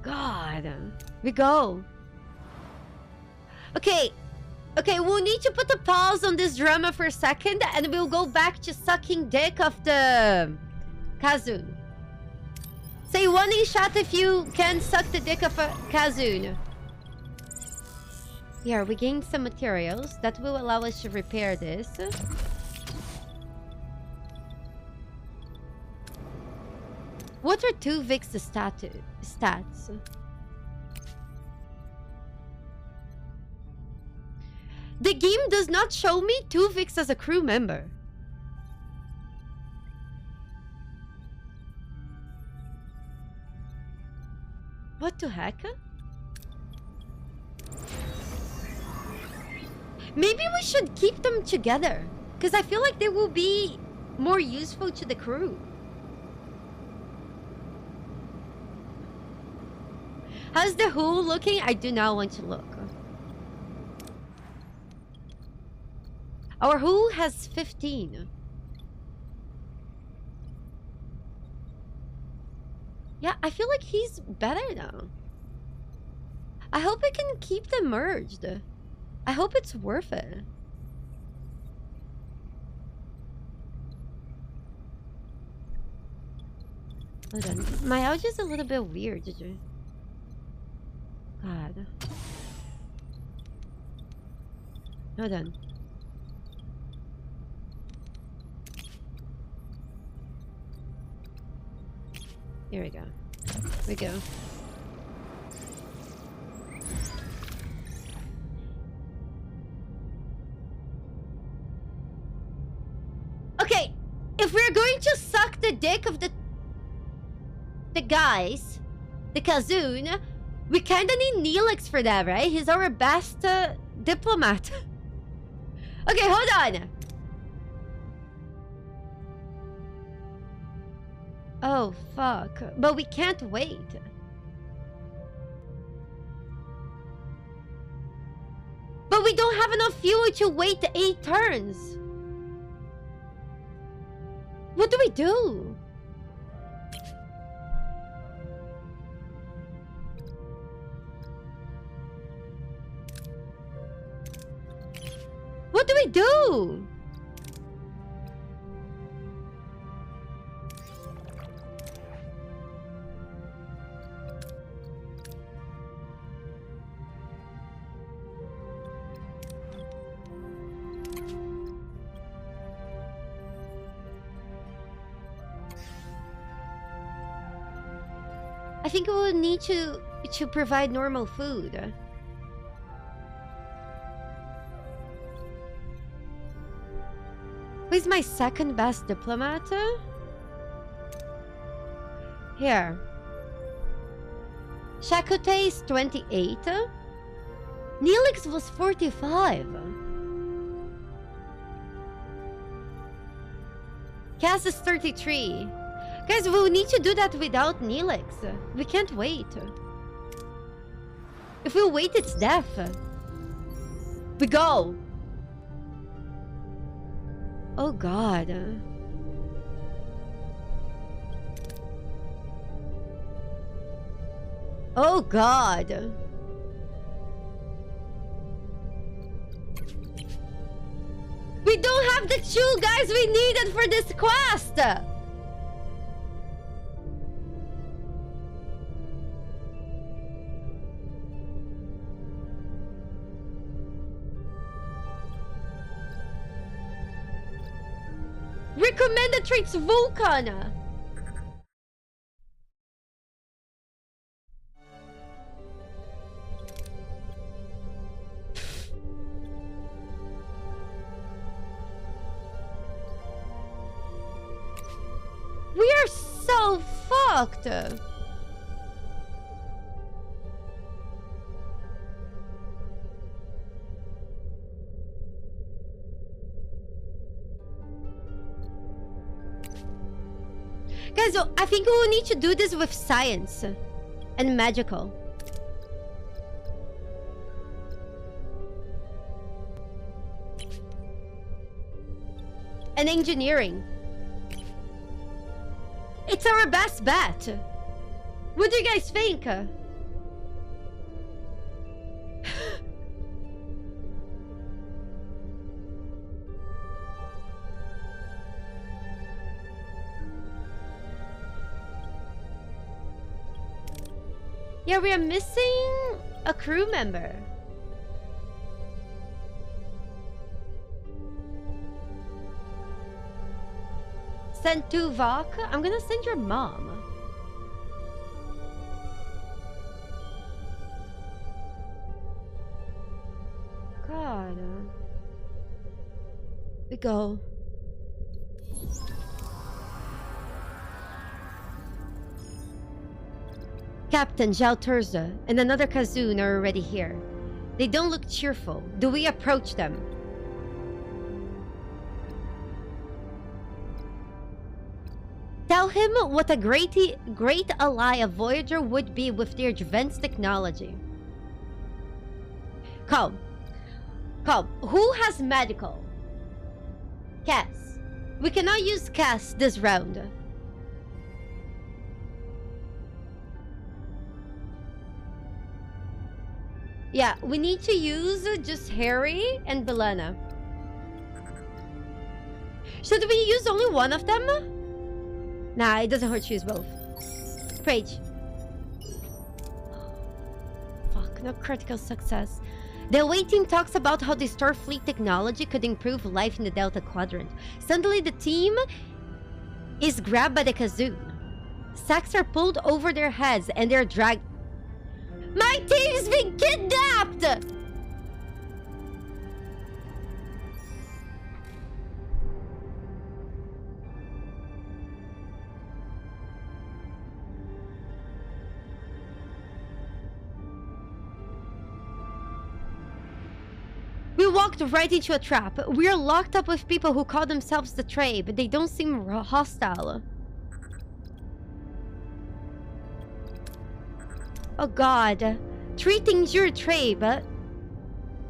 God. We go. Okay. Okay, we'll need to put a pause on this drama for a second and we'll go back to sucking dick of the Kazun. Say one in chat if you can suck the dick of a Kazun. Here, we gained some materials that will allow us to repair this. What are Tuvix's stats? The game does not show me Tuvix as a crew member. What the heck? Maybe we should keep them together, because I feel like they will be more useful to the crew. How's the Who looking? I do not want to look. Our Who has 15. Yeah, I feel like he's better now. I hope I can keep them merged. I hope it's worth it. Hold on. My audio is a little bit weird. God. Hold on. Here we go. We go. dick of the guys, the Kazoon, we kinda need Neelix for that, right? He's our best diplomat. Okay, hold on. Oh, fuck. But we can't wait. But we don't have enough fuel to wait 8 turns. What do we do? What do we do? I think we will need to provide normal food. Who's my second best diplomat? Here. Shakute is 28. Neelix was 45. Cass is 33. Guys, we'll need to do that without Neelix. We can't wait. If we wait, it's death. We go. Oh god. Oh god. We don't have the chew, guys, we need it for this quest. Recommended traits Vulcan. We are so fucked. Guys, I think we will need to do this with science and magical. And engineering. It's our best bet. What do you guys think? Yeah, we are missing a crew member. Send to Vok. I'm gonna send your mom. God. We go. Captain Zhao Terza and another Kazoon are already here. They don't look cheerful. Do we approach them? Tell him what a great ally a Voyager would be with their advanced technology. Calm. Calm. Who has medical? Cass. We cannot use Cass this round. Yeah, we need to use just Harry and Belena. Should we use only one of them? Nah, it doesn't hurt to use both. Prage. Fuck, no critical success. The away team talks about how the Starfleet technology could improve life in the Delta Quadrant. Suddenly the team is grabbed by the Kazoon. Sacks are pulled over their heads and they're dragged. My team's been kidnapped! We walked right into a trap. We're locked up with people who call themselves the Trabe, but they don't seem hostile. Oh god. 3 things you're a Trabe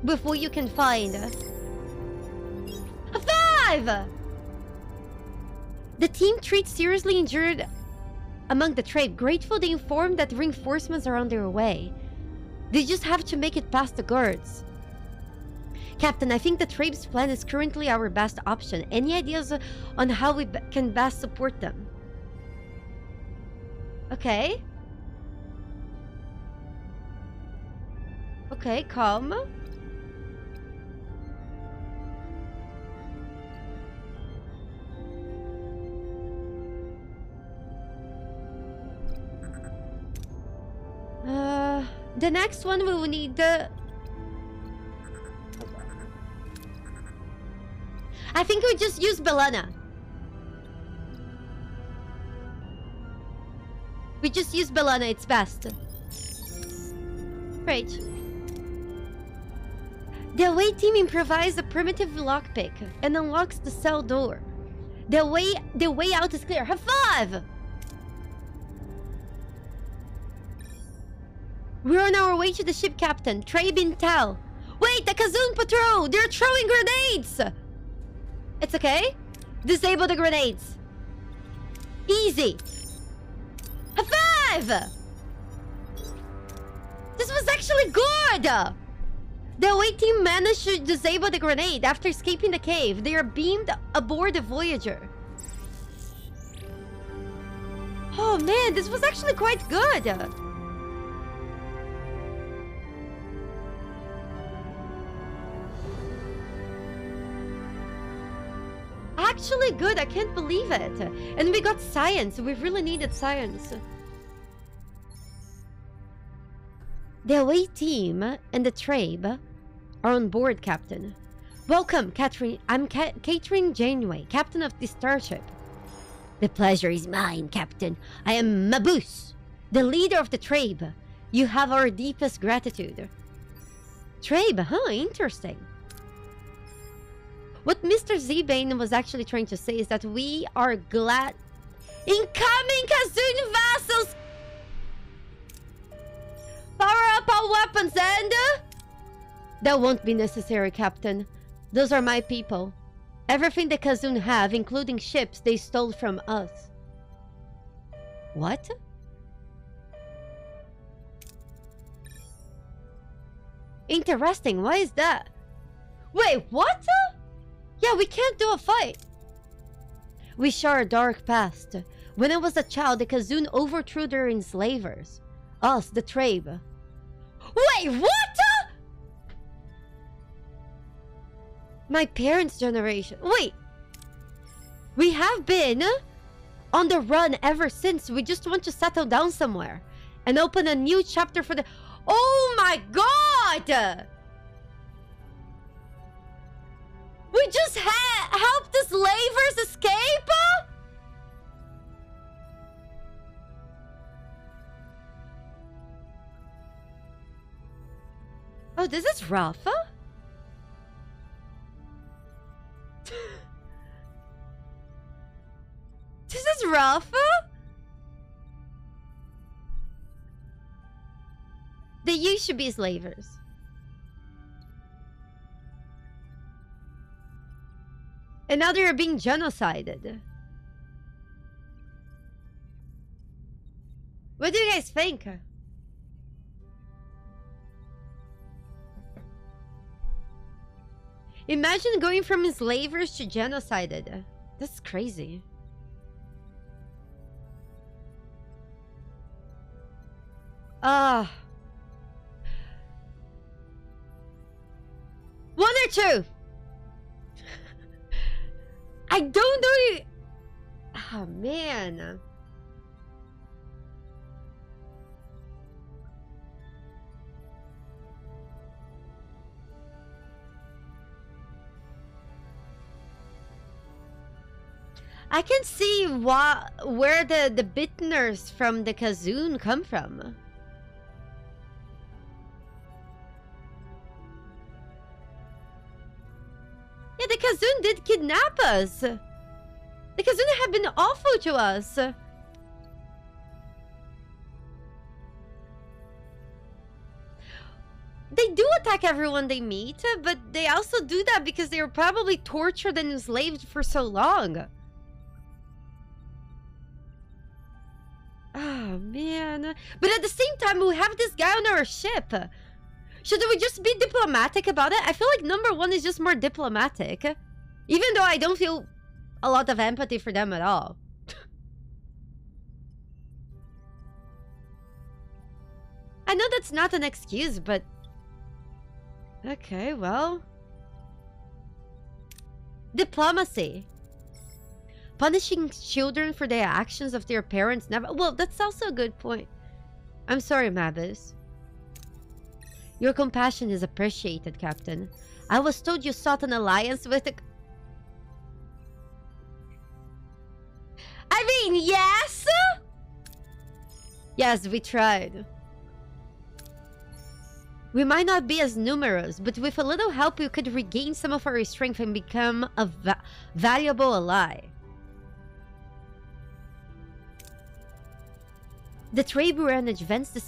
with what you can find. A 5! The team treats seriously injured among the Trabe. Grateful they informed that reinforcements are on their way. They just have to make it past the guards. Captain, I think the Trabe's plan is currently our best option. Any ideas on how we can best support them? Okay. Okay, calm. The next one we will need the... I think we just use Belana. We just use Belana, it's best. Great. The away team improvised a primitive lockpick and unlocks the cell door. The way out is clear. High five! We're on our way to the ship, Captain. Trabe intel. Wait, the Kazoon patrol! They're throwing grenades! It's okay. Disable the grenades. Easy. High five! This was actually good! The away team managed to disable the grenade after escaping the cave. They are beamed aboard the Voyager. Oh man, this was actually quite good. Actually good, I can't believe it. And we got science. We really needed science. The away team and the Trabe are on board, Captain. Welcome, Catherine. I'm Catherine Janeway, Captain of the starship. The pleasure is mine, Captain. I am Mabuse, the leader of the Trabe. You have our deepest gratitude. Trabe, huh? Interesting. What Mr. Zbane was actually trying to say is that we are glad... Incoming Kazoon vassals! Power up all weapons and... That won't be necessary, Captain. Those are my people. Everything the Kazoon have, including ships, they stole from us. What? Interesting, why is that? Wait, what? Yeah, we can't do a fight. We share a dark past. When I was a child, the Kazoon overthrew their enslavers. Us, the Trabe. Wait, what? My parents' generation. Wait. We have been on the run ever since. We just want to settle down somewhere and open a new chapter for the... Oh my god! We just helped the slavers escape? Oh, this is rough. This is rough. They used to be slavers. And now they're being genocided. What do you guys think? Imagine going from enslavers to genocided. That's crazy. One or two. I don't know. Oh man. I can see where the bitterness from the Kazoon come from. Yeah, the Kazun did kidnap us. The Kazun have been awful to us. They do attack everyone they meet, but they also do that because they were probably tortured and enslaved for so long. Oh, man. But at the same time, we have this guy on our ship. Should we just be diplomatic about it? I feel like number one is just more diplomatic. Even though I don't feel a lot of empathy for them at all. I know that's not an excuse, but... Okay, well... Diplomacy. Punishing children for their actions of their parents never... Well, that's also a good point. I'm sorry, Mabus. Your compassion is appreciated, Captain. I was told you sought an alliance with the... I mean, yes! Yes, we tried. We might not be as numerous, but with a little help we could regain some of our strength and become a valuable ally. The Treburan advanced the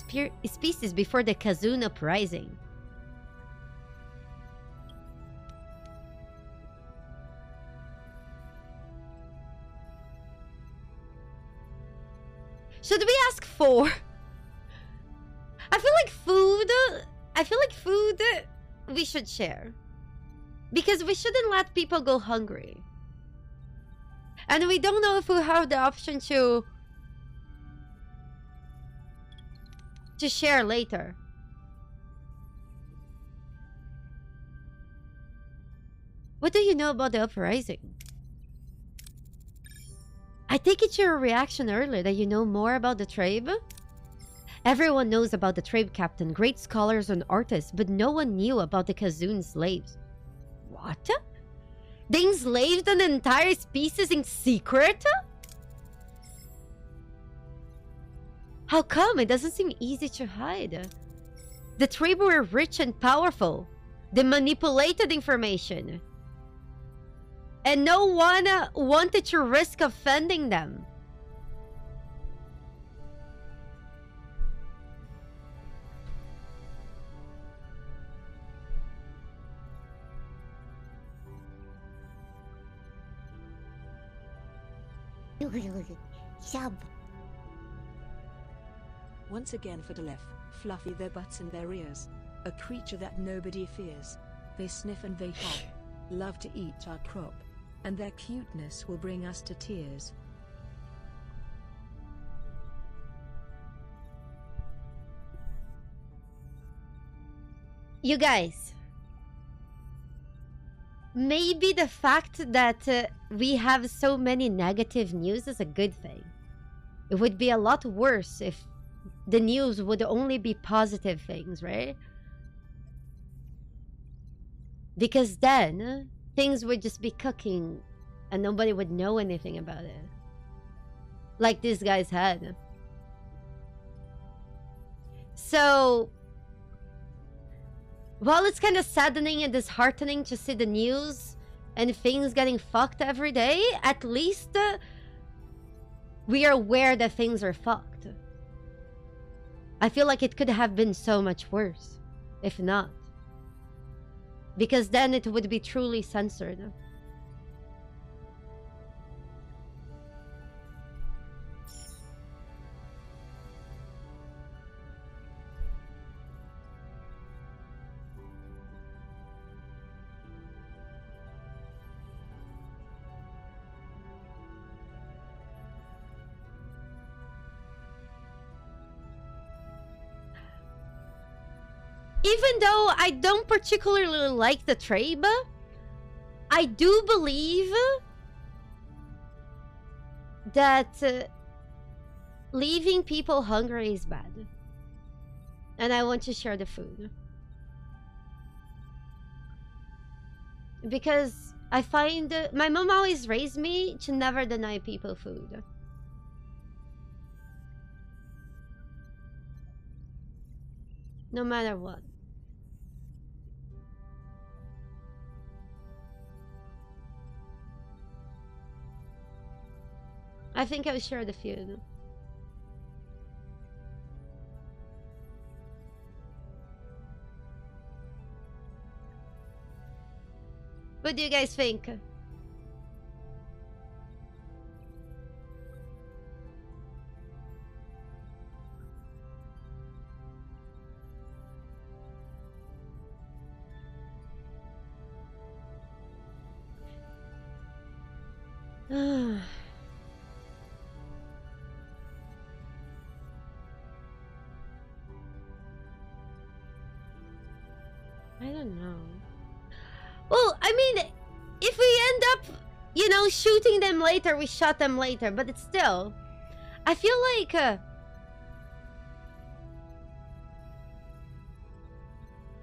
species before the Kazun uprising. Should we ask for? I feel like food we should share. Because we shouldn't let people go hungry. And we don't know if we have the option to share later. What do you know about the uprising? I take it your reaction earlier that you know more about the Trabe? Everyone knows about the Trabe Captain, great scholars and artists, but no one knew about the Kazun slaves. What? They enslaved an entire species in secret? How come? It doesn't seem easy to hide. The Trabe were rich and powerful. They manipulated information. And no one wanted to risk offending them. Once again for the left, fluffy their butts and their ears. A creature that nobody fears. They sniff and they hop. Love to eat our crop. And their cuteness will bring us to tears. You guys, maybe the fact that we have so many negative news is a good thing. It would be a lot worse if the news would only be positive things, right? Because then things would just be cooking and nobody would know anything about it. Like these guys had. So, while it's kind of saddening and disheartening to see the news and things getting fucked every day, at least we are aware that things are fucked. I feel like it could have been so much worse, if not. Because then it would be truly censored. Even though I don't particularly like the Trabe, I do believe that leaving people hungry is bad. And I want to share the food. Because I find my mom always raised me to never deny people food. No matter what. I think I'll share the food. What do you guys think? I don't know. Well, I mean, if we end up, you know, shooting them later, we shot them later, but it's still... I feel like...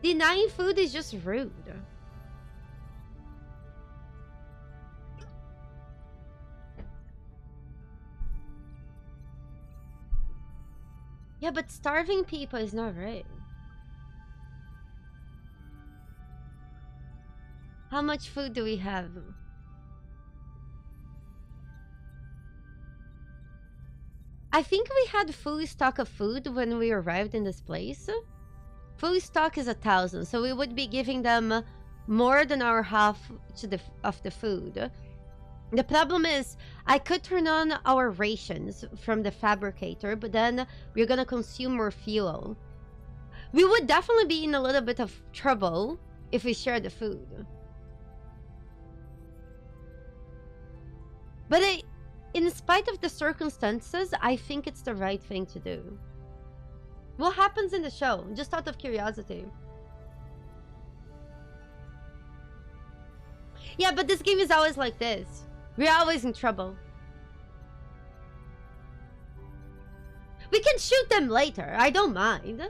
denying food is just rude. Yeah, but starving people is not right. How much food do we have? I think we had full stock of food when we arrived in this place. Full stock is 1,000, so we would be giving them more than our half of the food. The problem is, I could turn on our rations from the fabricator, but then we're gonna consume more fuel. We would definitely be in a little bit of trouble if we share the food. But in spite of the circumstances, I think it's the right thing to do. What happens in the show? Just out of curiosity. Yeah, but this game is always like this. We're always in trouble. We can shoot them later. I don't mind.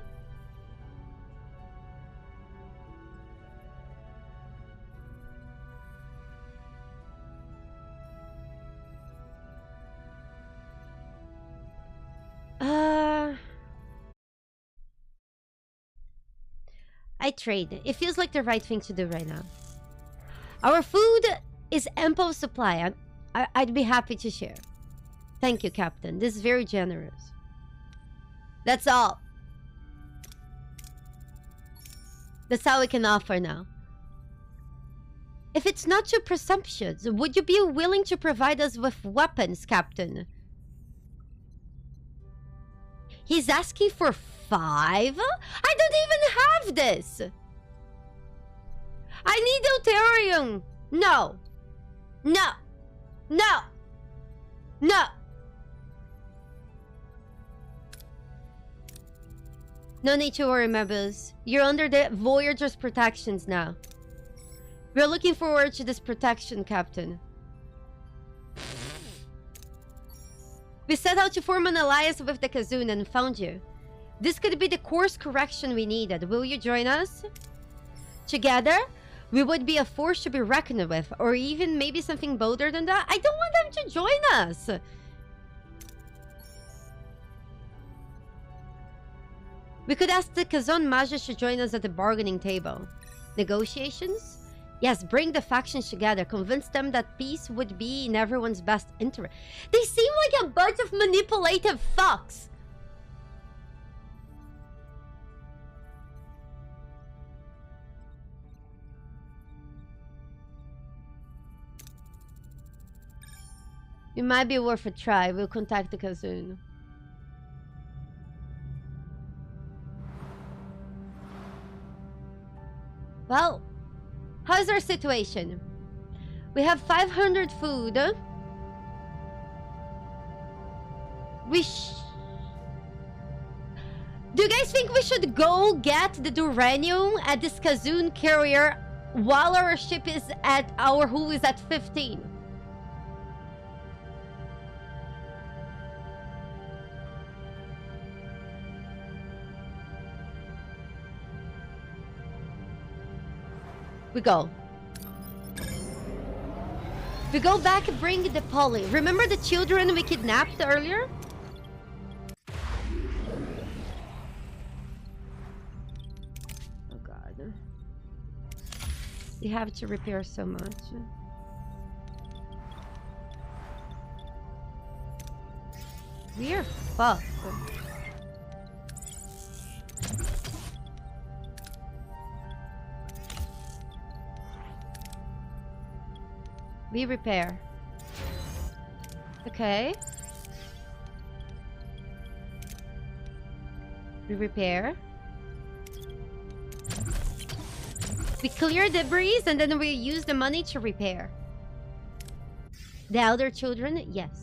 I trade. It feels like the right thing to do right now. Our food is ample supply. I'd be happy to share. Thank you, Captain. This is very generous. That's all. That's all we can offer now. If it's not your presumptions, would you be willing to provide us with weapons, Captain? He's asking for 5? I don't even have this! I need deuterium! No! No! No! No! No need to worry, Mebus. You're under the Voyager's protections now. We're looking forward to this protection, Captain. We set out to form an alliance with the Kazoon and found you. This could be the course correction we needed. Will you join us? Together, we would be a force to be reckoned with, or even maybe something bolder than that. I don't want them to join us. We could ask the Kazon Mages to join us at the bargaining table. Negotiations? Yes, bring the factions together. Convince them that peace would be in everyone's best interest. They seem like a bunch of manipulative fucks. It might be worth a try. We'll contact the Kazoon. Well, how's our situation? We have 500 food. Do you guys think we should go get the Duranium at this Kazoon carrier while our ship is at who is at 15? We go. We go back and bring the Polly. Remember the children we kidnapped earlier? Oh god. We have to repair so much. We're fucked. We repair. Okay. We repair. We clear debris and then we use the money to repair. The elder children, yes.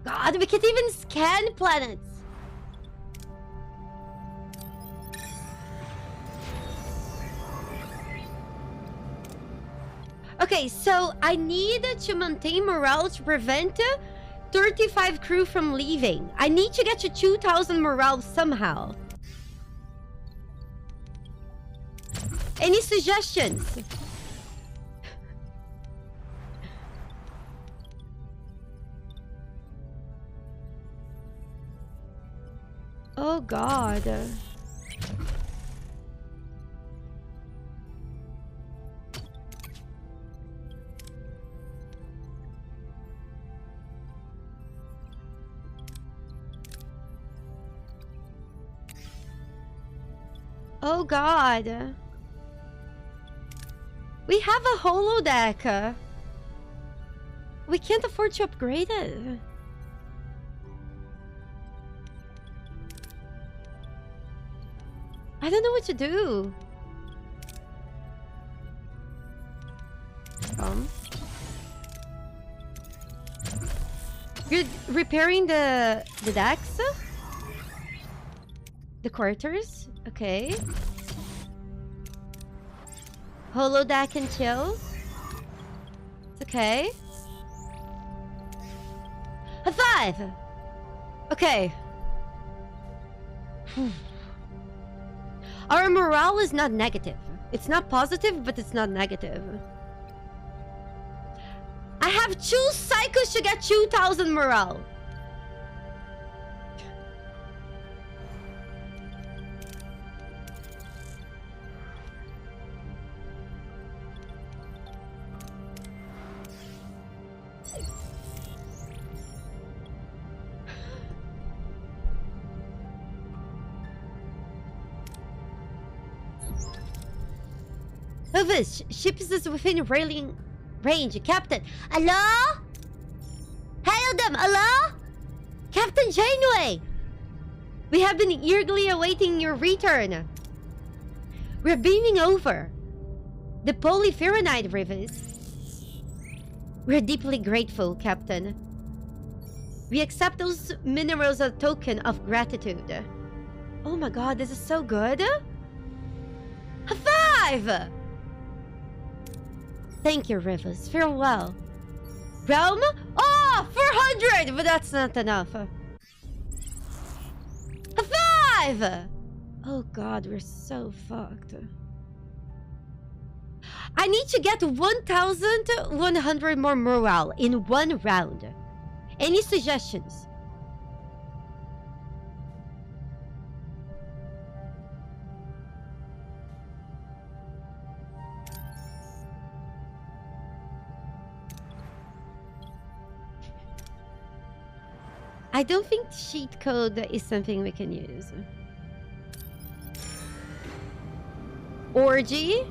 God, we can't even scan planets. Okay, so I need to maintain morale to prevent 35 crew from leaving. I need to get to 2,000 morale somehow. Any suggestions? Oh God. Oh God. We have a holodeck. We can't afford to upgrade it. I don't know what to do. You're repairing the decks? The quarters? Okay. Holodeck and chill. It's okay. A 5! Okay. Our morale is not negative. It's not positive, but it's not negative. I have 2 cycles to get 2,000 morale. Elvis, ship is within railing range. Captain, hello? Hail them, hello? Captain Janeway! We have been eagerly awaiting your return. We're beaming over the polyferronite rivers. We're deeply grateful, Captain. We accept those minerals as a token of gratitude. Oh my God, this is so good. High 5! Thank you, Rivers. Farewell. Realm? Oh, 400! But that's not enough. A 5! Oh God, we're so fucked. I need to get 1,100 more morale in 1 round. Any suggestions? I don't think cheat code is something we can use. Orgy?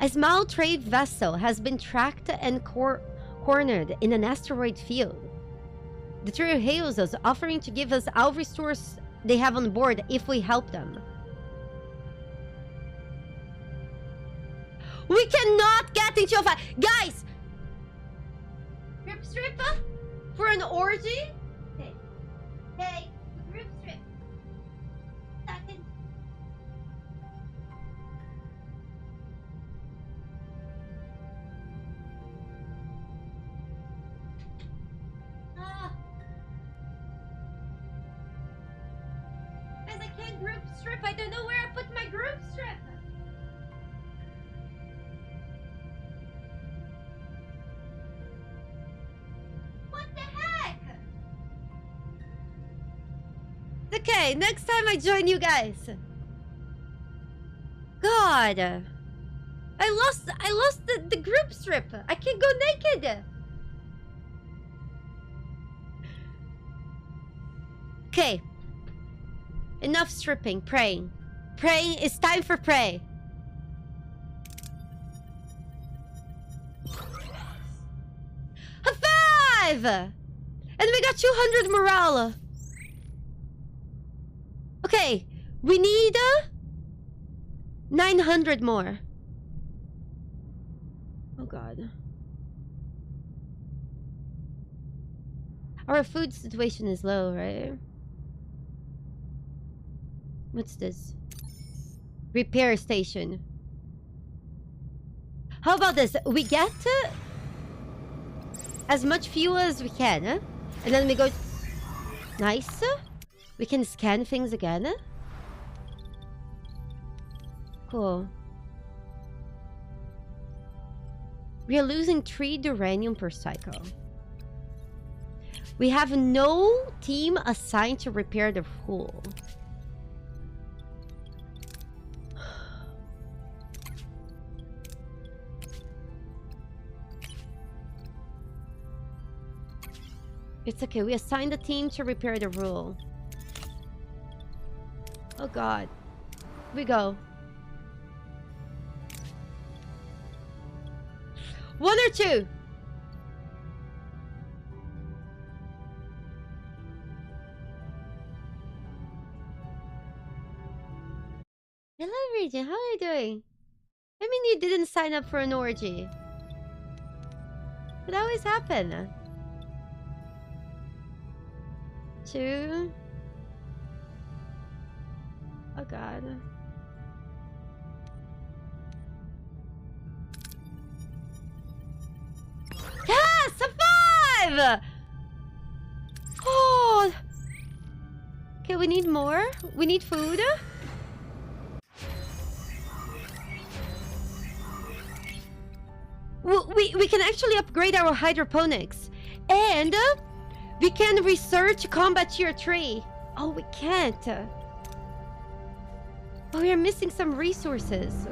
A small trade vessel has been tracked and cornered in an asteroid field. The trio hails us, offering to give us all resources they have on board if we help them. We cannot get into a fight! Guys! Grip strip for an orgy? Hey. Hey, grip strip. Second. Guys, I can't group strip. I don't know where I put my group strip. Okay, next time I join you guys. God. I lost the group strip. I can't go naked. Okay. Enough stripping. Praying. Praying. It's time for pray. High five! And we got 200 morale. Okay. We need 900 more. Oh god. Our food situation is low, right? What's this? Repair station. How about this? We get as much fuel as we can, huh? And then we go... Nice. We can scan things again. Cool. We are losing 3 uranium per cycle. We have no team assigned to repair the hull. It's okay. We assigned a team to repair the hull. Oh god. We go. 1 or 2? Hello, Regent. How are you doing? I mean, you didn't sign up for an orgy. Could always happen. 2. Oh god. Yes! A 5! Oh! Okay, we need more. We need food. We can actually upgrade our hydroponics. And we can research combat tier 3. Oh, we can't. Oh, we are missing some resources.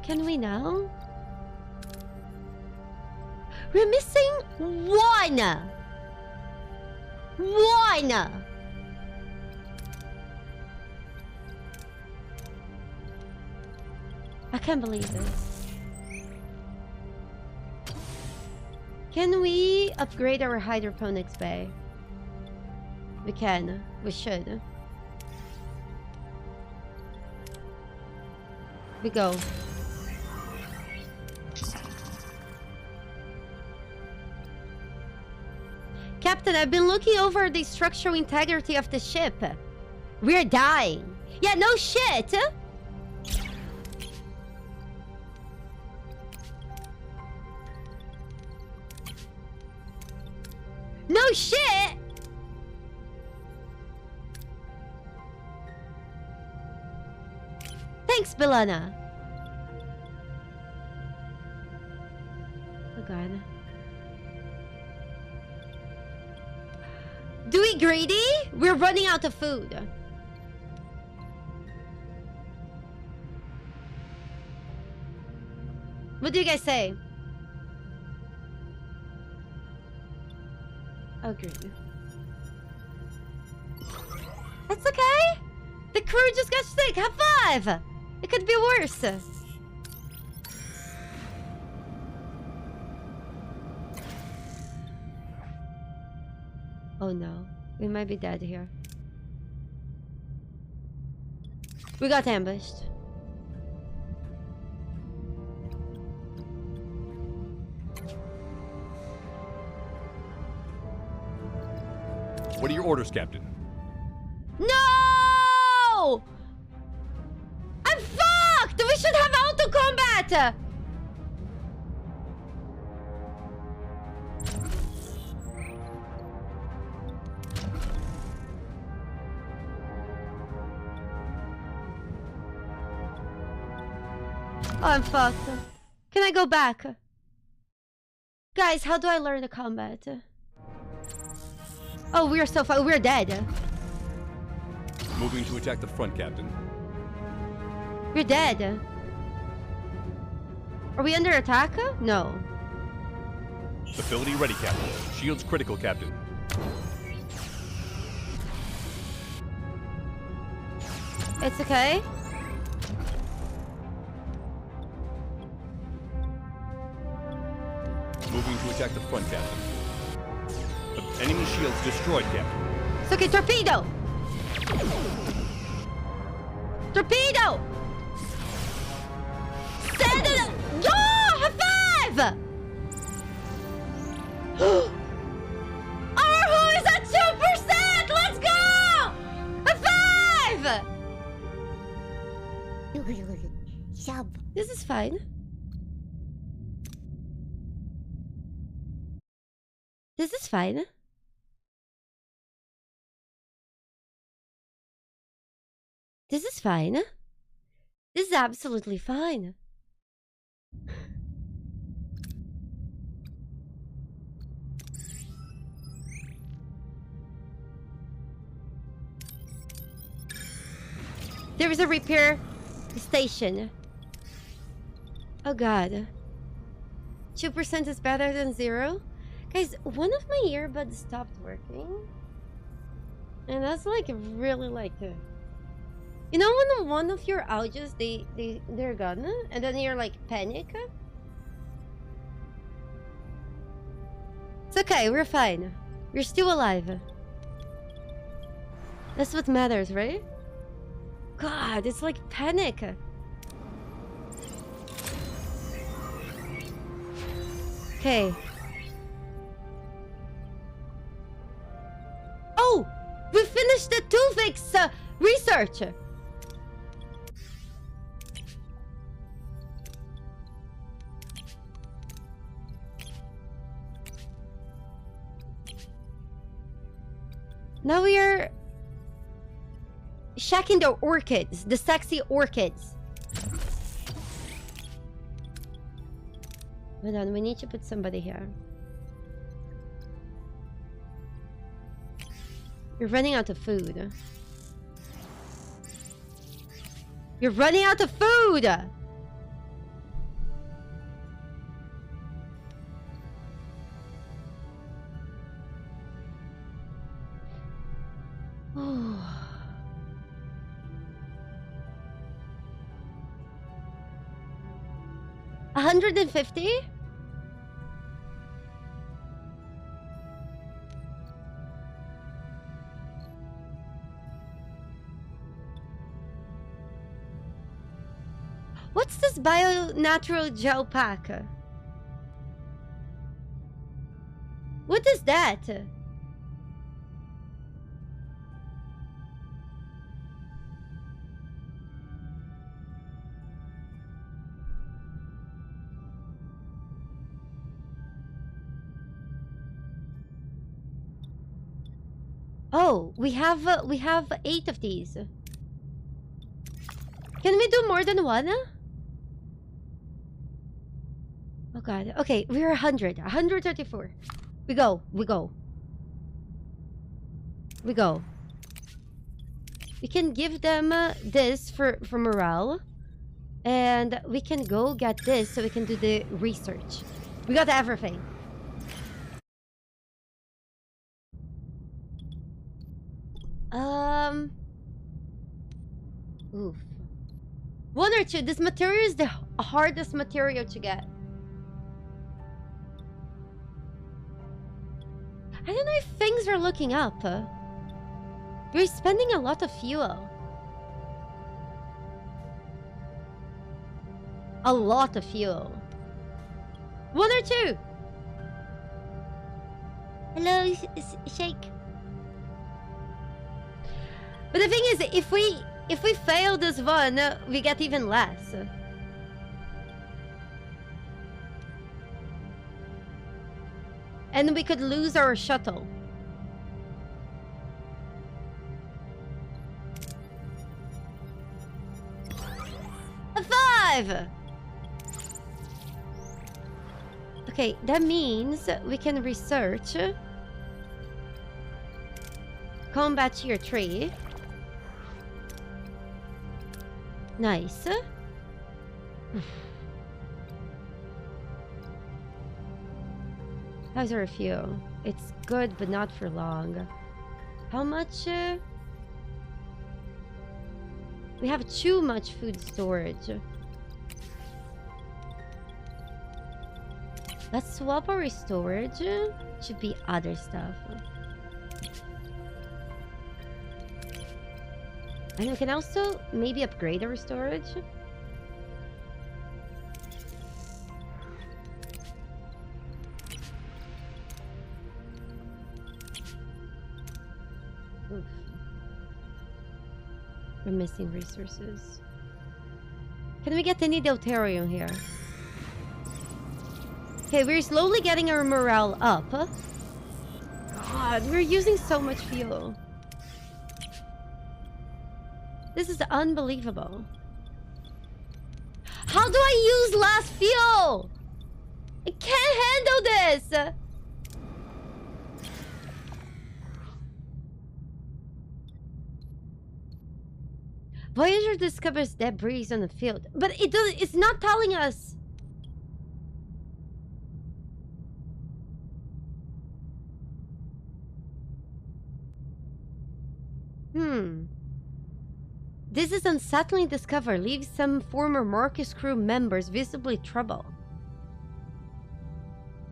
Can we now? We're missing 1! 1! I can't believe this. Can we upgrade our hydroponics bay? We can. We should. We go. Captain, I've been looking over the structural integrity of the ship. We're dying. Yeah, no shit! No shit! Thanks, Belana. Oh god. Do we greedy? We're running out of food. What do you guys say? Agree. That's okay. The crew just got sick. High 5. It could be worse. Oh no. We might be dead here. We got ambushed. What are your orders, Captain? No! I'm fucked! We should have auto combat! Oh, I'm fucked. Can I go back? Guys, how do I learn the combat? Oh, we're so far. We're dead. Moving to attack the front, Captain. You're dead. Are we under attack? No. Ability ready, Captain. Shields critical, Captain. It's okay. Moving to attack the front, Captain. Enemy shields destroyed, Captain. It's okay, torpedo! Torpedo! Send it! Yo! High five! Our who is at 2%! Let's go! High five! This is fine. This is fine. This is fine. This is absolutely fine. There is a repair station. Oh god. 2% is better than 0? Guys, one of my earbuds stopped working. And that's like really like... You know when one of your audios, they're gone? And then you're like panic? It's okay, we're fine. We're still alive. That's what matters, right? God, it's like panic. Okay. Oh! We finished the Tuvix research! Now we are checking the orchids, the sexy orchids. Hold on, we need to put somebody here. You're running out of food. You're running out of food! Oh. 150? What's this bio-natural gel pack? What is that? Oh, we have 8 of these. Can we do more than one? Oh god. Okay, we're 134. We go. We can give them this for morale. And we can go get this so we can do the research. We got everything. Oof. 1 or 2. This material is the hardest material to get. I don't know if things are looking up. We're spending a lot of fuel. A lot of fuel. 1 or 2. Hello, Shake. But the thing is, if we fail this one, we get even less. And we could lose our shuttle. A 5! Okay, that means we can research combat tier 3. Nice. How's our fuel? It's good, but not for long. How much? We have too much food storage. Let's swap our storage. Should be other stuff. And we can also maybe upgrade our storage. Oof. We're missing resources. Can we get any deuterium here? Okay, we're slowly getting our morale up. God, we're using so much fuel. This is unbelievable. How do I use less fuel? I can't handle this. Voyager discovers debris on the field, but it's not telling us. This is unsettling discovery. Leaves some former Marcus crew members visibly troubled.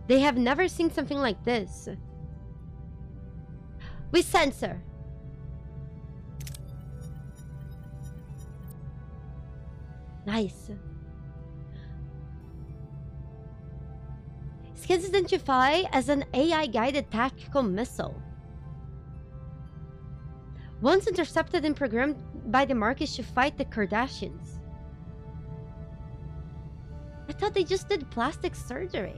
They have never seen something like this. We censor. Nice. Skins identify as an AI-guided tactical missile. Once intercepted and programmed by the Marcus to fight the Kardashians. I thought they just did plastic surgery.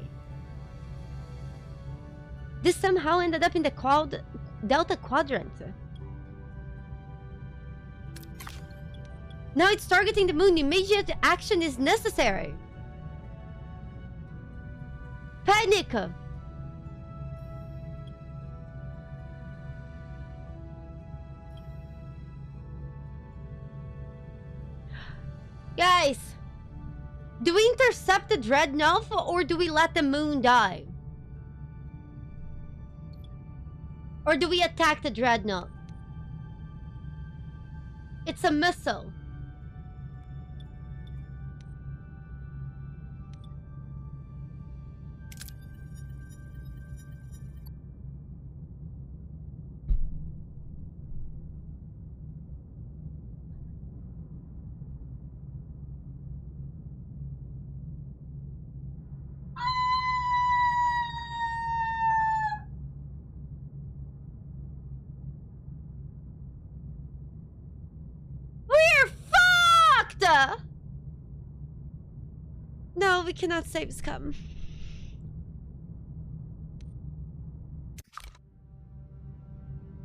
This somehow ended up in the Delta Quadrant. Now it's targeting the moon. Immediate action is necessary. Panic! Guys, do we intercept the dreadnought or do we let the moon die? Or do we attack the dreadnought? It's a missile. No, we cannot save Scum.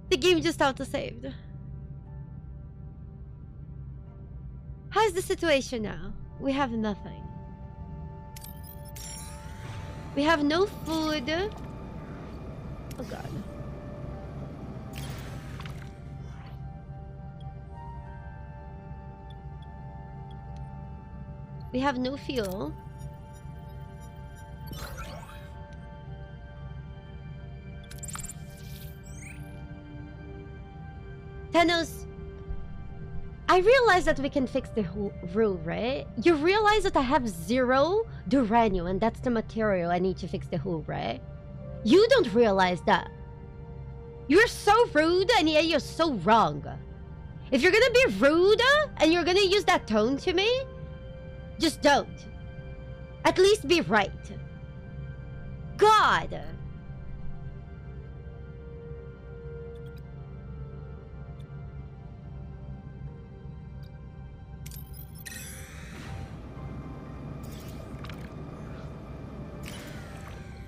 The game just auto-saved. How's the situation now? We have nothing. We have no food. Oh god. We have no fuel. Thanos, I realize that we can fix the whole rule, right? You realize that I have 0 duranium and that's the material I need to fix the hull, right? You don't realize that. You're so rude and yeah, you're so wrong. If you're gonna be rude and you're gonna use that tone to me, just don't. At least be right. God!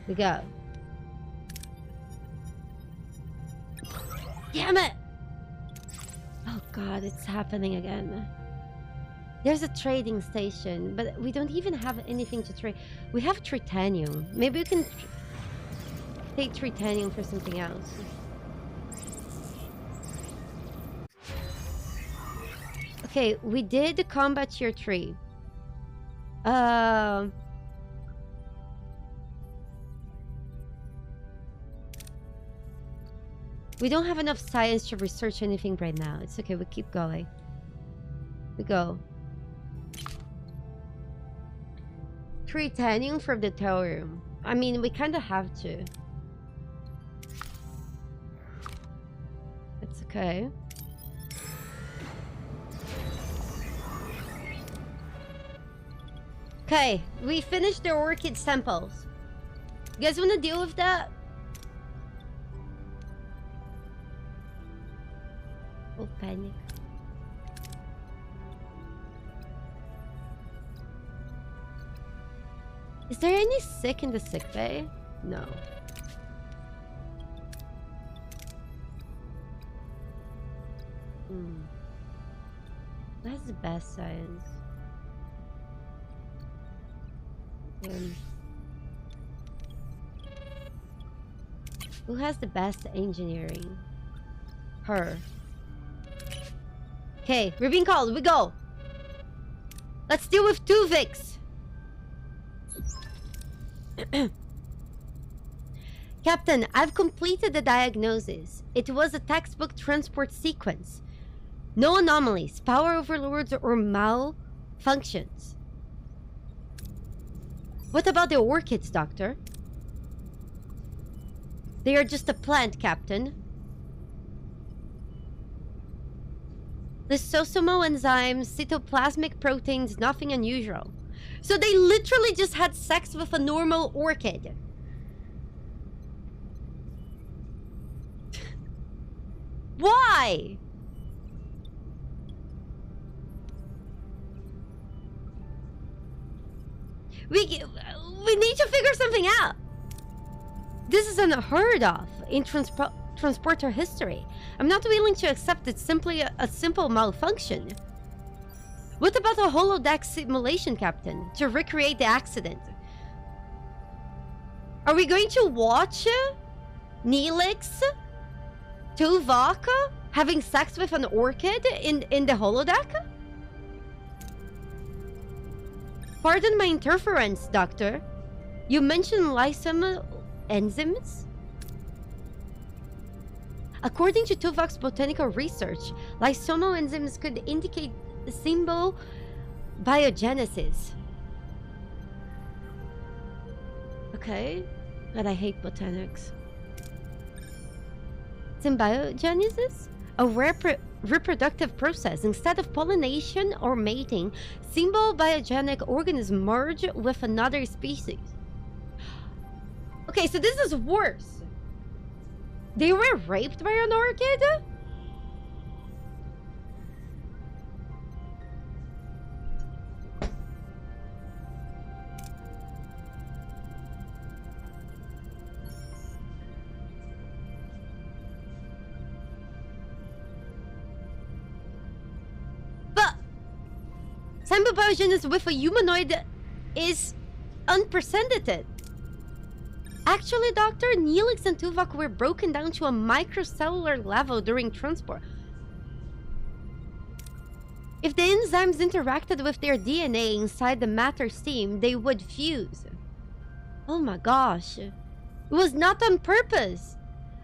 We go. Damn it! Oh god, it's happening again. There's a trading station, but we don't even have anything to trade. We have tritanium. Maybe we can take tritanium for something else. Okay, we did combat tier 3. We don't have enough science to research anything right now. It's okay, we keep going. We go. 3 titanium from the Tellurium. I mean, we kind of have to. It's okay. Okay, we finished the orchid samples. You guys want to deal with that? Oh, panic. Is there any sick in the sick bay? No. That's the best science. Who has the best engineering? Her. Okay, we're being called. We go. Let's deal with Tuvix. Captain, I've completed the diagnosis. It was a textbook transport sequence. No anomalies, power overloads, or malfunctions. What about the orchids, Doctor? They are just a plant, Captain. Lysosomal enzymes, cytoplasmic proteins, nothing unusual. So they literally just had sex with a normal orchid. Why? We need to figure something out. This is unheard of in transporter history. I'm not willing to accept it's simply a simple malfunction. What about a holodeck simulation, Captain, to recreate the accident? Are we going to watch Neelix, Tuvok having sex with an orchid in the holodeck? Pardon my interference, Doctor. You mentioned lysosomal enzymes? According to Tuvok's botanical research, lysosomal enzymes could indicate symbol biogenesis. Okay, but I hate botanics. Symbiogenesis? A reproductive process. Instead of pollination or mating, symbiobiogenic organisms merge with another species. Okay, so this is worse. They were raped by an orchid? Symbiogenesis with a humanoid is unprecedented. Actually, Doctor, Neelix and Tuvok were broken down to a microcellular level during transport. If the enzymes interacted with their DNA inside the matter stream, they would fuse. Oh my gosh. It was not on purpose.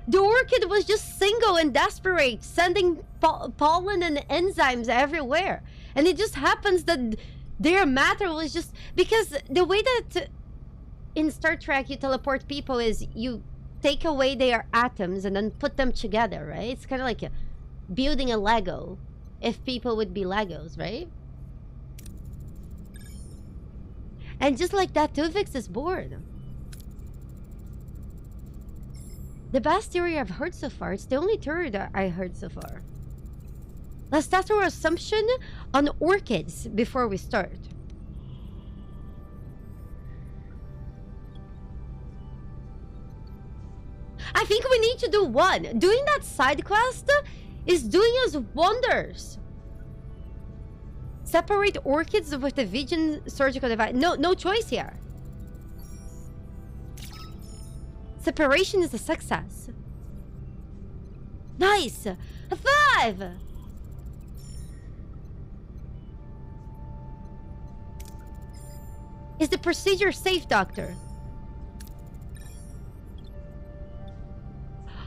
The orchid was just single and desperate, sending pollen and enzymes everywhere. And it just happens that their matter was just... Because the way that in Star Trek you teleport people is you take away their atoms and then put them together, right? It's kind of like building a Lego. If people would be Legos, right? And just like that, Tuvix is born. The best theory I've heard so far. It's the only theory that I heard so far. Let's test our assumption on orchids before we start. I think we need to do one. Doing that side quest is doing us wonders. Separate orchids with the Vision surgical device. No choice here. Separation is a success. Nice! A 5! Is the procedure safe, doctor?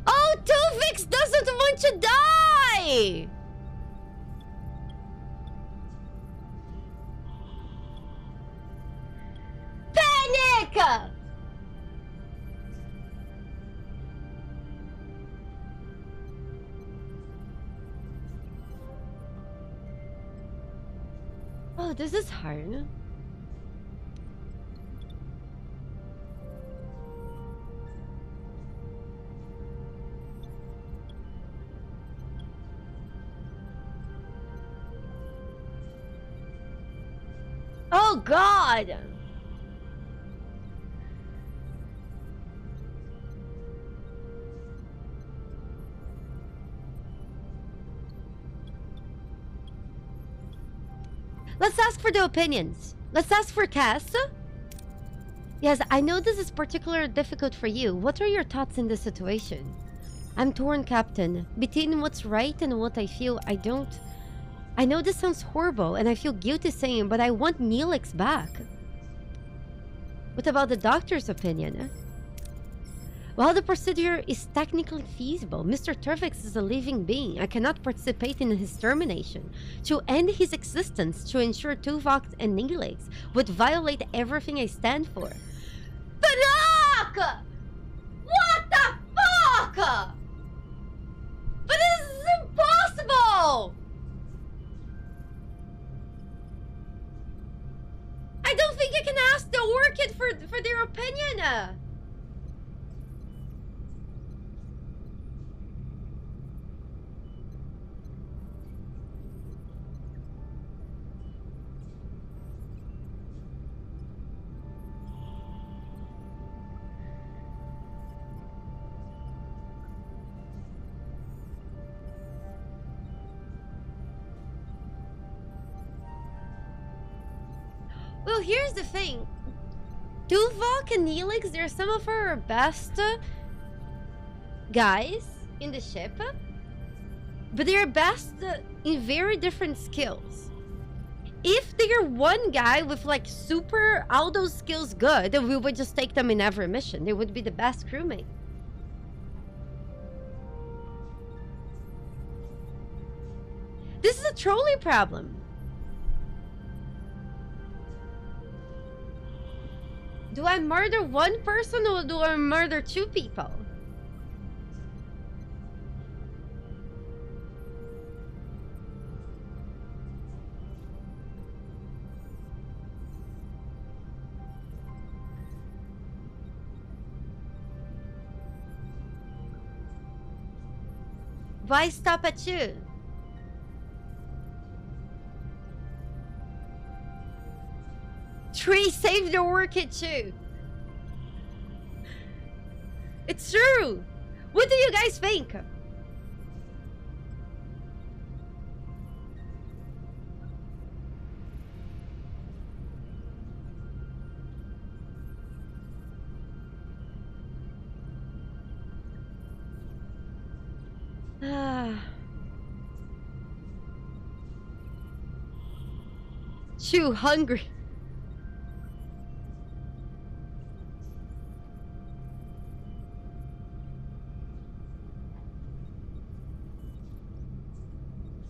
Oh, Tuvix doesn't want to die! Panic! Oh, this is hard. Oh God! Let's ask for the opinions. Let's ask for Cass. Yes, I know this is particularly difficult for you. What are your thoughts in this situation? I'm torn, Captain. Between what's right and what I feel, I know this sounds horrible, and I feel guilty saying, but I want Neelix back. What about the doctor's opinion? While the procedure is technically feasible, Mr. Turvix is a living being. I cannot participate in his termination. To end his existence, to ensure Tuvok and Neelix would violate everything I stand for. Panak! What the fuck? But this is impossible! I don't think I can ask the Orchid for their opinion. Well, here's the thing. Tuvok and Neelix, they're some of our best guys in the ship. But they're best in very different skills. If they're one guy with like super all those skills good, then we would just take them in every mission. They would be the best crewmate. This is a trolley problem. Do I murder one person or do I murder two people? Why stop at you? Tree saved the orchid too. It's true. What do you guys think? Too hungry.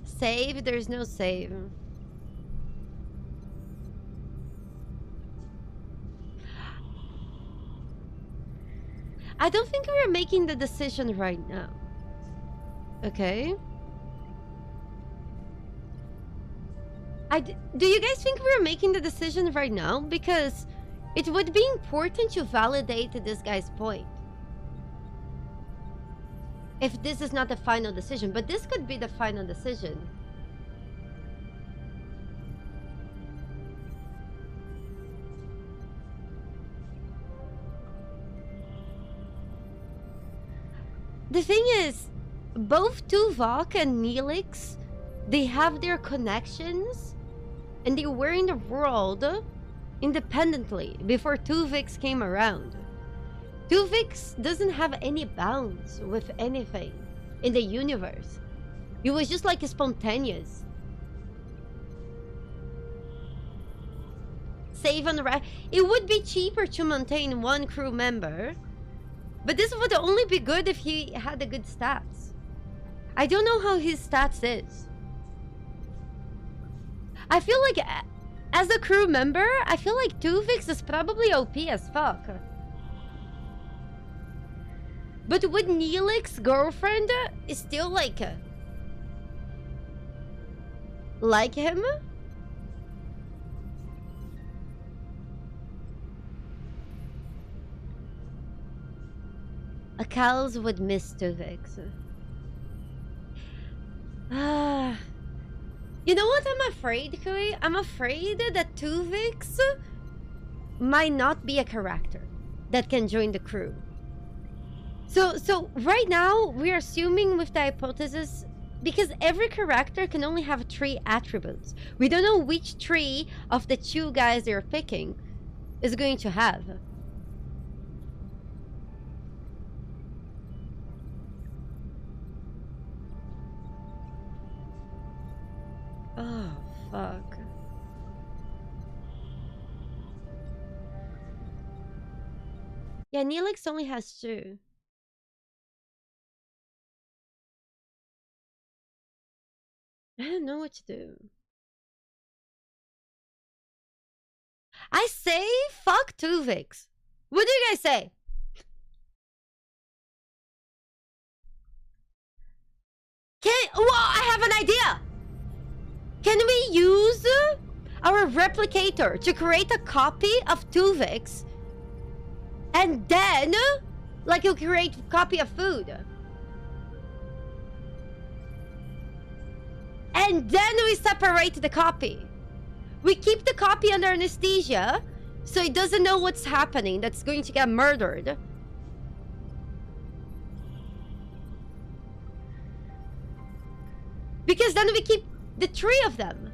Save? There's no save. I don't think we're making the decision right now. Okay. Do you guys think we're making the decision right now? Because it would be important to validate this guy's point. If this is not the final decision, but this could be the final decision. The thing is, both Tuvok and Neelix, they have their connections, and they were in the world independently before Tuvix came around. Tuvix doesn't have any bounds with anything in the universe. It was just like spontaneous. save on the right. It would be cheaper to maintain one crew member, but this would only be good if he had the good stats. I don't know how his stats is. I feel like as a crew member, I feel like Tuvix is probably OP as fuck. But with Neelix's girlfriend is still like him? Akals would miss Tuvix. You know what I'm afraid, Kui? I'm afraid that Tuvix might not be a character that can join the crew. So right now we're assuming with the hypothesis, because every character can only have 3 attributes. We don't know which 3 of the 2 guys they're picking is going to have. Oh, fuck. Yeah, Neelix only has 2. I don't know what to do. I say fuck Tuvix. What do you guys say? Well, I have an idea. Can we use our replicator to create a copy of Tuvix, and then like you create a copy of food, and then we separate the copy? We keep the copy under anesthesia so it doesn't know what's happening, that's going to get murdered. Because then we keep the 3 of them.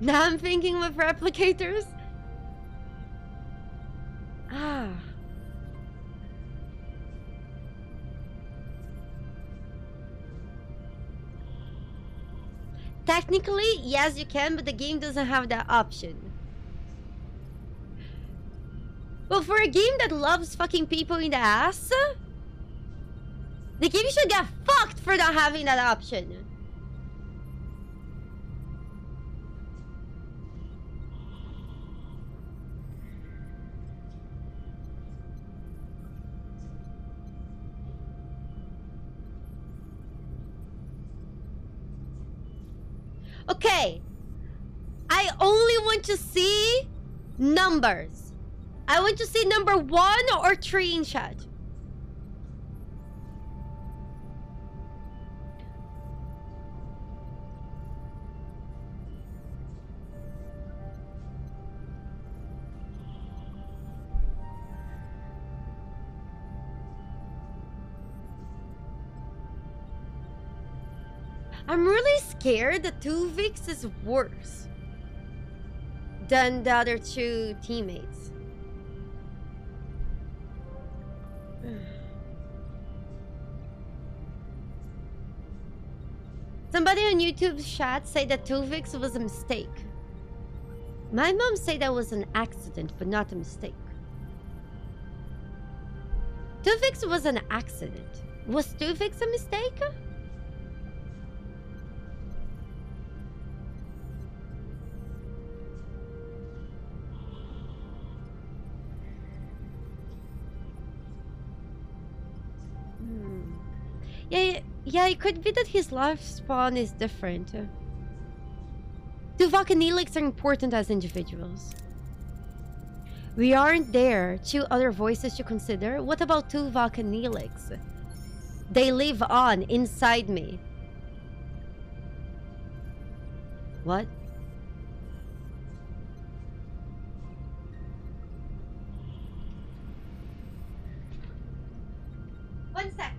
Now I'm thinking with replicators. Technically, yes, you can, but the game doesn't have that option. Well, for a game that loves fucking people in the ass, the game should get fucked for not having that option. Okay, I only want to see numbers. I want to see number 1 or 3 in chat. I'm really scared that Tuvix is worse than the other 2 teammates. Somebody on YouTube's chat said that Tuvix was a mistake. My mom said that was an accident, but not a mistake. Tuvix was an accident. Was Tuvix a mistake? Yeah, it could be that his lifespan is different. Tuvok and Neelix are important as individuals. We aren't there. 2 other voices to consider. What about Tuvok and Neelix? They live on inside me. What? One sec.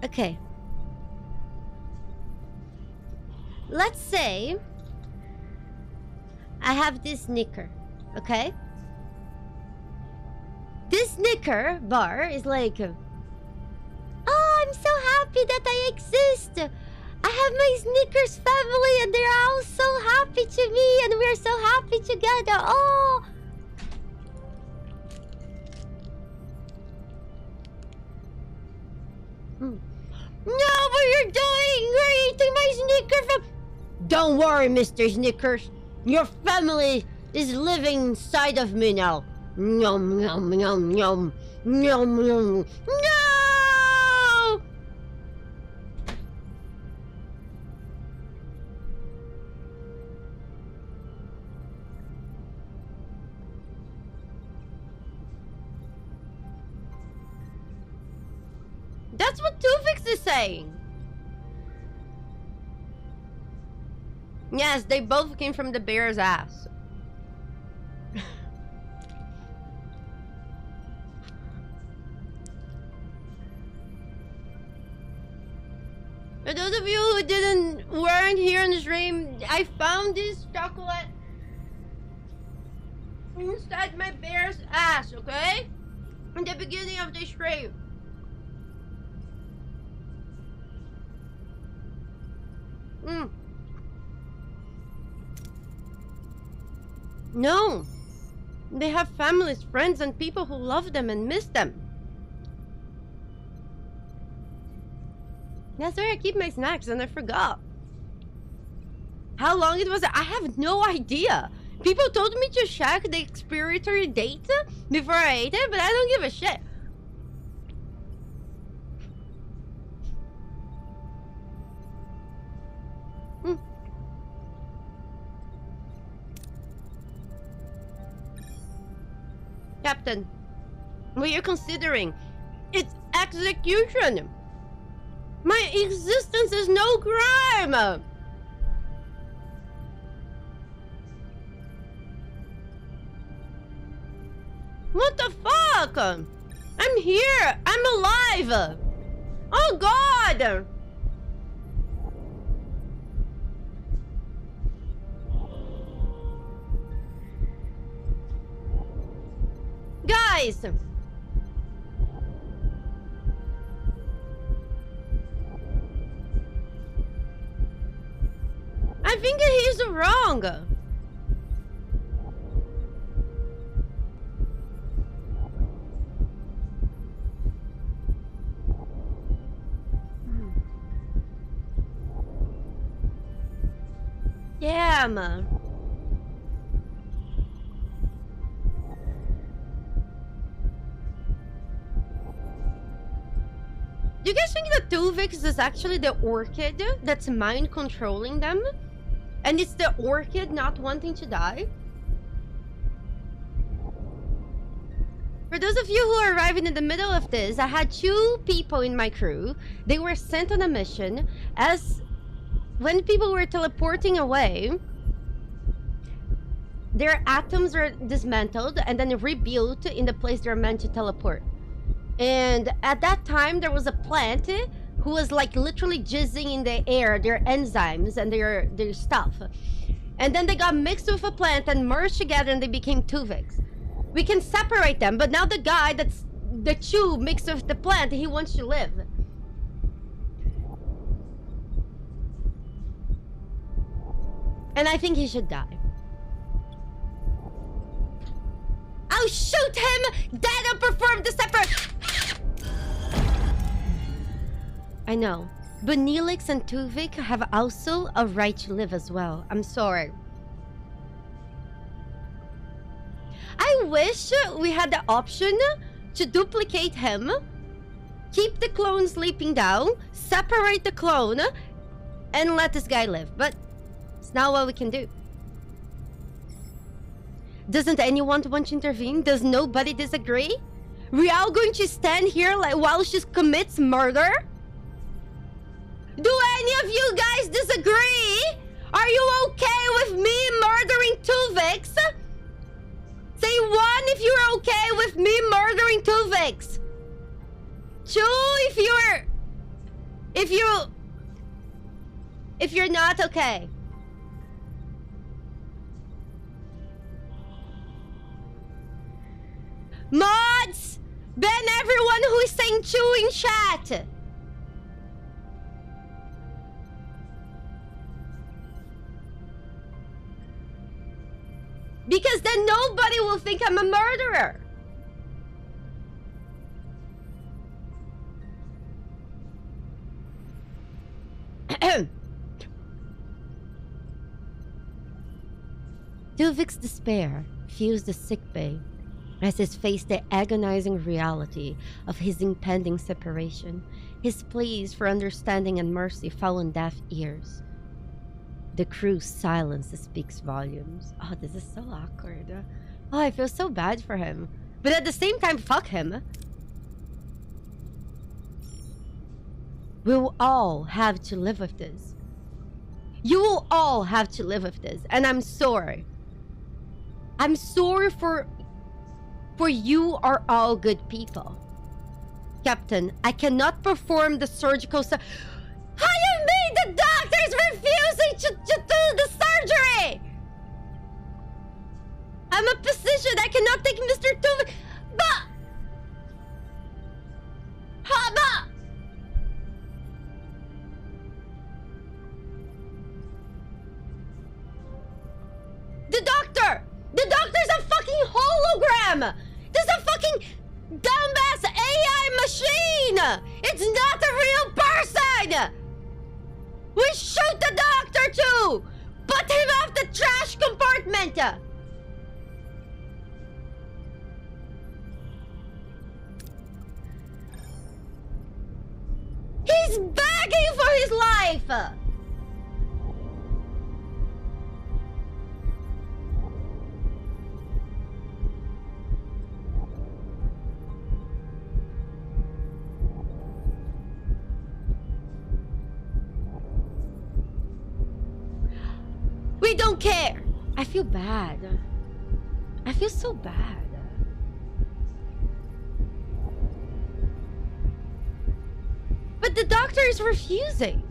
Okay. Let's say I have this Snicker, okay? This Snicker bar is like, oh, I'm so happy that I exist. I have my Snickers family and they're all so happy to me and we're so happy together. Oh. No, what you're doing? You're eating my Snicker fam. Don't worry, Mr. Snickers. Your family is living inside of me now. Nom nom nom nom nom nom. No! That's what Tuvix is saying. Yes, they both came from the bear's ass. For those of you who weren't here in the stream, I found this chocolate inside my bear's ass, okay? In the beginning of the stream. No. They have families, friends, and people who love them and miss them. That's where I keep my snacks, and I forgot. How long it was? I have no idea. People told me to check the expiry date before I ate it, but I don't give a shit. Captain, what you're considering, it's execution. My existence is no crime. What the fuck? I'm here. I'm alive. Oh God. Guys. I think he's wrong. Yeah, man. Do you guys think that Tuvix is actually the orchid that's mind controlling them? And it's the orchid not wanting to die? For those of you who are arriving in the middle of this, I had 2 people in my crew. They were sent on a mission as when people were teleporting away, their atoms are dismantled and then rebuilt in the place they're meant to teleport. And at that time, there was a plant who was like literally jizzing in the air, their enzymes and their stuff. And then they got mixed with a plant and merged together and they became Tuvix. We can separate them, but now the guy that's the chew mixed with the plant, he wants to live. And I think he should die. I'll shoot him dead or perform the separate. I know, but Neelix and Tuvik have also a right to live as well. I'm sorry. I wish we had the option to duplicate him, keep the clone sleeping down, separate the clone, and let this guy live. But it's not what we can do. Doesn't anyone want to intervene? Does nobody disagree? We are going to stand here like while she commits murder? Do any of you guys disagree? Are you okay with me murdering Tuvix? Say 1 if you're okay with me murdering Tuvix. 2 if you're If you're not okay. Mods! Ban everyone who is saying chew in chat! Because then nobody will think I'm a murderer! Tuvik's despair fused the sickbay as he faced the agonizing reality of his impending separation. His pleas for understanding and mercy fell on deaf ears. The crew's silence speaks volumes. Oh, this is so awkward. Oh, I feel so bad for him. But at the same time, fuck him. We'll all have to live with this. You will all have to live with this. And I'm sorry. I'm sorry for you are all good people. Captain, I cannot perform the surgical How you mean the doctors refusing to do the surgery? I'm a physician. I cannot take Mr. Tuvik. But the doctor's a fucking hologram. This is a fucking dumbass AI machine. It's not a real person. We shoot the doctor too. Put him off the trash compartment. He's begging for his life. We don't care. I feel bad. I feel so bad. But the doctor is refusing.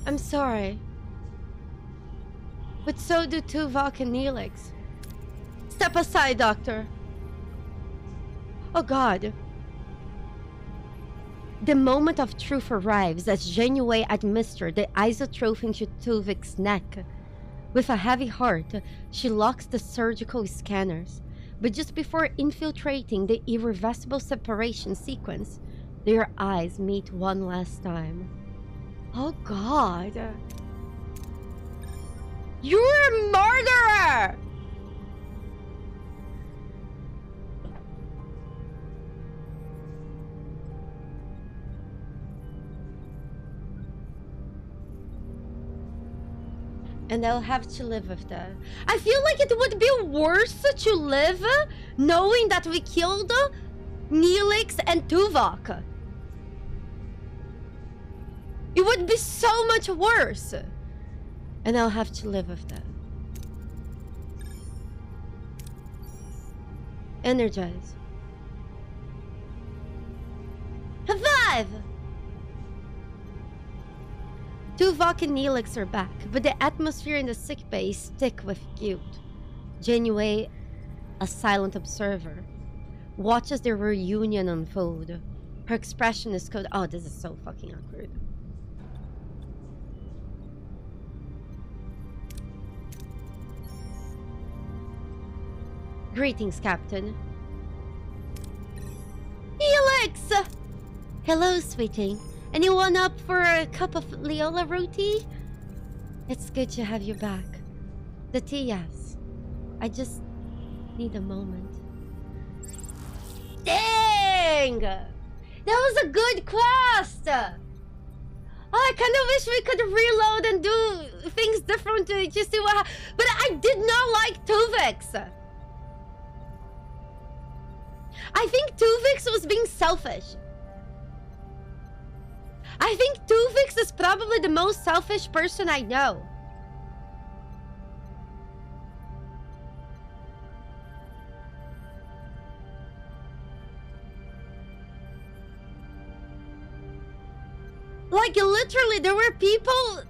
I'm sorry. But so do Tuvok and Neelix. Step aside, doctor. Oh God. The moment of truth arrives as Janeway administered the isotrope into Tuvik's neck. With a heavy heart, she locks the surgical scanners. But just before infiltrating the irreversible separation sequence, their eyes meet one last time. Oh God. You're a murderer! And I'll have to live with that. I feel like it would be worse to live knowing that we killed Neelix and Tuvok. It would be so much worse. And I'll have to live with that. Energize. High five! Tuvok and Neelix are back, but the atmosphere in the sickbay is thick with guilt. Janeway, a silent observer, watches their reunion unfold. Her expression is cold. Oh, this is so fucking awkward. Greetings, Captain. Neelix! Hello, sweetie. Anyone up for a cup of Leola roti? It's good to have you back. The tea, yes. I just need a moment. Dang! That was a good quest! Oh, I kind of wish we could reload and do things differently to see what happens. But I did not like Tuvix. I think Tuvix was being selfish. I think Tuvix is probably the most selfish person I know. Like, literally, there were people...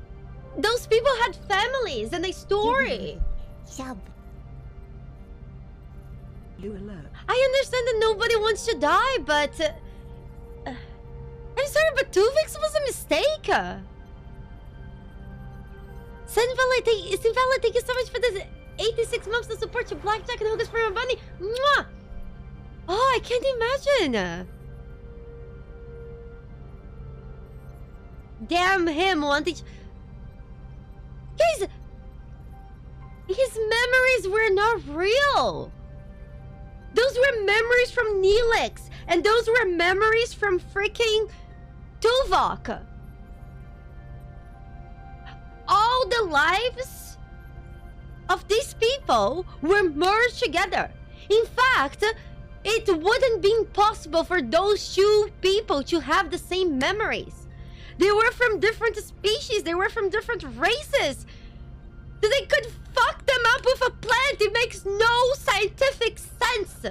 Those people had families and a story. Blue alert. I understand that nobody wants to die, but... I'm sorry, but Tuvix was a mistake. Sinvala, thank you so much for this 86 months to support you, Blackjack and Hocus for my bunny. Mwah! Oh, I can't imagine. Damn him wanting... Guys, his memories were not real. Those were memories from Neelix, and those were memories from freaking Tuvok. All the lives of these people were merged together. In fact, it wouldn't be possible for those two people to have the same memories. They were from different species. They were from different races. They could fuck them up with a plant. It makes no scientific sense.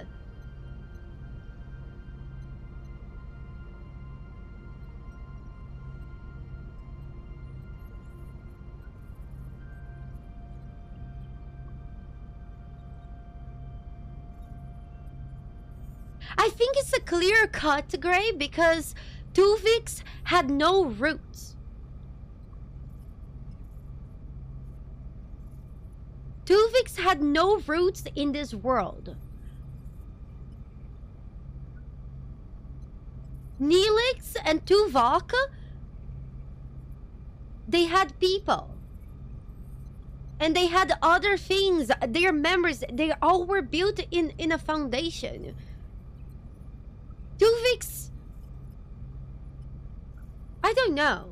I think it's a clear cut, Gray, because Tuvix had no roots. Tuvix had no roots in this world. Neelix and Tuvok, they had people. And they had other things, their memories, they all were built in a foundation. Tuvix, I don't know.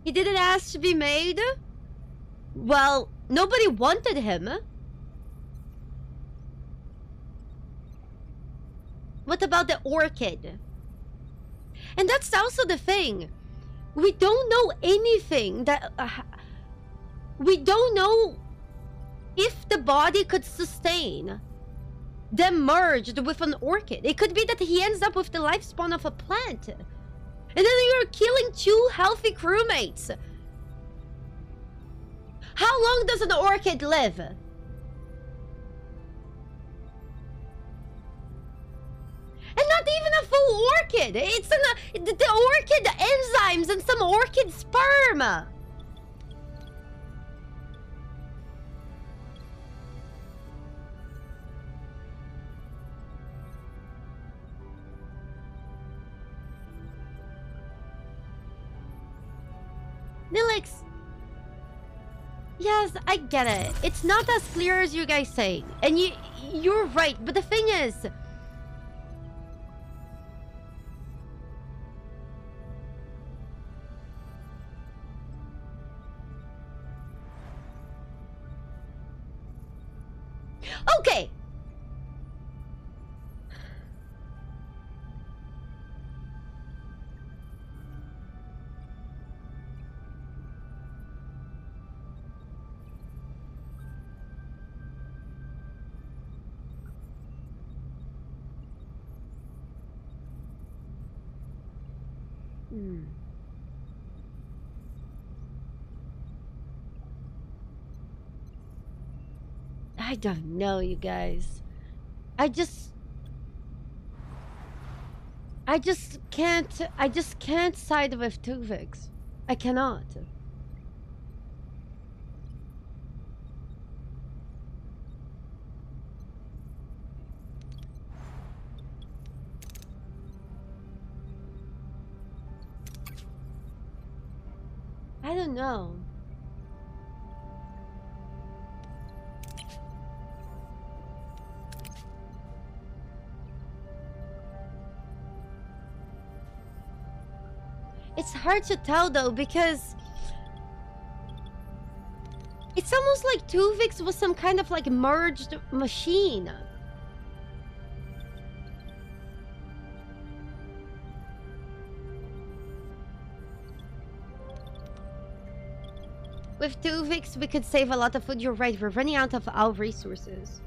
He didn't ask to be made. Well, nobody wanted him. What about the orchid? And that's also the thing. We don't know anything that... we don't know if the body could sustain them merged with an orchid. It could be that he ends up with the lifespan of a plant. And then you're killing two healthy crewmates. How long does an orchid live? And not even a full orchid. It's the orchid enzymes and some orchid sperm. Nilix. Yes, I get it. It's not as clear as you guys say. And you're right, but the thing is... Okay! I don't know, you guys. I just can't side with Tuvix. I cannot. I don't know. It's hard to tell though, because it's almost like Tuvix was some kind of like merged machine. With Tuvix, we could save a lot of food. You're right, we're running out of our resources.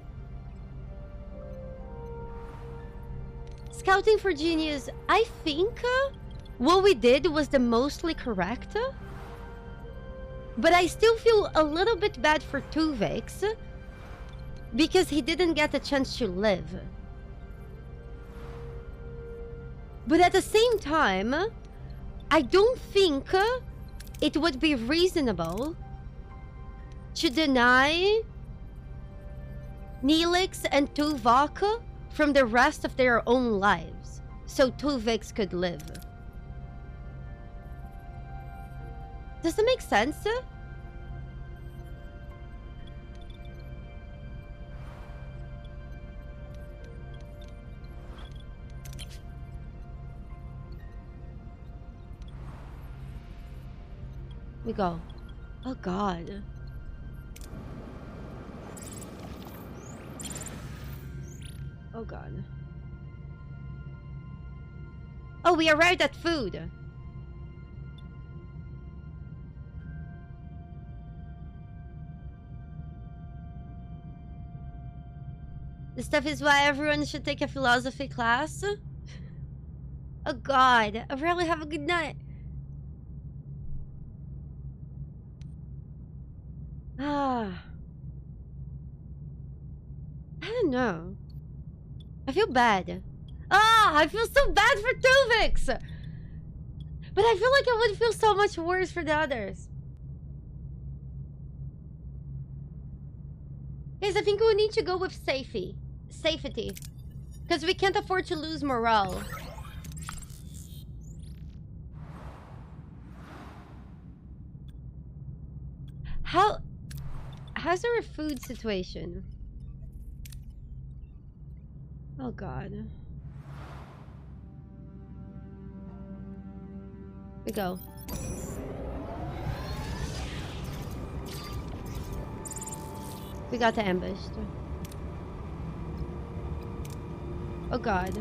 Scouting for genius. I think what we did was the mostly correct. But I still feel a little bit bad for Tuvix because he didn't get a chance to live. But at the same time, I don't think it would be reasonable to deny Neelix and Tuvok from the rest of their own lives so Tuvix could live. Does that make sense? We go. Oh god. Oh god. Oh, we arrived at food. This stuff is why everyone should take a philosophy class. Oh god. I really have a good night. Ah. I don't know. I feel bad. Ah, I feel so bad for Tuvix! But I feel like I would feel so much worse for the others. Guys, I think we need to go with safety. Because we can't afford to lose morale. How's our food situation? Oh god. We go. We got ambushed. Oh god.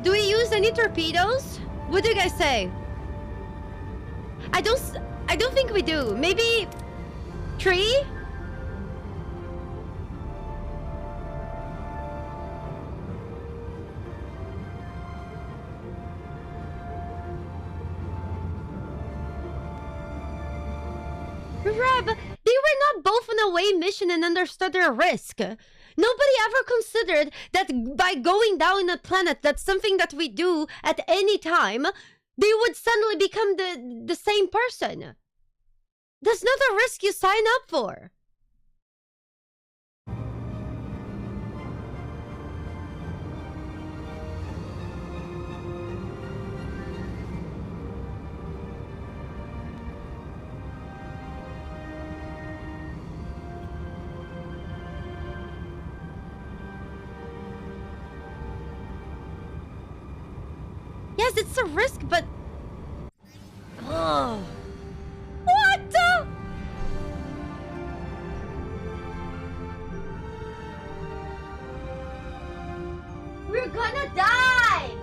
Do we use any torpedoes? What do you guys say? I don't think we do. Maybe 3? Reb, they were not both on a away mission and understood their risk. Nobody ever considered that by going down on a planet that's something that we do at any time, they would suddenly become the same person. That's not a risk you sign up for. Yes, it's a risk, but... Oh. What the... We're gonna die!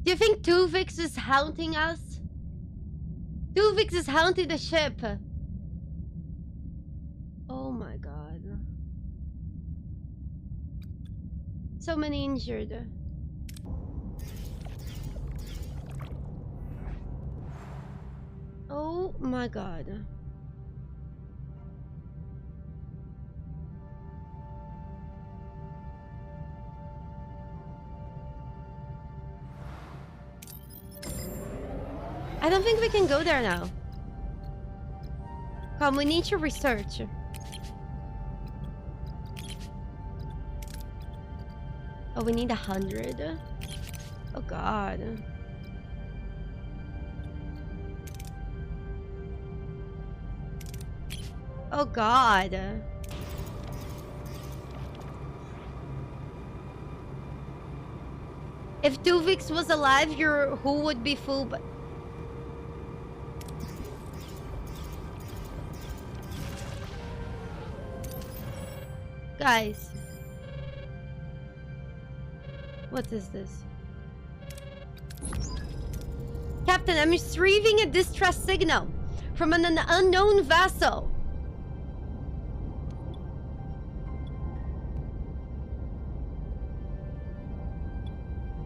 Do you think Tuvix is haunting us? Tuvix is haunting the ship. Oh my god. So many injured. Oh my god. I don't think we can go there now. Come, we need to research. Oh, we need 100. Oh god. Oh god. If Tuvix was alive, who would be full, but... Guys, What is this? Captain, I'm receiving a distress signal from an unknown vessel.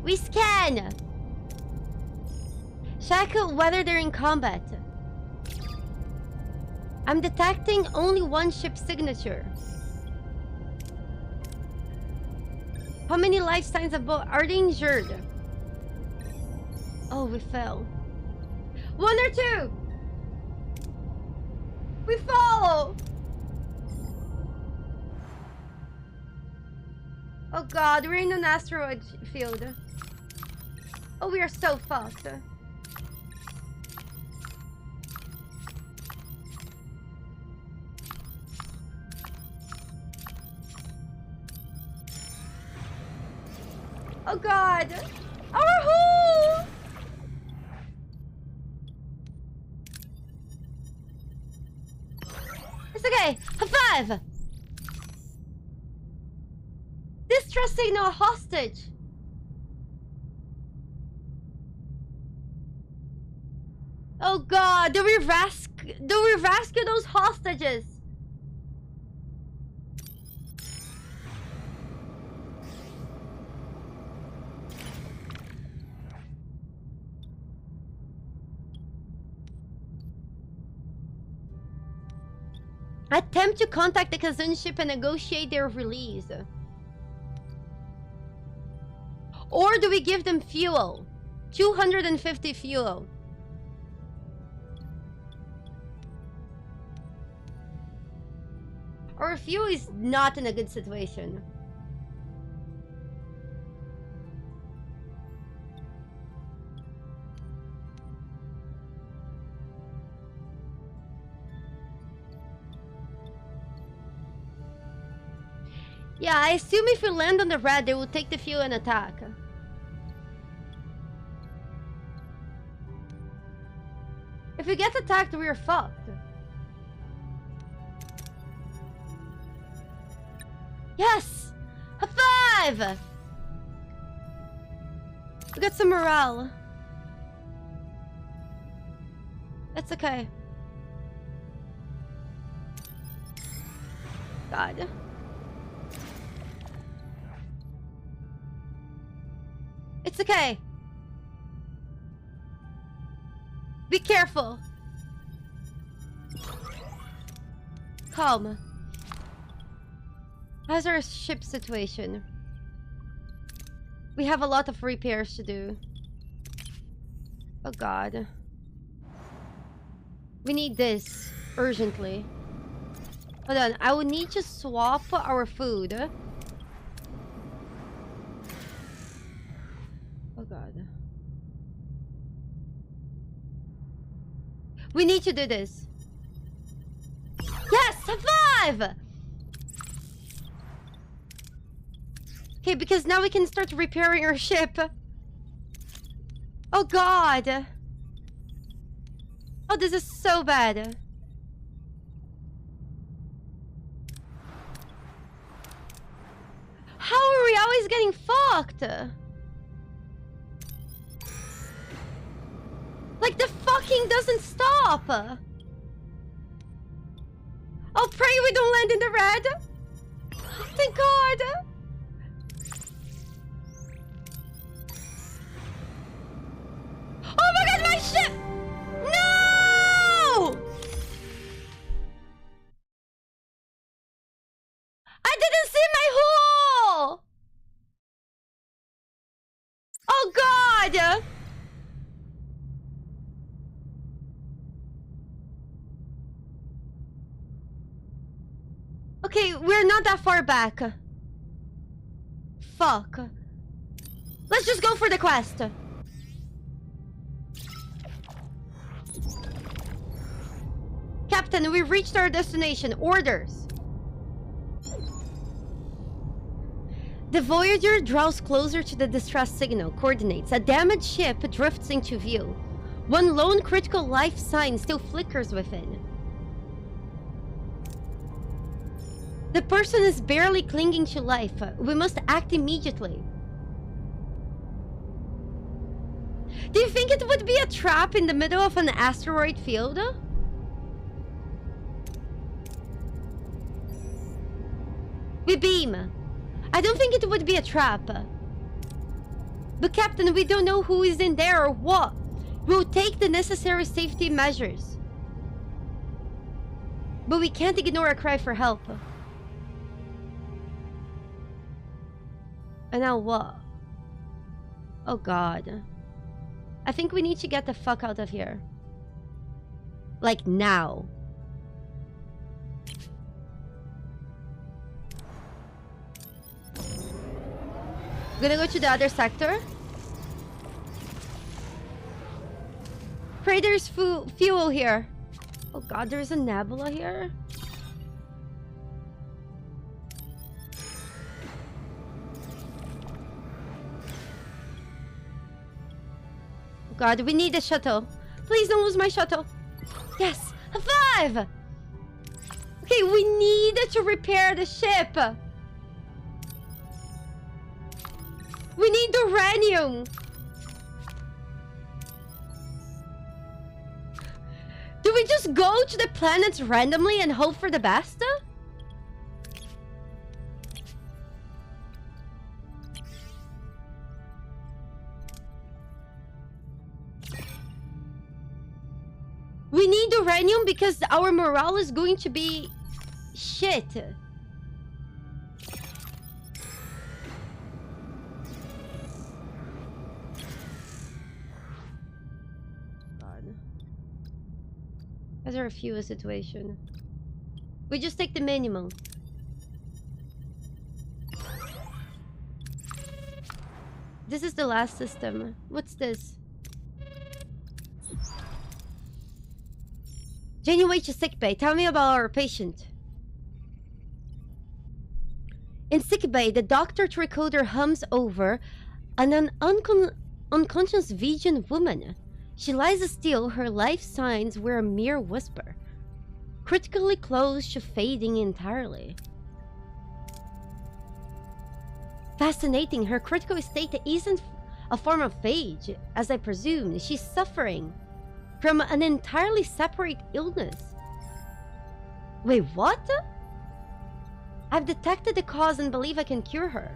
We scan. Check whether they're in combat. I'm detecting only one ship signature. How many life signs of boat are they injured? Oh, we fell. 1 or 2. We follow. Oh god, we're in an asteroid field. Oh, we are so fucked. Oh god! Our hole! It's okay! High five! Distress signal hostage! Oh god, do we rescue those hostages? Attempt to contact the Kazun ship and negotiate their release. Or do we give them fuel? 250 fuel. Our fuel is not in a good situation. Yeah, I assume if we land on the red, they will take the fuel and attack. If we get attacked, we are fucked. Yes! High five! We got some morale. It's okay. God. It's okay. Be careful. Calm. How's our ship situation? We have a lot of repairs to do. Oh god. We need this urgently. Hold on, I will need to swap our food. Oh god. We need to do this. Yes! High five! Okay, because now we can start repairing our ship. Oh god. Oh, this is so bad. How are we always getting fucked? Like, the fucking doesn't stop. Oh, pray we don't land in the red. Oh, thank god. Oh my god, my ship! No! I didn't see my hole! Oh god! Okay, we're not that far back. Fuck. Let's just go for the quest. Captain, we reached our destination. Orders. The Voyager draws closer to the distress signal. Coordinates. A damaged ship drifts into view. One lone critical life sign still flickers within. The person is barely clinging to life. We must act immediately. Do you think it would be a trap in the middle of an asteroid field? We beam. I don't think it would be a trap. But Captain, we don't know who is in there or what. We'll take the necessary safety measures. But we can't ignore a cry for help. And now what? Oh God. I think we need to get the fuck out of here. Like now. I'm gonna go to the other sector. Pray there's fuel here. Oh God, there's a nebula here. Oh God, we need a shuttle. Please don't lose my shuttle. Yes, a 5. Okay, we need to repair the ship. We need uranium. Do we just go to the planets randomly and hope for the best? We need uranium because our morale is going to be shit. Is there a fuel situation? We just take the minimum. This is the last system. What's this? Janeway to sickbay. Tell me about our patient. In sickbay, the doctor tricoder hums over an unconscious vegan woman. She lies still, her life signs were a mere whisper. Critically close to fading entirely. Fascinating, her critical state isn't a form of age, as I presumed. She's suffering from an entirely separate illness. Wait, what? I've detected the cause and believe I can cure her.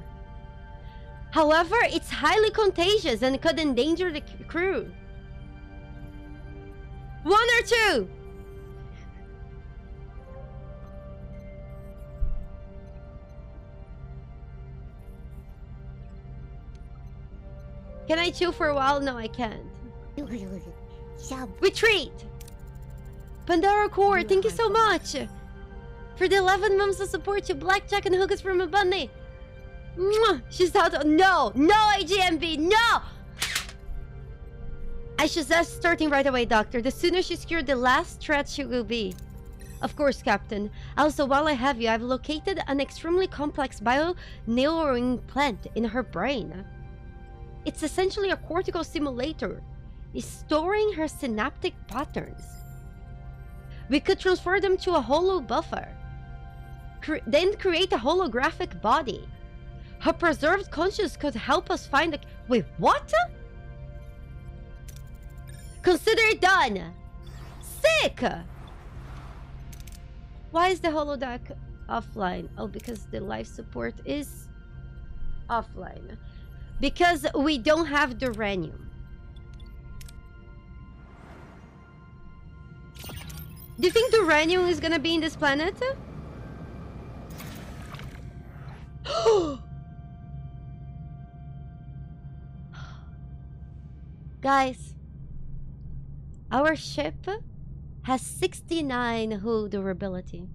However, it's highly contagious and could endanger the crew. 1 or 2? Can I chill for a while? No, I can't. Retreat! Pandora Core, thank you so much for the 11 months of support to Blackjack and Hookers from a bunny. Mwah! She's out. No! No, AGMB! No! I suggest starting right away, Doctor. The sooner she's cured, the last threat she will be. Of course, Captain. Also, while I have you, I've located an extremely complex bio-neuroing plant in her brain. It's essentially a cortical simulator. It's storing her synaptic patterns. We could transfer them to a holo buffer. Then create a holographic body. Her preserved conscience could help us find the... Wait, what? Consider it done! Sick! Why is the holodeck offline? Oh, because the life support is offline. Because we don't have the uranium. Do you think the uranium is gonna be in this planet? Guys, our ship has 69 hull durability.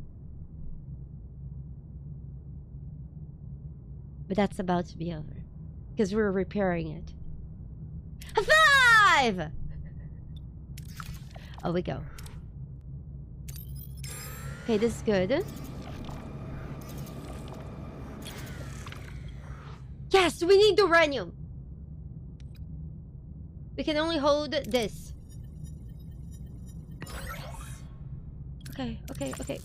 But that's about to be over. Because we're repairing it. 5! Oh, we go. Okay, this is good. Yes, we need uranium. We can only hold this. Okay, okay, okay.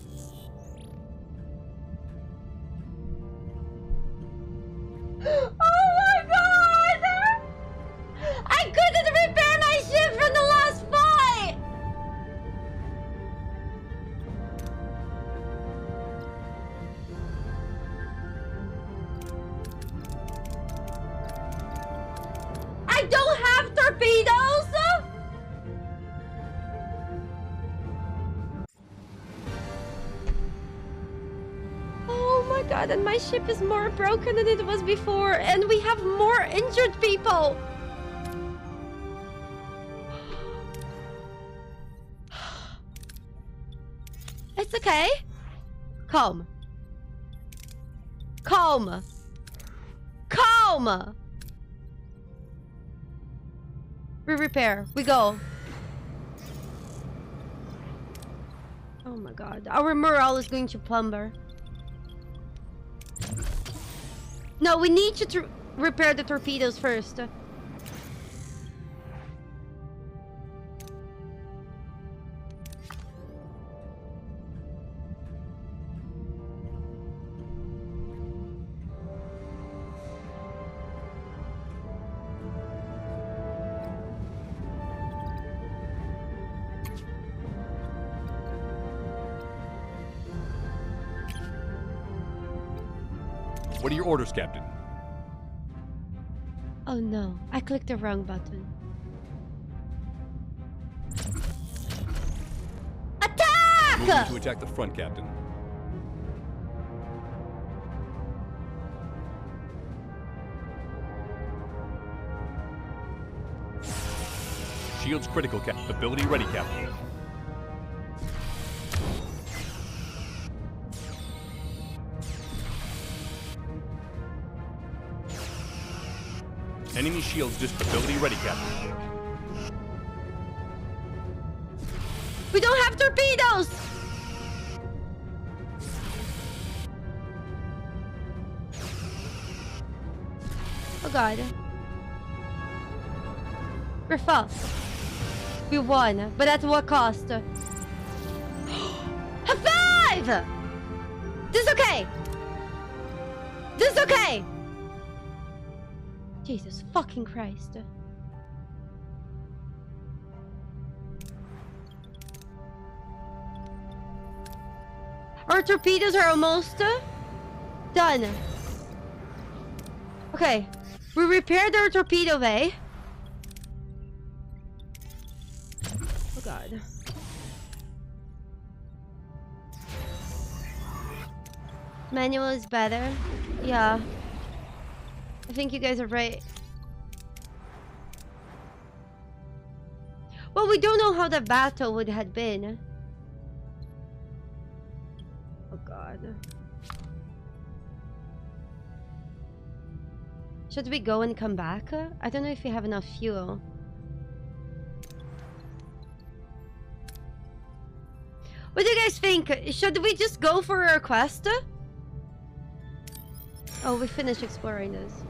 Oh my god! I couldn't repair god, and my ship is more broken than it was before, and we have more injured people! It's okay. Calm. Calm. Calm! We repair. We go. Oh my god. Our morale is going to plumber. No, we need to repair the torpedoes first. What are your orders, Captain? Oh no, I clicked the wrong button. Moving Attack! to attack the front, Captain. Shields critical, Captain. Ability ready, Captain. Enemy shields ability ready, Captain. We don't have torpedoes! Oh god. We're fast. We won, but at what cost? High five! This is okay! This is okay! Jesus fucking Christ. Our torpedoes are almost done. Okay, we repaired our torpedo bay. Oh god. Manual is better. Yeah. I think you guys are right. Well, we don't know how the battle would have been. Oh god. Should we go and come back? I don't know if we have enough fuel. What do you guys think? Should we just go for our quest? Oh, we finished exploring this.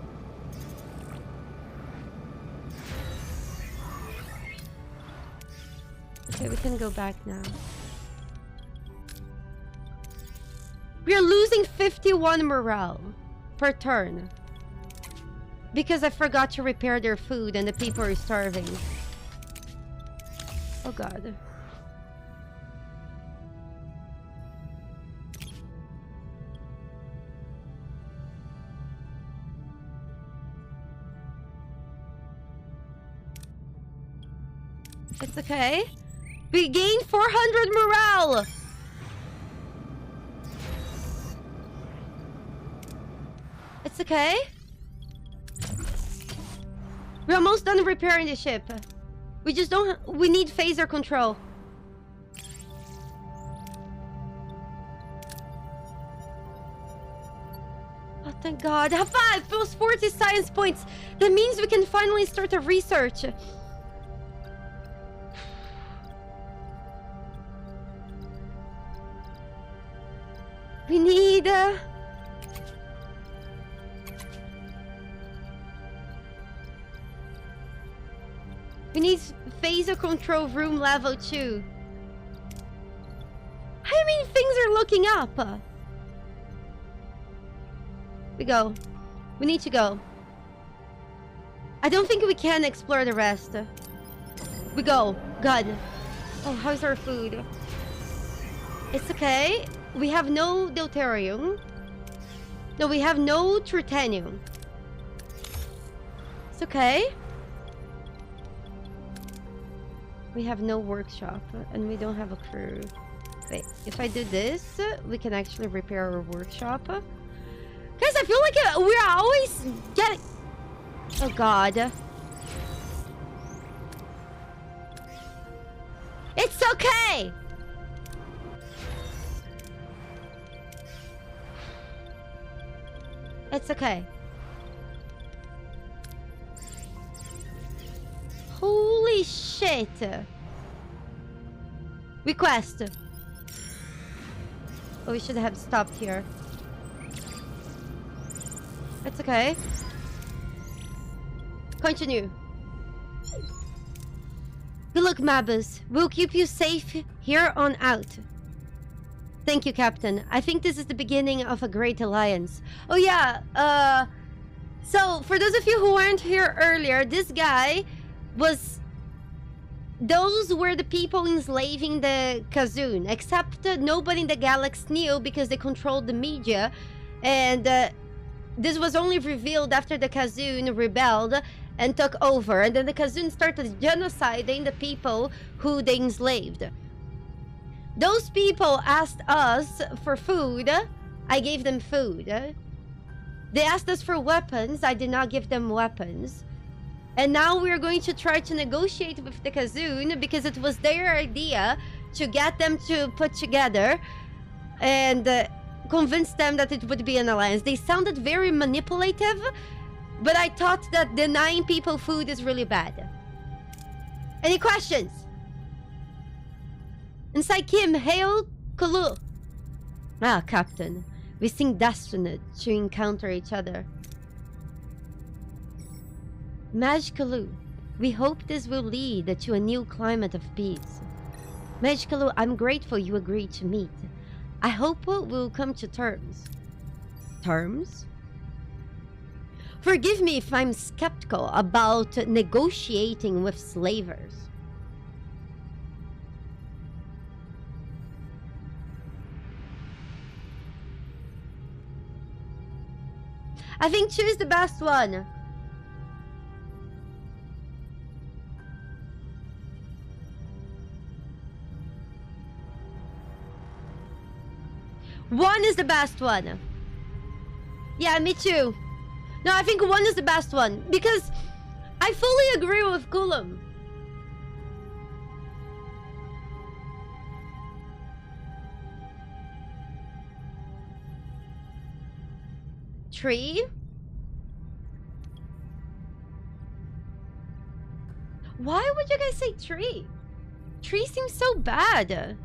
Okay, we can go back now. We are losing 51 morale per turn. Because I forgot to repair their food and the people are starving. Oh god. It's okay. We gained 400 morale! It's okay. We're almost done repairing the ship. We just don't... We need phaser control. Oh, thank God. Have 5 plus 40 science points. That means we can finally start a research. We need... We need phaser control room level 2. I mean, things are looking up. We go. We need to go. I don't think we can explore the rest. We go. Gun. Oh, how's our food? It's okay. We have no deuterium. No, we have no tritanium. It's okay. We have no workshop and we don't have a crew. Wait, if I do this, we can actually repair our workshop. Guys, I feel like we're always getting... Oh, God. It's okay! It's okay. Holy shit. Request. Oh, we should have stopped here. It's okay. Continue. Good luck, Mabus. We'll keep you safe here on out. Thank you, Captain. I think this is the beginning of a great alliance. Oh yeah, so for those of you who weren't here earlier, this guy was... Those were the people enslaving the Kazoon, except nobody in the galaxy knew because they controlled the media, and this was only revealed after the Kazoon rebelled and took over, and then the Kazoon started genociding the people who they enslaved. Those people asked us for food. I gave them food. They asked us for weapons. I did not give them weapons. And now we're going to try to negotiate with the Kazoon because it was their idea to get them to put together and convince them that it would be an alliance. They sounded very manipulative, but I thought that denying people food is really bad. Any questions? Inside Kim, hail Kulu. Ah, Captain. We seem destined to encounter each other. Maj Kalu, we hope this will lead to a new climate of peace. Maj Kalu, I'm grateful you agreed to meet. I hope we'll come to terms. Terms? Forgive me if I'm skeptical about negotiating with slavers. I think choose the best one. One is the best one. Yeah, me too. No, I think one is the best one because I fully agree with Kulum. Tree? Why would you guys say tree? Tree seems so bad.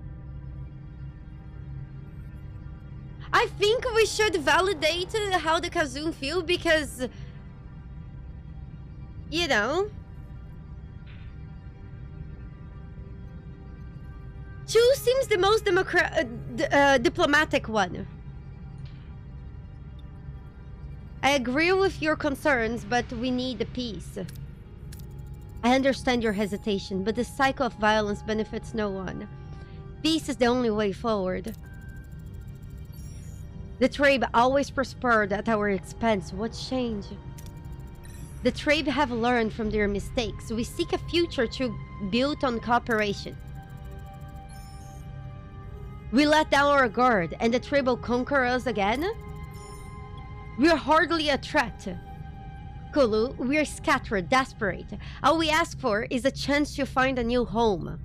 I think we should validate how the Kazoon feel because, you know, two seems the most diplomatic one. I agree with your concerns, but we need peace. I understand your hesitation, but the cycle of violence benefits no one. Peace is the only way forward. The Trabe always prospered at our expense. What change? The Trabe have learned from their mistakes. We seek a future to build on cooperation. We let down our guard, and the Trabe will conquer us again? We're hardly a threat. Kulu, we're scattered, desperate. All we ask for is a chance to find a new home.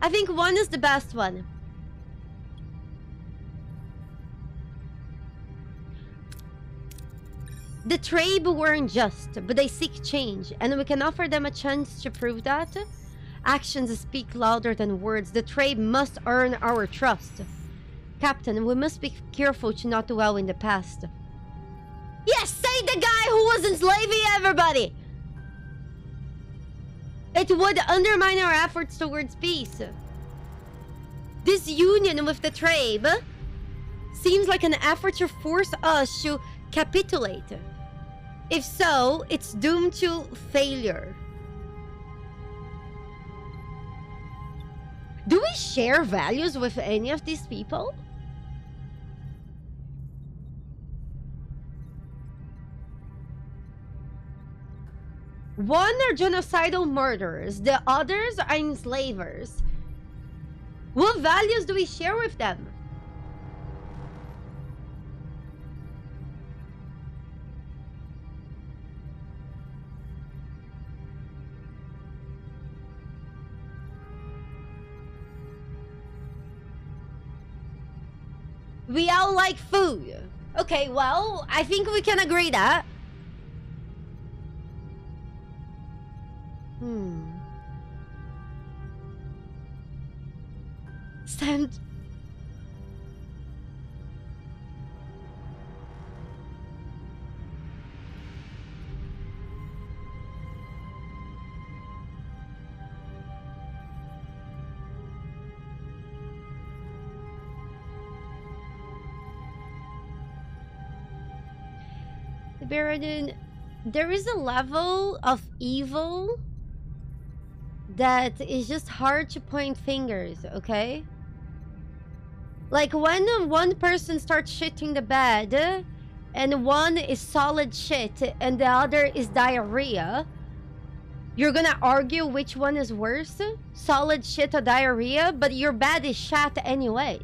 I think one is the best one. The Trabe weren't just, but they seek change, and we can offer them a chance to prove that. Actions speak louder than words. The Trabe must earn our trust. Captain, we must be careful to not dwell in the past. Yes, say the guy who was enslaving everybody! It would undermine our efforts towards peace. This union with the Trabe seems like an effort to force us to capitulate. If so, it's doomed to failure. Do we share values with any of these people? One are genocidal murderers, the others are enslavers. What values do we share with them? We all like food. Okay, well, I think we can agree that. Stand. Baradin, there is a level of evil that is just hard to point fingers, okay? Like when one person starts shitting the bed and one is solid shit and the other is diarrhea, you're gonna argue which one is worse? Solid shit or diarrhea? But your bed is shat anyways.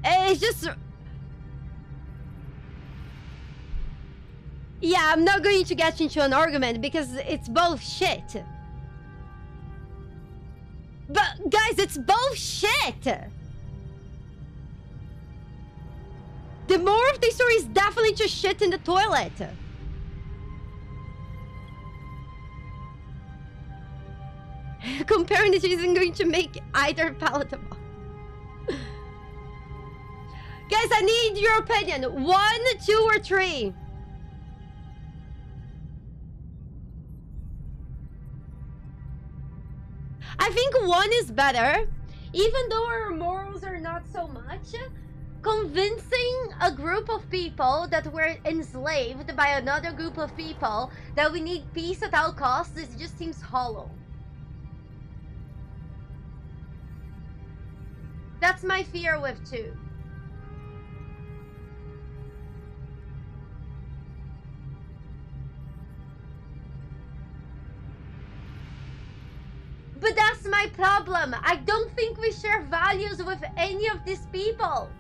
It's just... Yeah, I'm not going to get into an argument because it's both shit. But guys, it's both shit. The moral of the story is definitely just shit in the toilet. Comparing the two isn't going to make either palatable. Guys, I need your opinion. 1, 2, or 3? I think 1 is better. Even though our morals are not so much, convincing a group of people that we're enslaved by another group of people that we need peace at all costs, it just seems hollow. That's my fear with 2. But that's my problem. I don't think we share values with any of these people.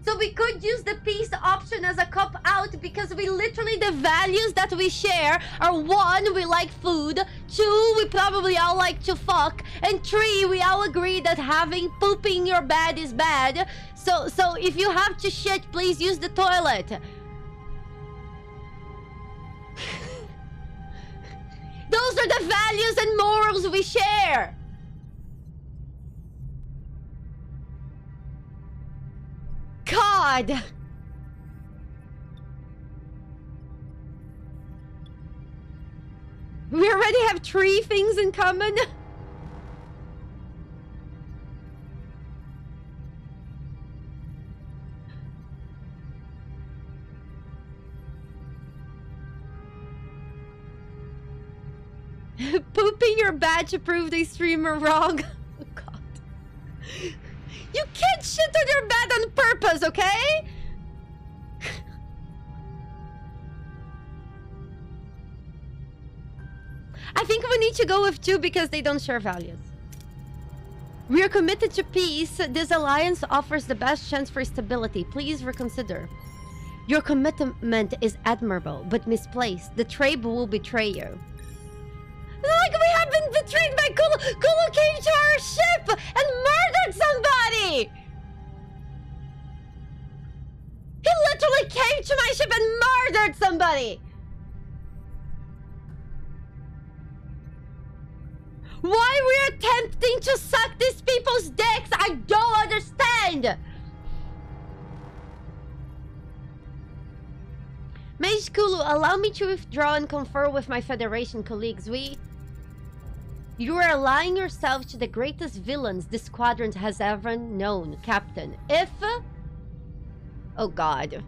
So we could use the peace option as a cop out because we literally, the values that we share are 1, we like food, 2, we probably all like to fuck, and 3, we all agree that having pooping in your bed is bad. So if you have to shit, please use the toilet. Those are the values and morals we share. God. We already have 3 things in common. Pooping your bed to prove they streamer wrong. Oh God. You can't shit on your bed on purpose, okay? I think we need to go with 2 because they don't share values. We are committed to peace. This alliance offers the best chance for stability. Please reconsider. Your commitment is admirable, but misplaced. The trade will betray you. Like we have been betrayed by Kulu. Kulu came to our ship and murdered somebody! He literally came to my ship and murdered somebody! Why we're attempting to suck these people's dicks, I don't understand! Mage Kulu, allow me to withdraw and confer with my Federation colleagues. You are allying yourself to the greatest villains this quadrant has ever known, Captain. If... Oh God.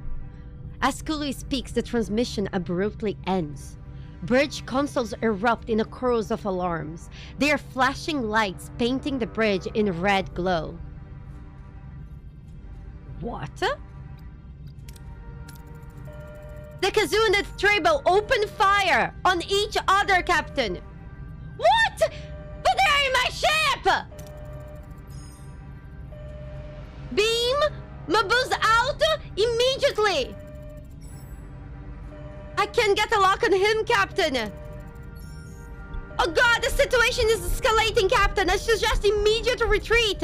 As Kulu speaks, the transmission abruptly ends. Bridge consoles erupt in a chorus of alarms. They are flashing lights painting the bridge in red glow. What? The Kazoo and the Trebo open fire on each other, Captain. What? But they're in my ship! Beam Mabuz out immediately! I can get a lock on him, Captain. Oh god, the situation is escalating, Captain. I suggest immediate retreat.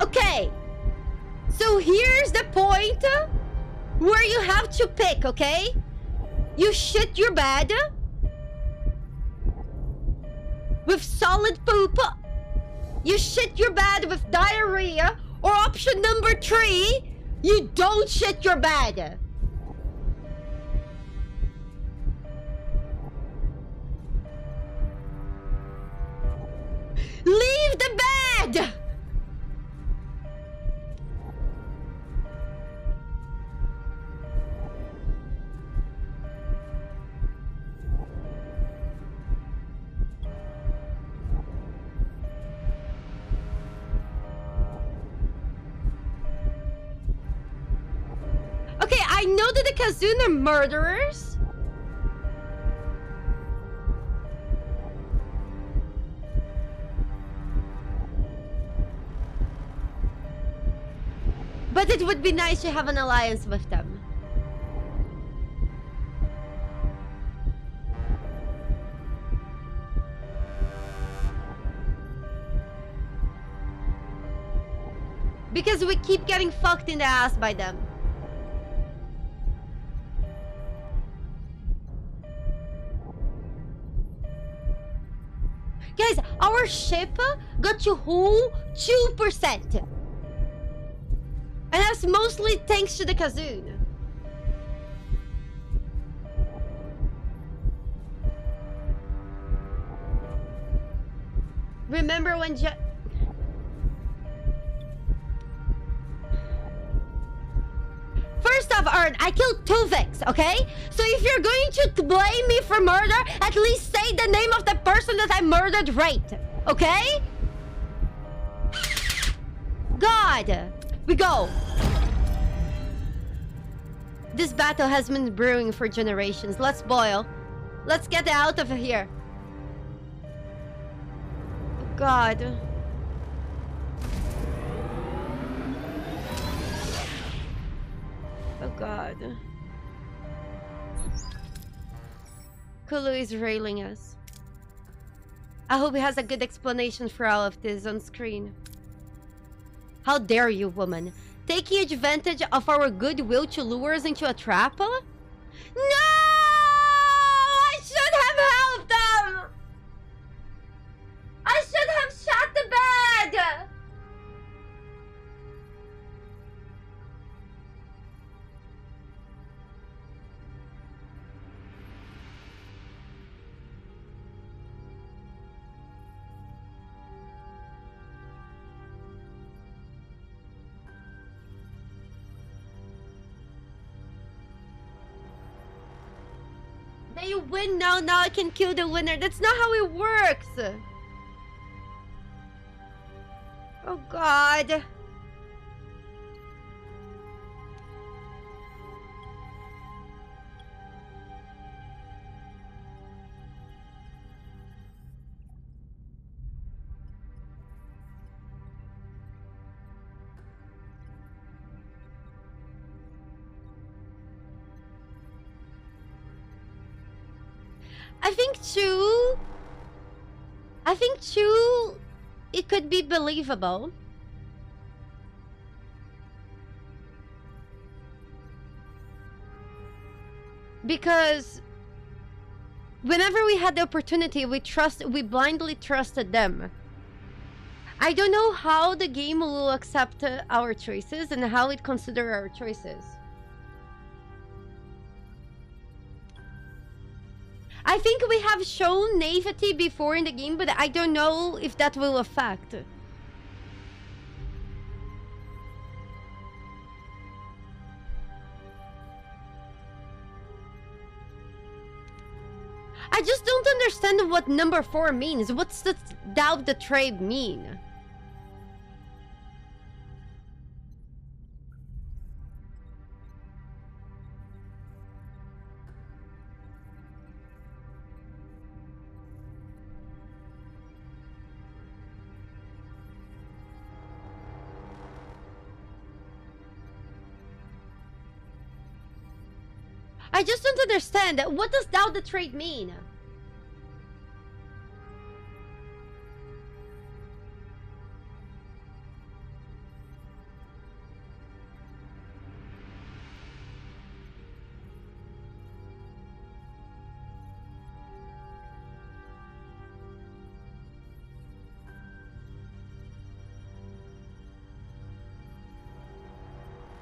Okay, so here's the point where you have to pick, okay? You shit your bed with solid poop, you shit your bed with diarrhea, or option number 3, you don't shit your bed. Leave the bed! Okay, I know that the Kazun are murderers. But it would be nice to have an alliance with them. Because we keep getting fucked in the ass by them. Guys, our ship got to whole 2%. And that's mostly thanks to the Kazoon. Remember when First off, Ern, I killed 2 Vix, okay? So if you're going to blame me for murder, at least say the name of the person that I murdered right, okay? God, we go. This battle has been brewing for generations. Let's boil. Let's get out of here. God. Oh god. Kulu is railing us. I hope he has a good explanation for all of this on screen. How dare you, woman? Taking advantage of our goodwill to lure us into a trap? No! I should have helped them! I should have shot the bed! They win now, now I can kill the winner. That's not how it works. Oh god. I think two, it could be believable. Because whenever we had the opportunity, we blindly trusted them. I don't know how the game will accept our choices and how it consider our choices. I think we have shown naivety before in the game, but I don't know if that will affect. I just don't understand what number 4 means. What's the doubt the trade mean? I just don't understand. What does doubt the trade mean?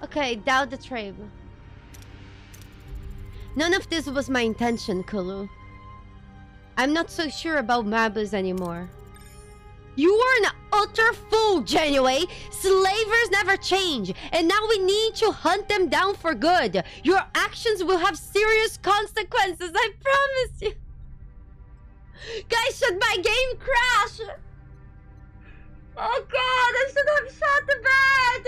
Okay, doubt the trade. None of this was my intention, Kulu. I'm not so sure about Mabus anymore. You are an utter fool, Janeway! Slavers never change, and now we need to hunt them down for good. Your actions will have serious consequences, I promise you. Guys, should my game crash? Oh god, I should have shot the bed!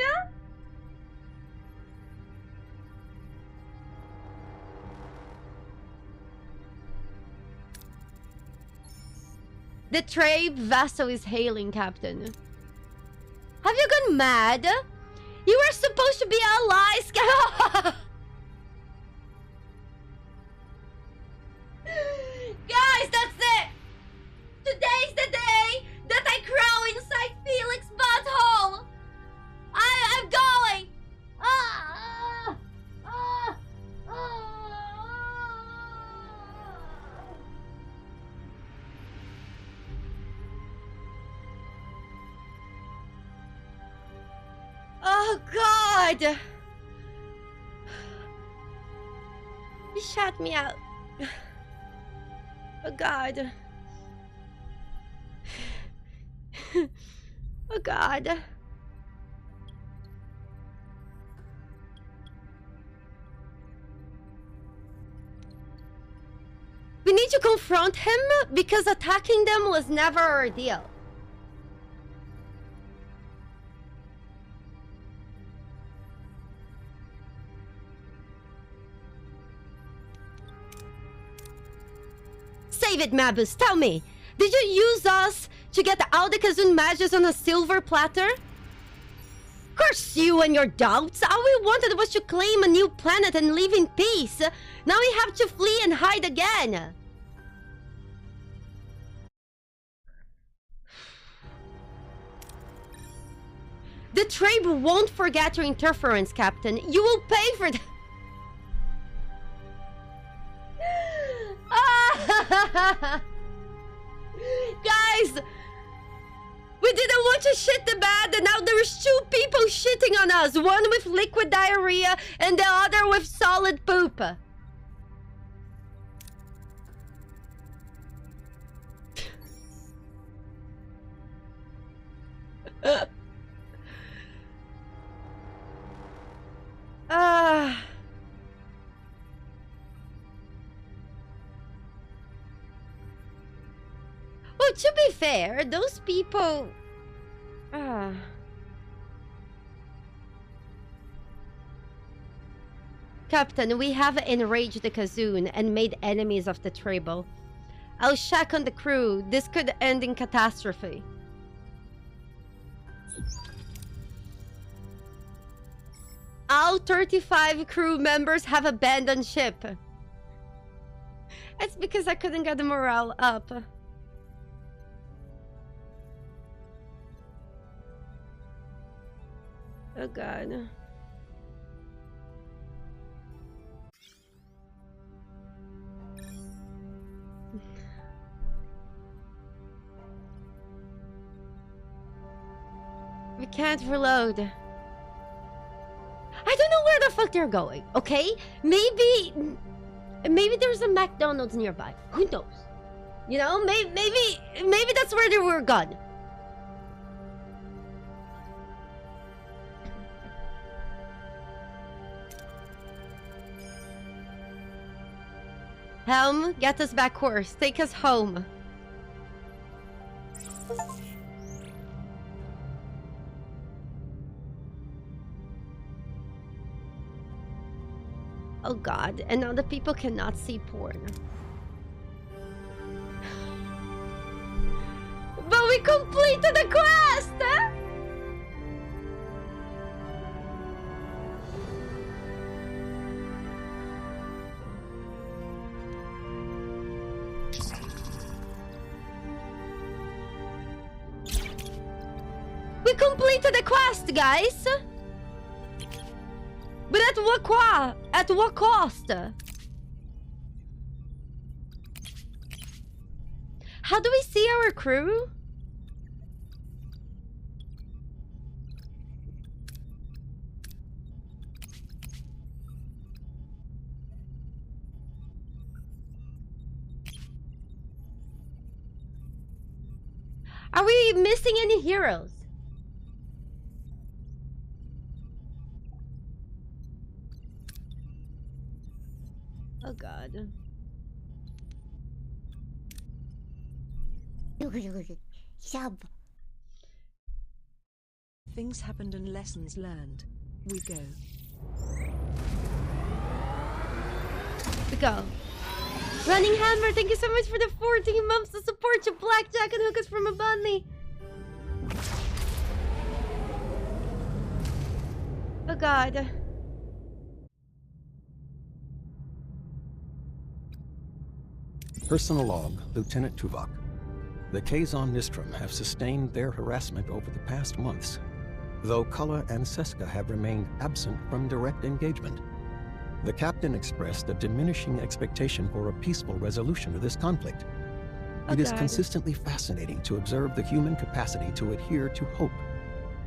The trade vessel is hailing, Captain. Have you gone mad? You were supposed to be allies. Guys, that's it. Today's the day that I crawl inside Felix's butthole. I'm going. Oh god! He shot me out. Oh god. Oh god. We need to confront him because attacking them was never our deal. Save it, Mabus. Tell me, did you use us to get the Aldecazun mages on a silver platter? Curse you and your doubts. All we wanted was to claim a new planet and live in peace. Now we have to flee and hide again. The Trabe won't forget your interference, Captain. You will pay for that. Guys, we didn't want to shit the bed, and now there's 2 people shitting on us. One with liquid diarrhea and the other with solid poop. Well, to be fair, those people... Captain, we have enraged the Kazoon and made enemies of the Tribal. I'll check on the crew. This could end in catastrophe. All 35 crew members have abandoned ship. It's because I couldn't get the morale up. Oh god. We can't reload. I don't know where the fuck they're going, okay? Maybe there's a McDonald's nearby. Who knows? You know, maybe that's where they were gone. Helm, get us back course. Take us home. Oh god, and now the people cannot see porn. But we completed the quest! Huh? We completed the quest, guys! But at what At what cost? How do we see our crew? Are we missing any heroes? Oh god. Things happened and lessons learned. We go. We go. Running Hammer, thank you so much for the 14 months to support you, Blackjack and Hookers from a bunny. Oh god. Personal log, Lieutenant Tuvok. The Kazon Nistrum have sustained their harassment over the past months, though Kulla and Seska have remained absent from direct engagement. The captain expressed a diminishing expectation for a peaceful resolution to this conflict. It is consistently fascinating to observe the human capacity to adhere to hope,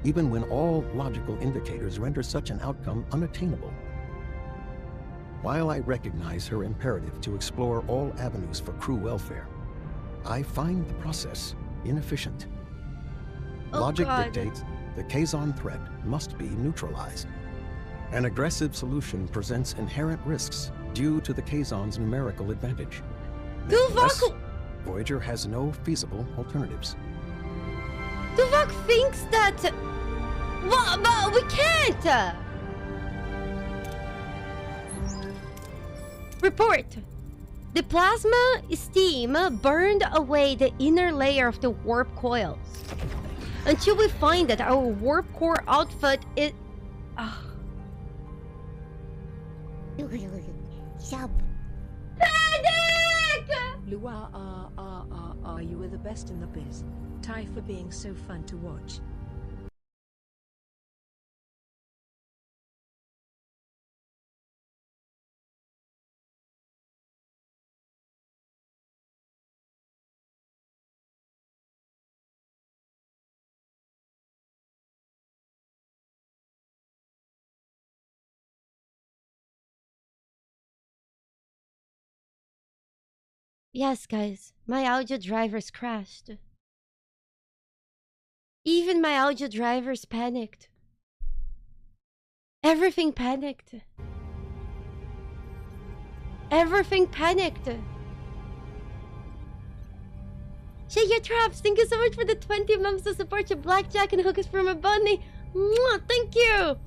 even when all logical indicators render such an outcome unattainable. While I recognize her imperative to explore all avenues for crew welfare, I find the process inefficient. Logic dictates the Kazon threat must be neutralized. An aggressive solution presents inherent risks due to the Kazon's numerical advantage. Nevertheless, Voyager has no feasible alternatives. Tuvok thinks that... Well, but we can't! Report! The plasma steam burned away the inner layer of the warp coils. Until we find that our warp core outfit is... Panic! Lua, you were the best in the biz. Ty for being so fun to watch. Yes, guys, my audio drivers crashed. Even my audio drivers panicked. Everything panicked. Everything panicked. Shake your traps. Thank you so much for the 20 months to support your Blackjack and Hookers from a bunny. Mwah, thank you.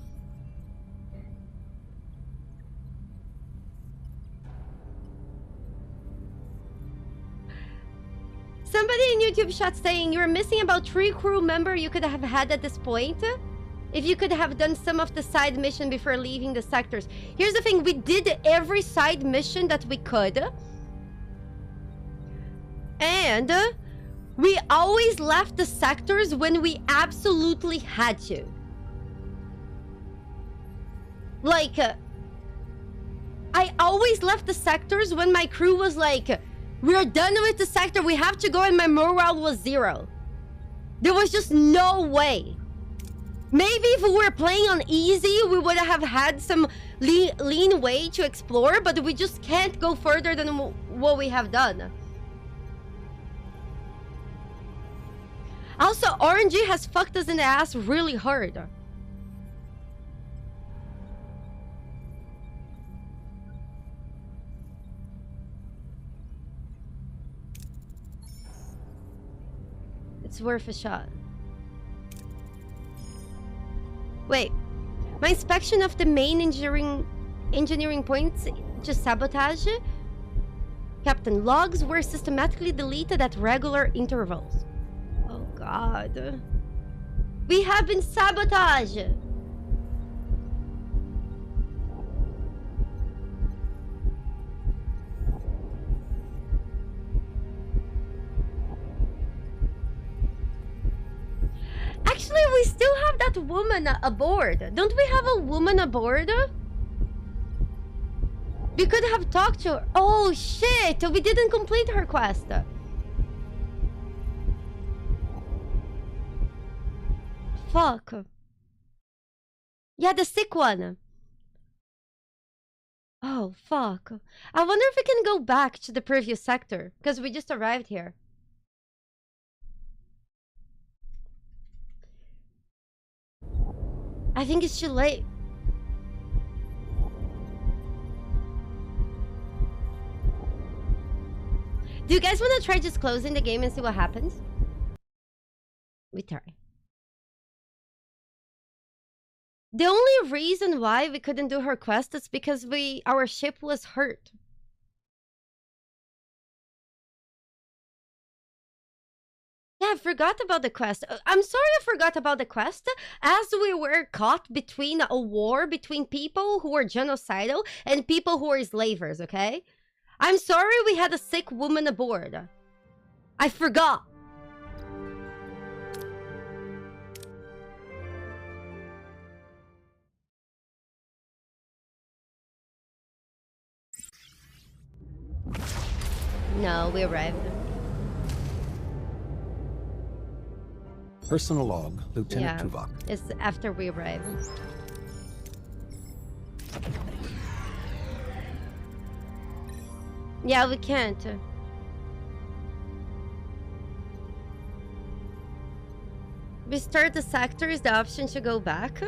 Somebody in YouTube chat saying you're missing about 3 crew member you could have had at this point. If you could have done some of the side mission before leaving the sectors. Here's the thing, we did every side mission that we could. And we always left the sectors when we absolutely had to. Like, I always left the sectors when my crew was like, we're done with the sector, we have to go, and my morale was 0. There was just no way. Maybe if we were playing on easy, we would have had some lean way to explore, but we just can't go further than what we have done. Also, RNG has fucked us in the ass really hard. It's worth a shot. Wait. My inspection of the main engineering points just sabotage. Captain, logs were systematically deleted at regular intervals. Oh god. We have been sabotaged. Actually, we still have that woman aboard. Don't we have a woman aboard? We could have talked to her. Oh shit, we didn't complete her quest. Fuck. Yeah, the sick one. Oh, fuck. I wonder if we can go back to the previous sector, because we just arrived here. I think it's too late. Do you guys want to try just closing the game and see what happens? We try. The only reason why we couldn't do her quest is because our ship was hurt. Yeah, I forgot about the quest. I'm sorry I forgot about the quest, as we were caught between a war between people who were genocidal and people who were slavers, okay? I'm sorry we had a sick woman aboard. I forgot. No, we arrived. Personal log, Lieutenant Tuvok. It's after we arrive. Yeah, we can't. Restart the sector is the option to go back.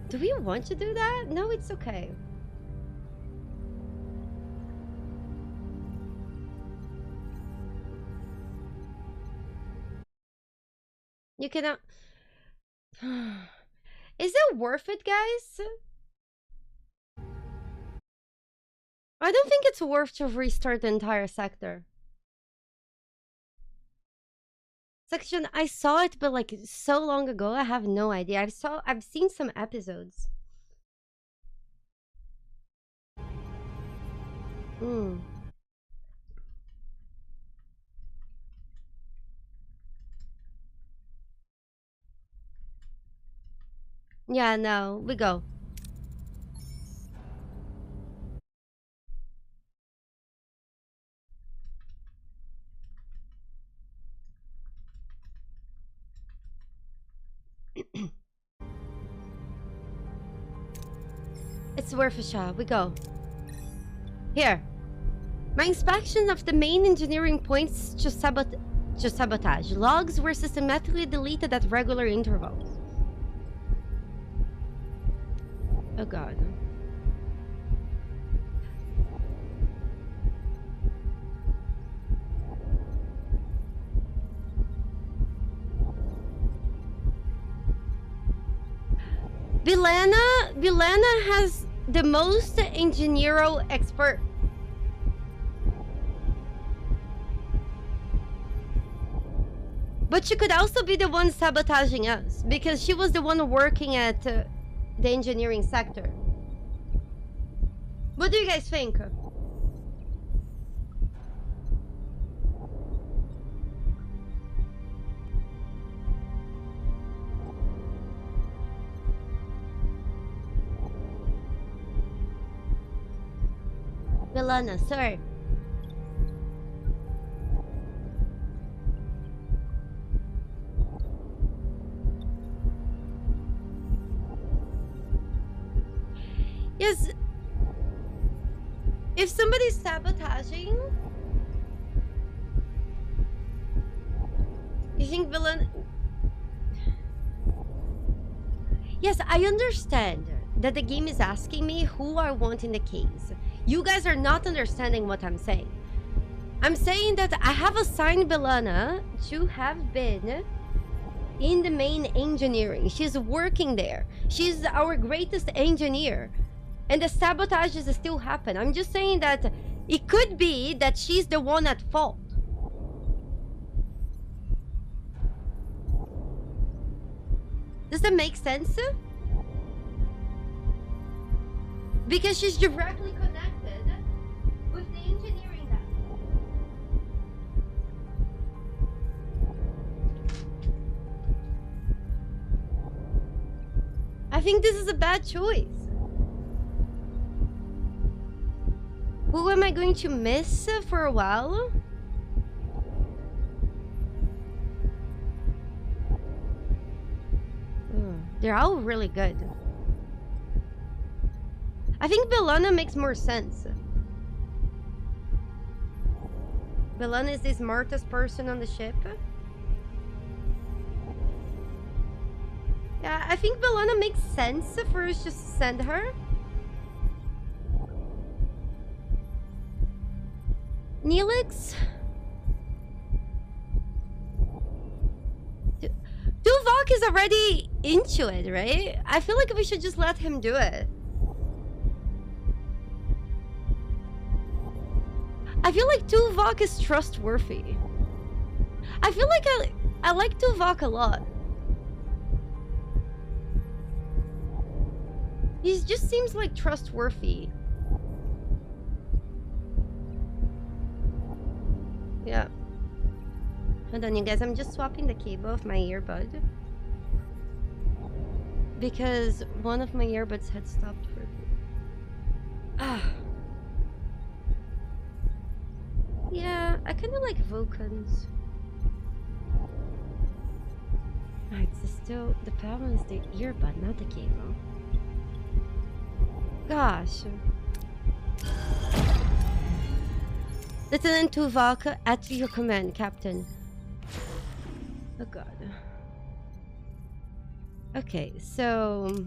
Do we want to do that? No, it's okay. You cannot. Is it worth it, guys? I don't think it's worth to restart the entire sector. Section, I saw it, but like so long ago, I have no idea. I've seen some episodes. Yeah, no, we go. It's worth a shot. We go. Here. My inspection of the main engineering points just sabotage. Logs were systematically deleted at regular intervals. Oh god. Vilana has the most engineero expert. But she could also be the one sabotaging us, because she was the one working at the engineering sector. What do you guys think? Vilana, sir. Yes. If somebody's sabotaging, you think Vilana... Yes, I understand that the game is asking me who I want in the case. You guys are not understanding what I'm saying. I'm saying that I have assigned Belana to have been in the main engineering. She's working there. She's our greatest engineer. And the sabotages still happen. I'm just saying that it could be that she's the one at fault. Does that make sense? Because she's directly connected with the engineering lab. I think this is a bad choice. Who am I going to miss for a while? They're all really good. I think Belana makes more sense. Belana is the smartest person on the ship. Yeah, I think Belana makes sense for us just to send her. Neelix? Tuvok is already into it, right? I feel like we should just let him do it. I feel like Tuvok is trustworthy. I feel like I like Tuvok a lot. He just seems like trustworthy. Yeah. Hold on, you guys. I'm just swapping the cable of my earbud. Because one of my earbuds had stopped working. Ah. Yeah, I kind of like Vulcans. Alright, so still, the problem is the earbud, not the cable. Gosh. Lieutenant Tuvok, at your command, Captain. Oh god. Okay, so...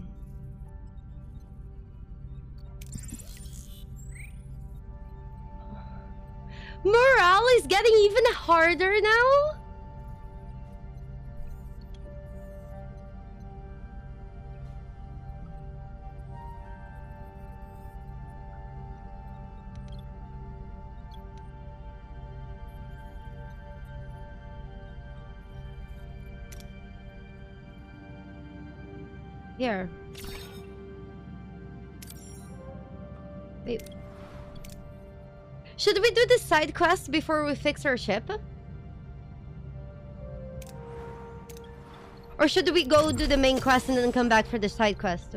morale is getting even harder now? Here. Wait. Should we do the side quest before we fix our ship? Or should we go do the main quest and then come back for the side quest?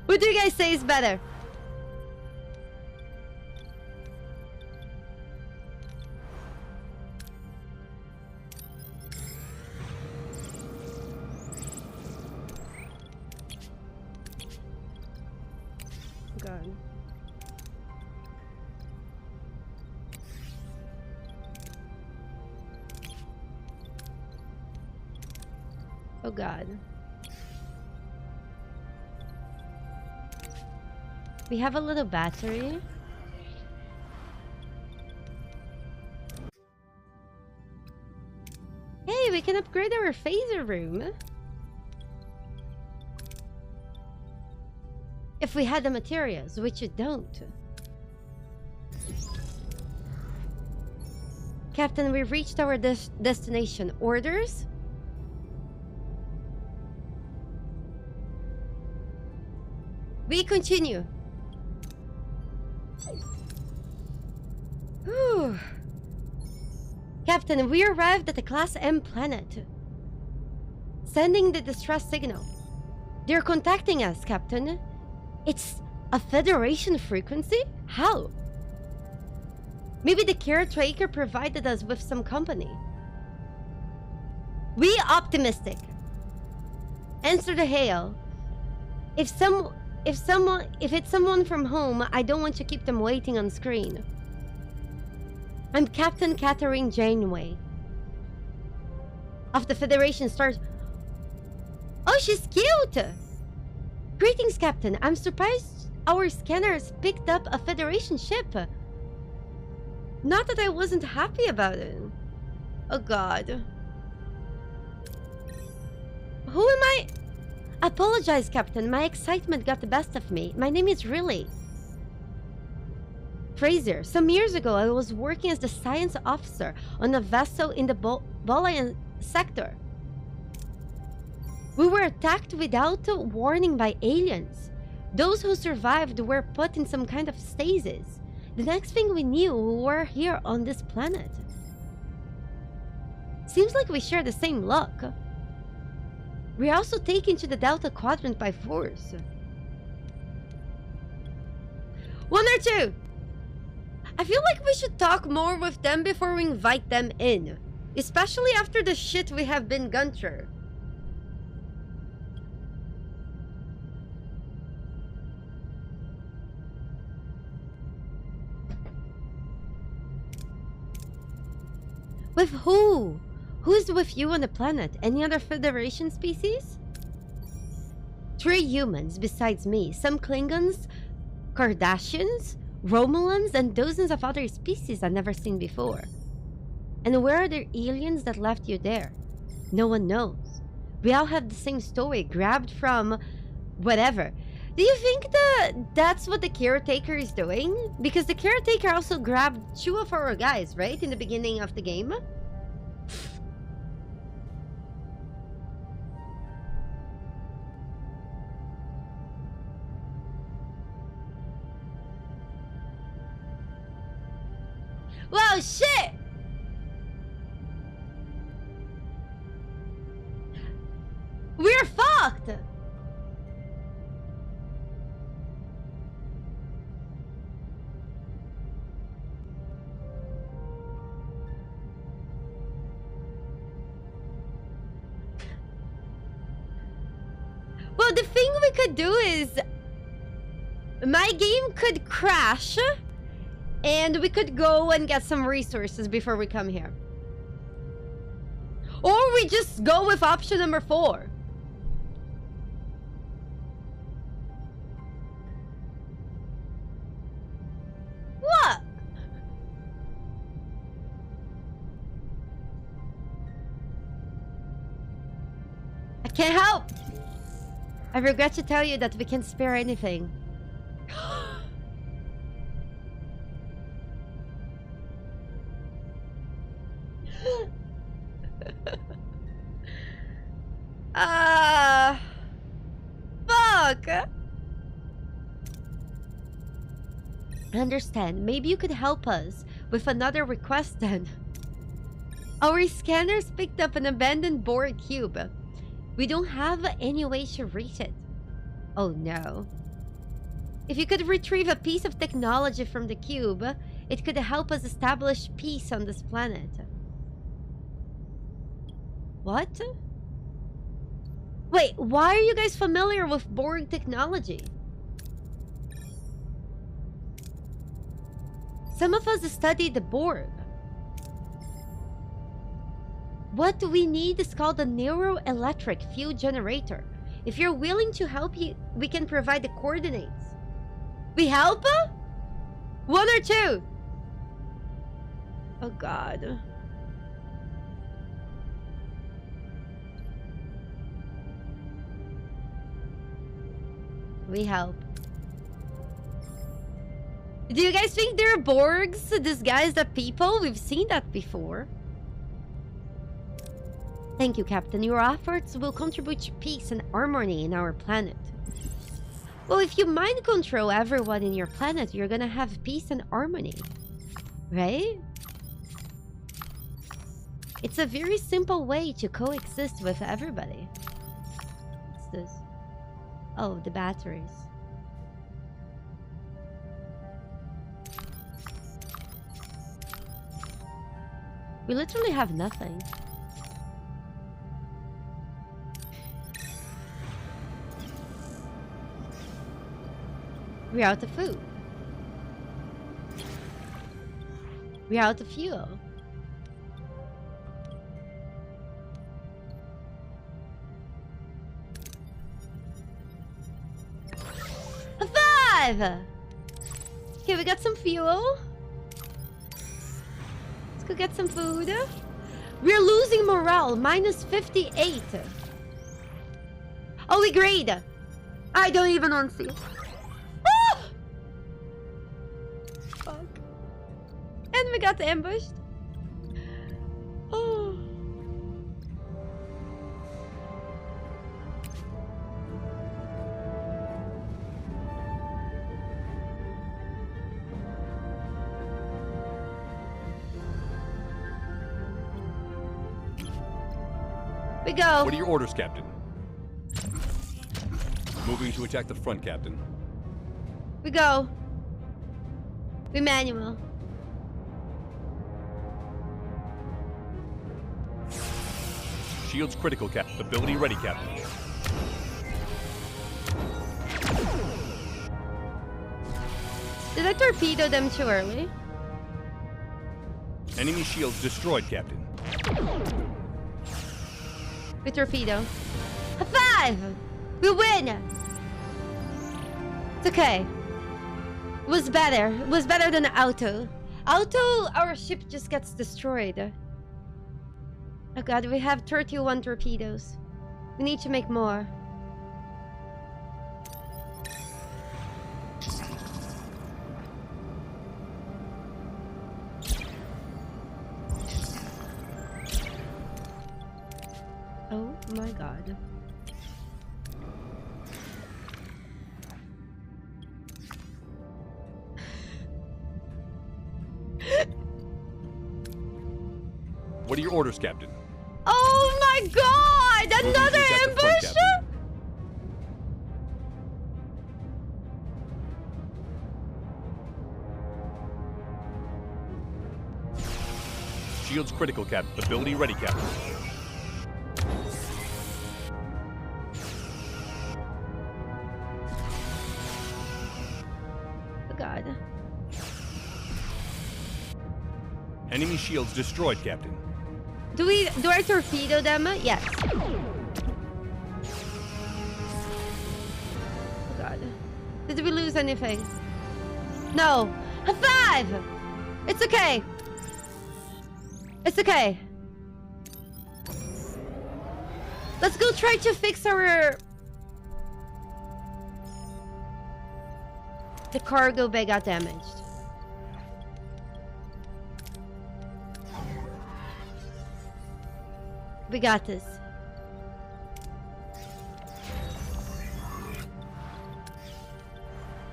What do you guys say is better? God. Oh god. We have a little battery. Hey, we can upgrade our phaser room. If we had the materials, which you don't. Captain, we've reached our destination. Orders? We continue. Whew. Captain, we arrived at the Class M planet. Sending the distress signal. They're contacting us, Captain. It's a Federation frequency? How? Maybe the caretaker provided us with some company. We optimistic. Answer the hail. If it's someone from home, I don't want to keep them waiting on screen. I'm Captain Catherine Janeway of the Federation Stars. Oh, she's cute! Greetings, Captain. I'm surprised our scanners picked up a Federation ship. Not that I wasn't happy about it. Oh god. Who am I? Apologize, Captain. My excitement got the best of me. My name is Riley Fraser. Some years ago, I was working as the science officer on a vessel in the Bolian sector. We were attacked without warning by aliens. Those who survived were put in some kind of stasis. The next thing we knew, we were here on this planet. Seems like we share the same luck. We're also taken to the Delta Quadrant by force. 1 or 2? I feel like we should talk more with them before we invite them in. Especially after the shit we have been gone through. With who? Who's with you on the planet? Any other Federation species? 3 humans besides me. Some Klingons, Cardassians, Romulans, and dozens of other species I've never seen before. And where are the aliens that left you there? No one knows. We all have the same story, grabbed from whatever. Do you think that's what the caretaker is doing? Because the caretaker also grabbed 2 of our guys, right? In the beginning of the game? Whoa, shit! We're fucked! Well, the thing we could do is... my game could crash... and we could go and get some resources before we come here. Or we just go with option number 4. What? I can't help. I regret to tell you that we can't spare anything. Fuck. I understand. Maybe you could help us with another request then. Our scanners picked up an abandoned Borg cube. We don't have any way to reach it. Oh no. If you could retrieve a piece of technology from the cube, it could help us establish peace on this planet. What? Wait, why are you guys familiar with Borg technology? Some of us studied the Borg. What we need is called a neuroelectric fuel generator. If you're willing to help, we can provide the coordinates. We help? 1 or 2? Oh god. We help. Do you guys think they're Borgs disguised as people? We've seen that before. Thank you, Captain. Your efforts will contribute to peace and harmony in our planet. Well, if you mind control everyone in your planet, you're gonna have peace and harmony. Right? It's a very simple way to coexist with everybody. What's this? Oh, the batteries. We literally have nothing. We're out of food. We're out of fuel. A 5! Okay, we got some fuel. Let's go get some food. We're losing morale. Minus 58. Oh, we grade. I don't even want to see. Ah! Fuck. And we got ambushed. Oh. We go. What are your orders, Captain? Moving to attack the front, Captain. We go. We manual. Shields critical, Captain. Ability ready, Captain. Did I torpedo them too early? Enemy shields destroyed, Captain. We torpedo. High five! We win! It's okay. It was better. It was better than Auto. Auto, our ship just gets destroyed. Oh god, we have 31 torpedoes. We need to make more. Oh my god. What are your orders, Captain? Oh my god! Moving to Another attack the front, ambush? Captain. Shields critical, Captain. Ability ready, Captain. Oh god. Enemy shields destroyed, Captain. Do I torpedo them? Yes. Oh god. Did we lose anything? No. High five! It's okay. It's okay. Let's go try to fix our... The cargo bay got damaged. We got this.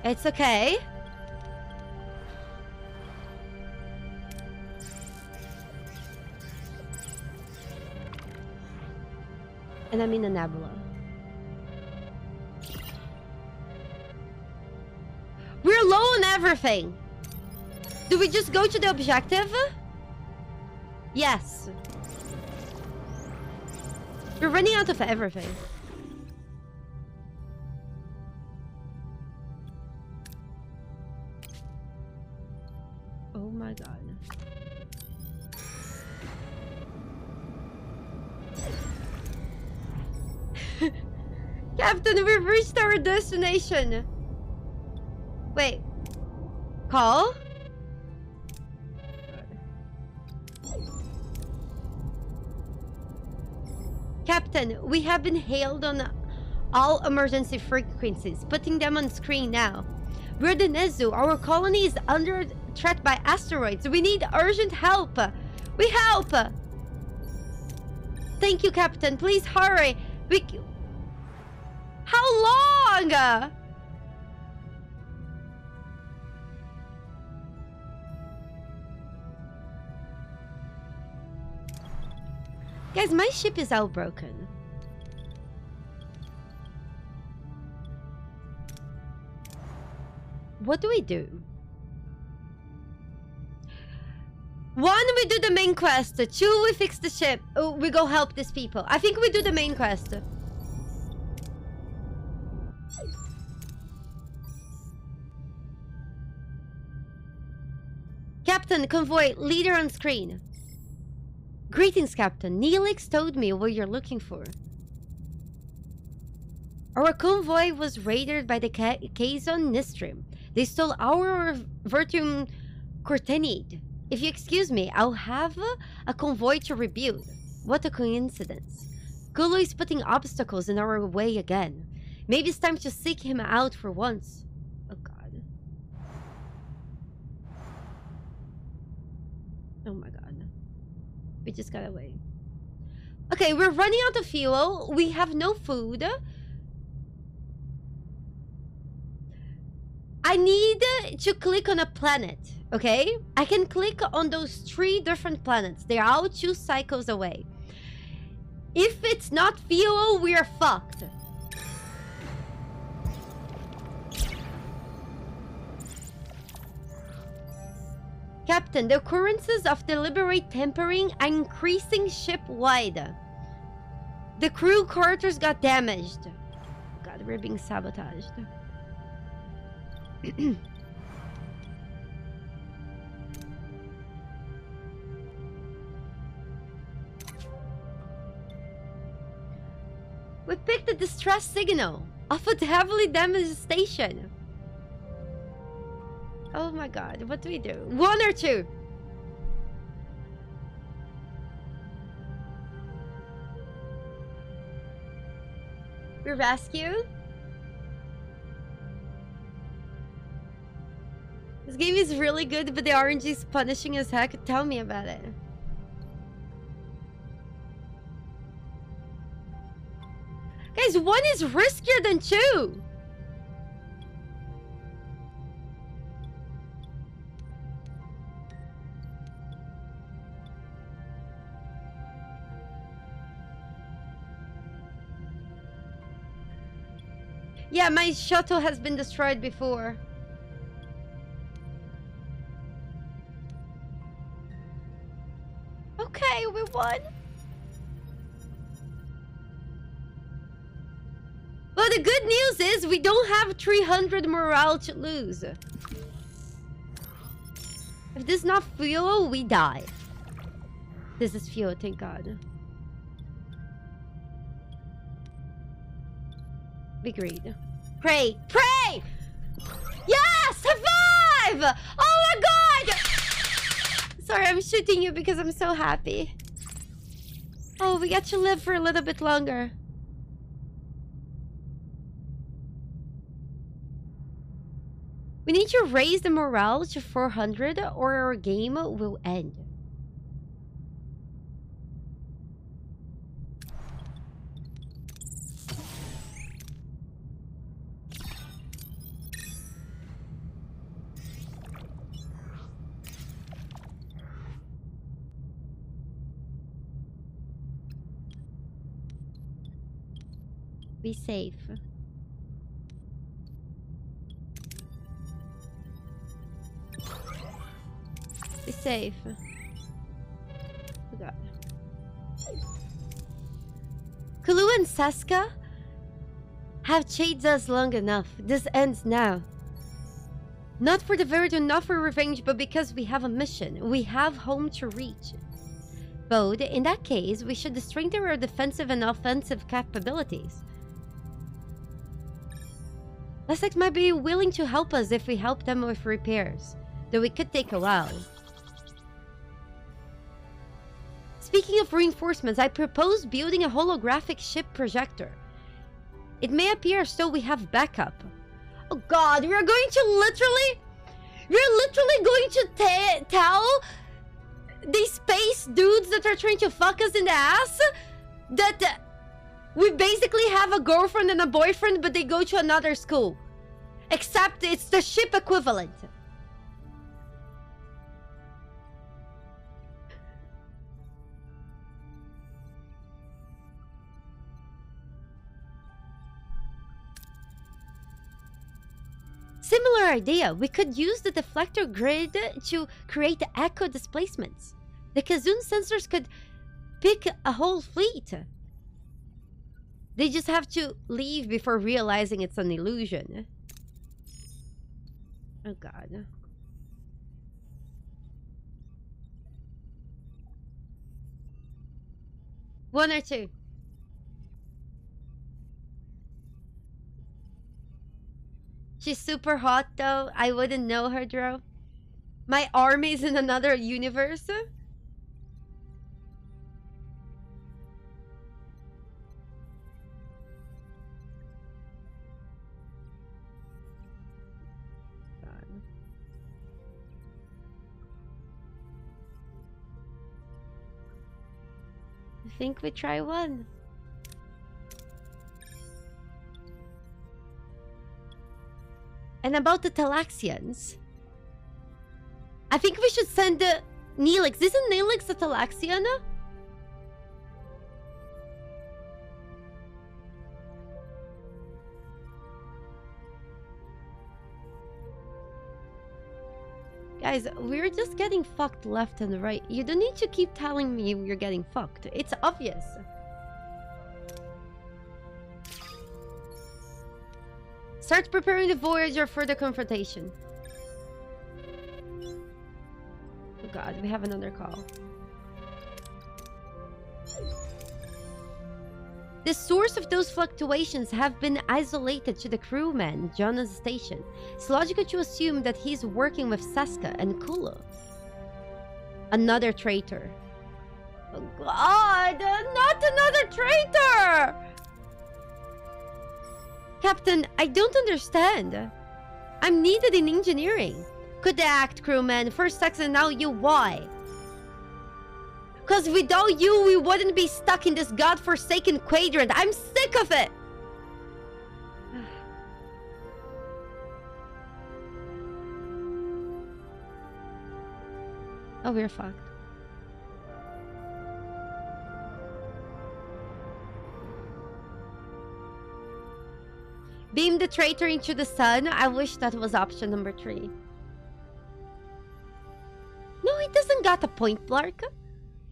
It's okay. And I'm in a nebula. We're low on everything. Do we just go to the objective? Yes. We're running out of everything. Oh my god. Captain, we've reached our destination. Wait. Call? Captain, we have been hailed on all emergency frequencies, putting them on screen now. We're the Nezu. Our colony is under threat by asteroids. We need urgent help. We help. Thank you, Captain. Please hurry. How long? Guys, my ship is all broken. What do we do? One, we do the main quest. Two, we fix the ship. Oh, we go help these people. I think we do the main quest. Captain, convoy, leader on screen. Greetings, Captain. Neelix told me what you're looking for. Our convoy was raided by the Kazon Nistrim. They stole our Vertum Cortenide. If you excuse me, I'll have a convoy to rebuild. What a coincidence. Kulu is putting obstacles in our way again. Maybe it's time to seek him out for once. Oh god. Oh my god. We just gotta wait. Okay, we're running out of fuel. We have no food. I need to click on a planet, okay? I can click on those 3 different planets. They're all 2 cycles away. If it's not fuel, we are fucked. Captain, the occurrences of deliberate tampering are increasing ship-wide. The crew quarters got damaged. God, we're being sabotaged. We picked a distress signal off a heavily damaged station. Oh my god, what do we do? 1 or 2? We rescue? This game is really good, but the RNG is punishing as heck. Tell me about it. Guys, 1 is riskier than 2. Yeah, my shuttle has been destroyed before. Okay, we won. Well, the good news is we don't have 300 morale to lose. If this is not fuel, we die. This is fuel, thank God. Be greed. Pray! Pray! Yes! Survive! Oh my god! Sorry, I'm shooting you because I'm so happy. Oh, we get to live for a little bit longer. We need to raise the morale to 400 or our game will end. Be safe. Be safe. Oh god. Kulu and Saska have chased us long enough. This ends now. Not for the Virgin, not for revenge, but because we have a mission. We have home to reach. Bode, in that case, we should strengthen our defensive and offensive capabilities. Lassex might be willing to help us if we help them with repairs, though it could take a while. Speaking of reinforcements, I propose building a holographic ship projector. It may appear as though we have backup. Oh god, we're going to literally... We're literally going to tell these space dudes that are trying to fuck us in the ass that we basically have a girlfriend and a boyfriend, but they go to another school. Except it's the ship equivalent. Similar idea. We could use the deflector grid to create echo displacements. The Kazun sensors could pick a whole fleet. They just have to leave before realizing it's an illusion. Oh god. One or two. She's super hot though. I wouldn't know her, Dro. My army is in another universe? I think we try one. And about the Talaxians, I think we should send the Neelix. Isn't Neelix a Talaxian? Guys, we're just getting fucked left and right. You don't need to keep telling me we're getting fucked. It's obvious. Start preparing the Voyager for the confrontation. Oh god, we have another call. The source of those fluctuations have been isolated to the crewman, Jonah's station. It's logical to assume that he's working with Seska and Kula. Another traitor. Oh god, not another traitor! Captain, I don't understand. I'm needed in engineering. Good act, crewman. First Sex and now you. Why? Because without you, we wouldn't be stuck in this godforsaken quadrant. I'm sick of it! Oh, we're fucked. Beam the traitor into the sun. I wish that was option number 3. No, it doesn't got a point, Blark.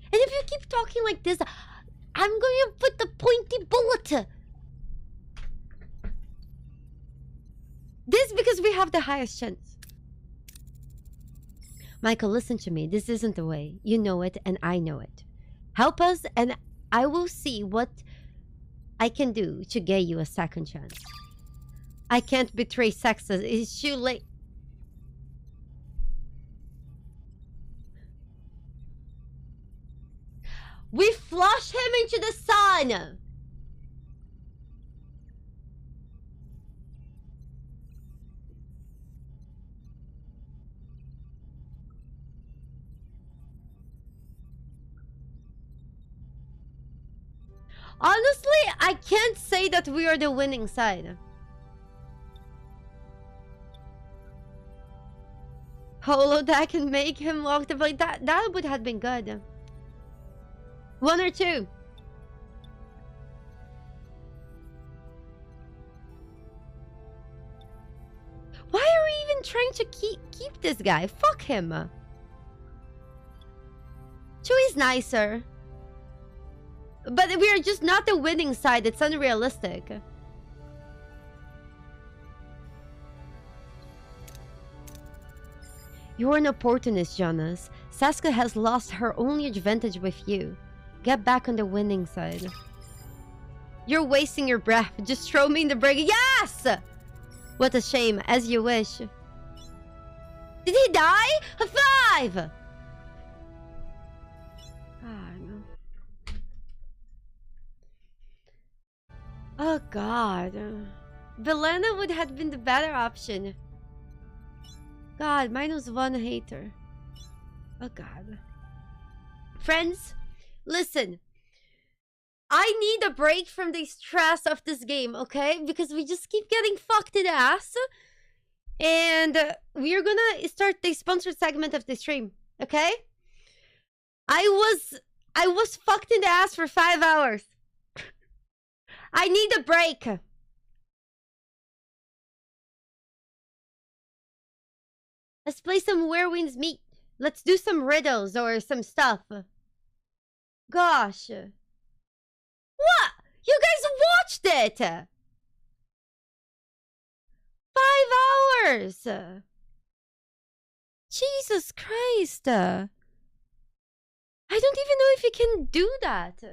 And if you keep talking like this, I'm going to put the pointy bullet. This because we have the highest chance. Michael, listen to me. This isn't the way. You know it and I know it. Help us and I will see what I can do to get you a second chance. I can't betray Sexas. It's too late. We flush him into the sun! Honestly, I can't say that we are the winning side. Holodeck and make him walk the blade. That would have been good. 1 or 2. Why are we even trying to keep this guy? Fuck him. Chewie's nicer. But we are just not the winning side. It's unrealistic. You're an opportunist, Jonas. Seska has lost her only advantage with you. Get back on the winning side. You're wasting your breath. Just throw me in the brig. Yes! What a shame. As you wish. Did he die? A 5! Oh god. Belena would have been the better option. God, -1 hater. Oh god. Friends, listen. I need a break from the stress of this game, okay? Because we just keep getting fucked in the ass. And we're gonna start the sponsored segment of the stream, okay? I was fucked in the ass for 5 hours. I need a break. Let's play some Where Winds Meet. Let's do some riddles or some stuff. Gosh. What? You guys watched it! 5 hours! Jesus Christ! I don't even know if you can do that.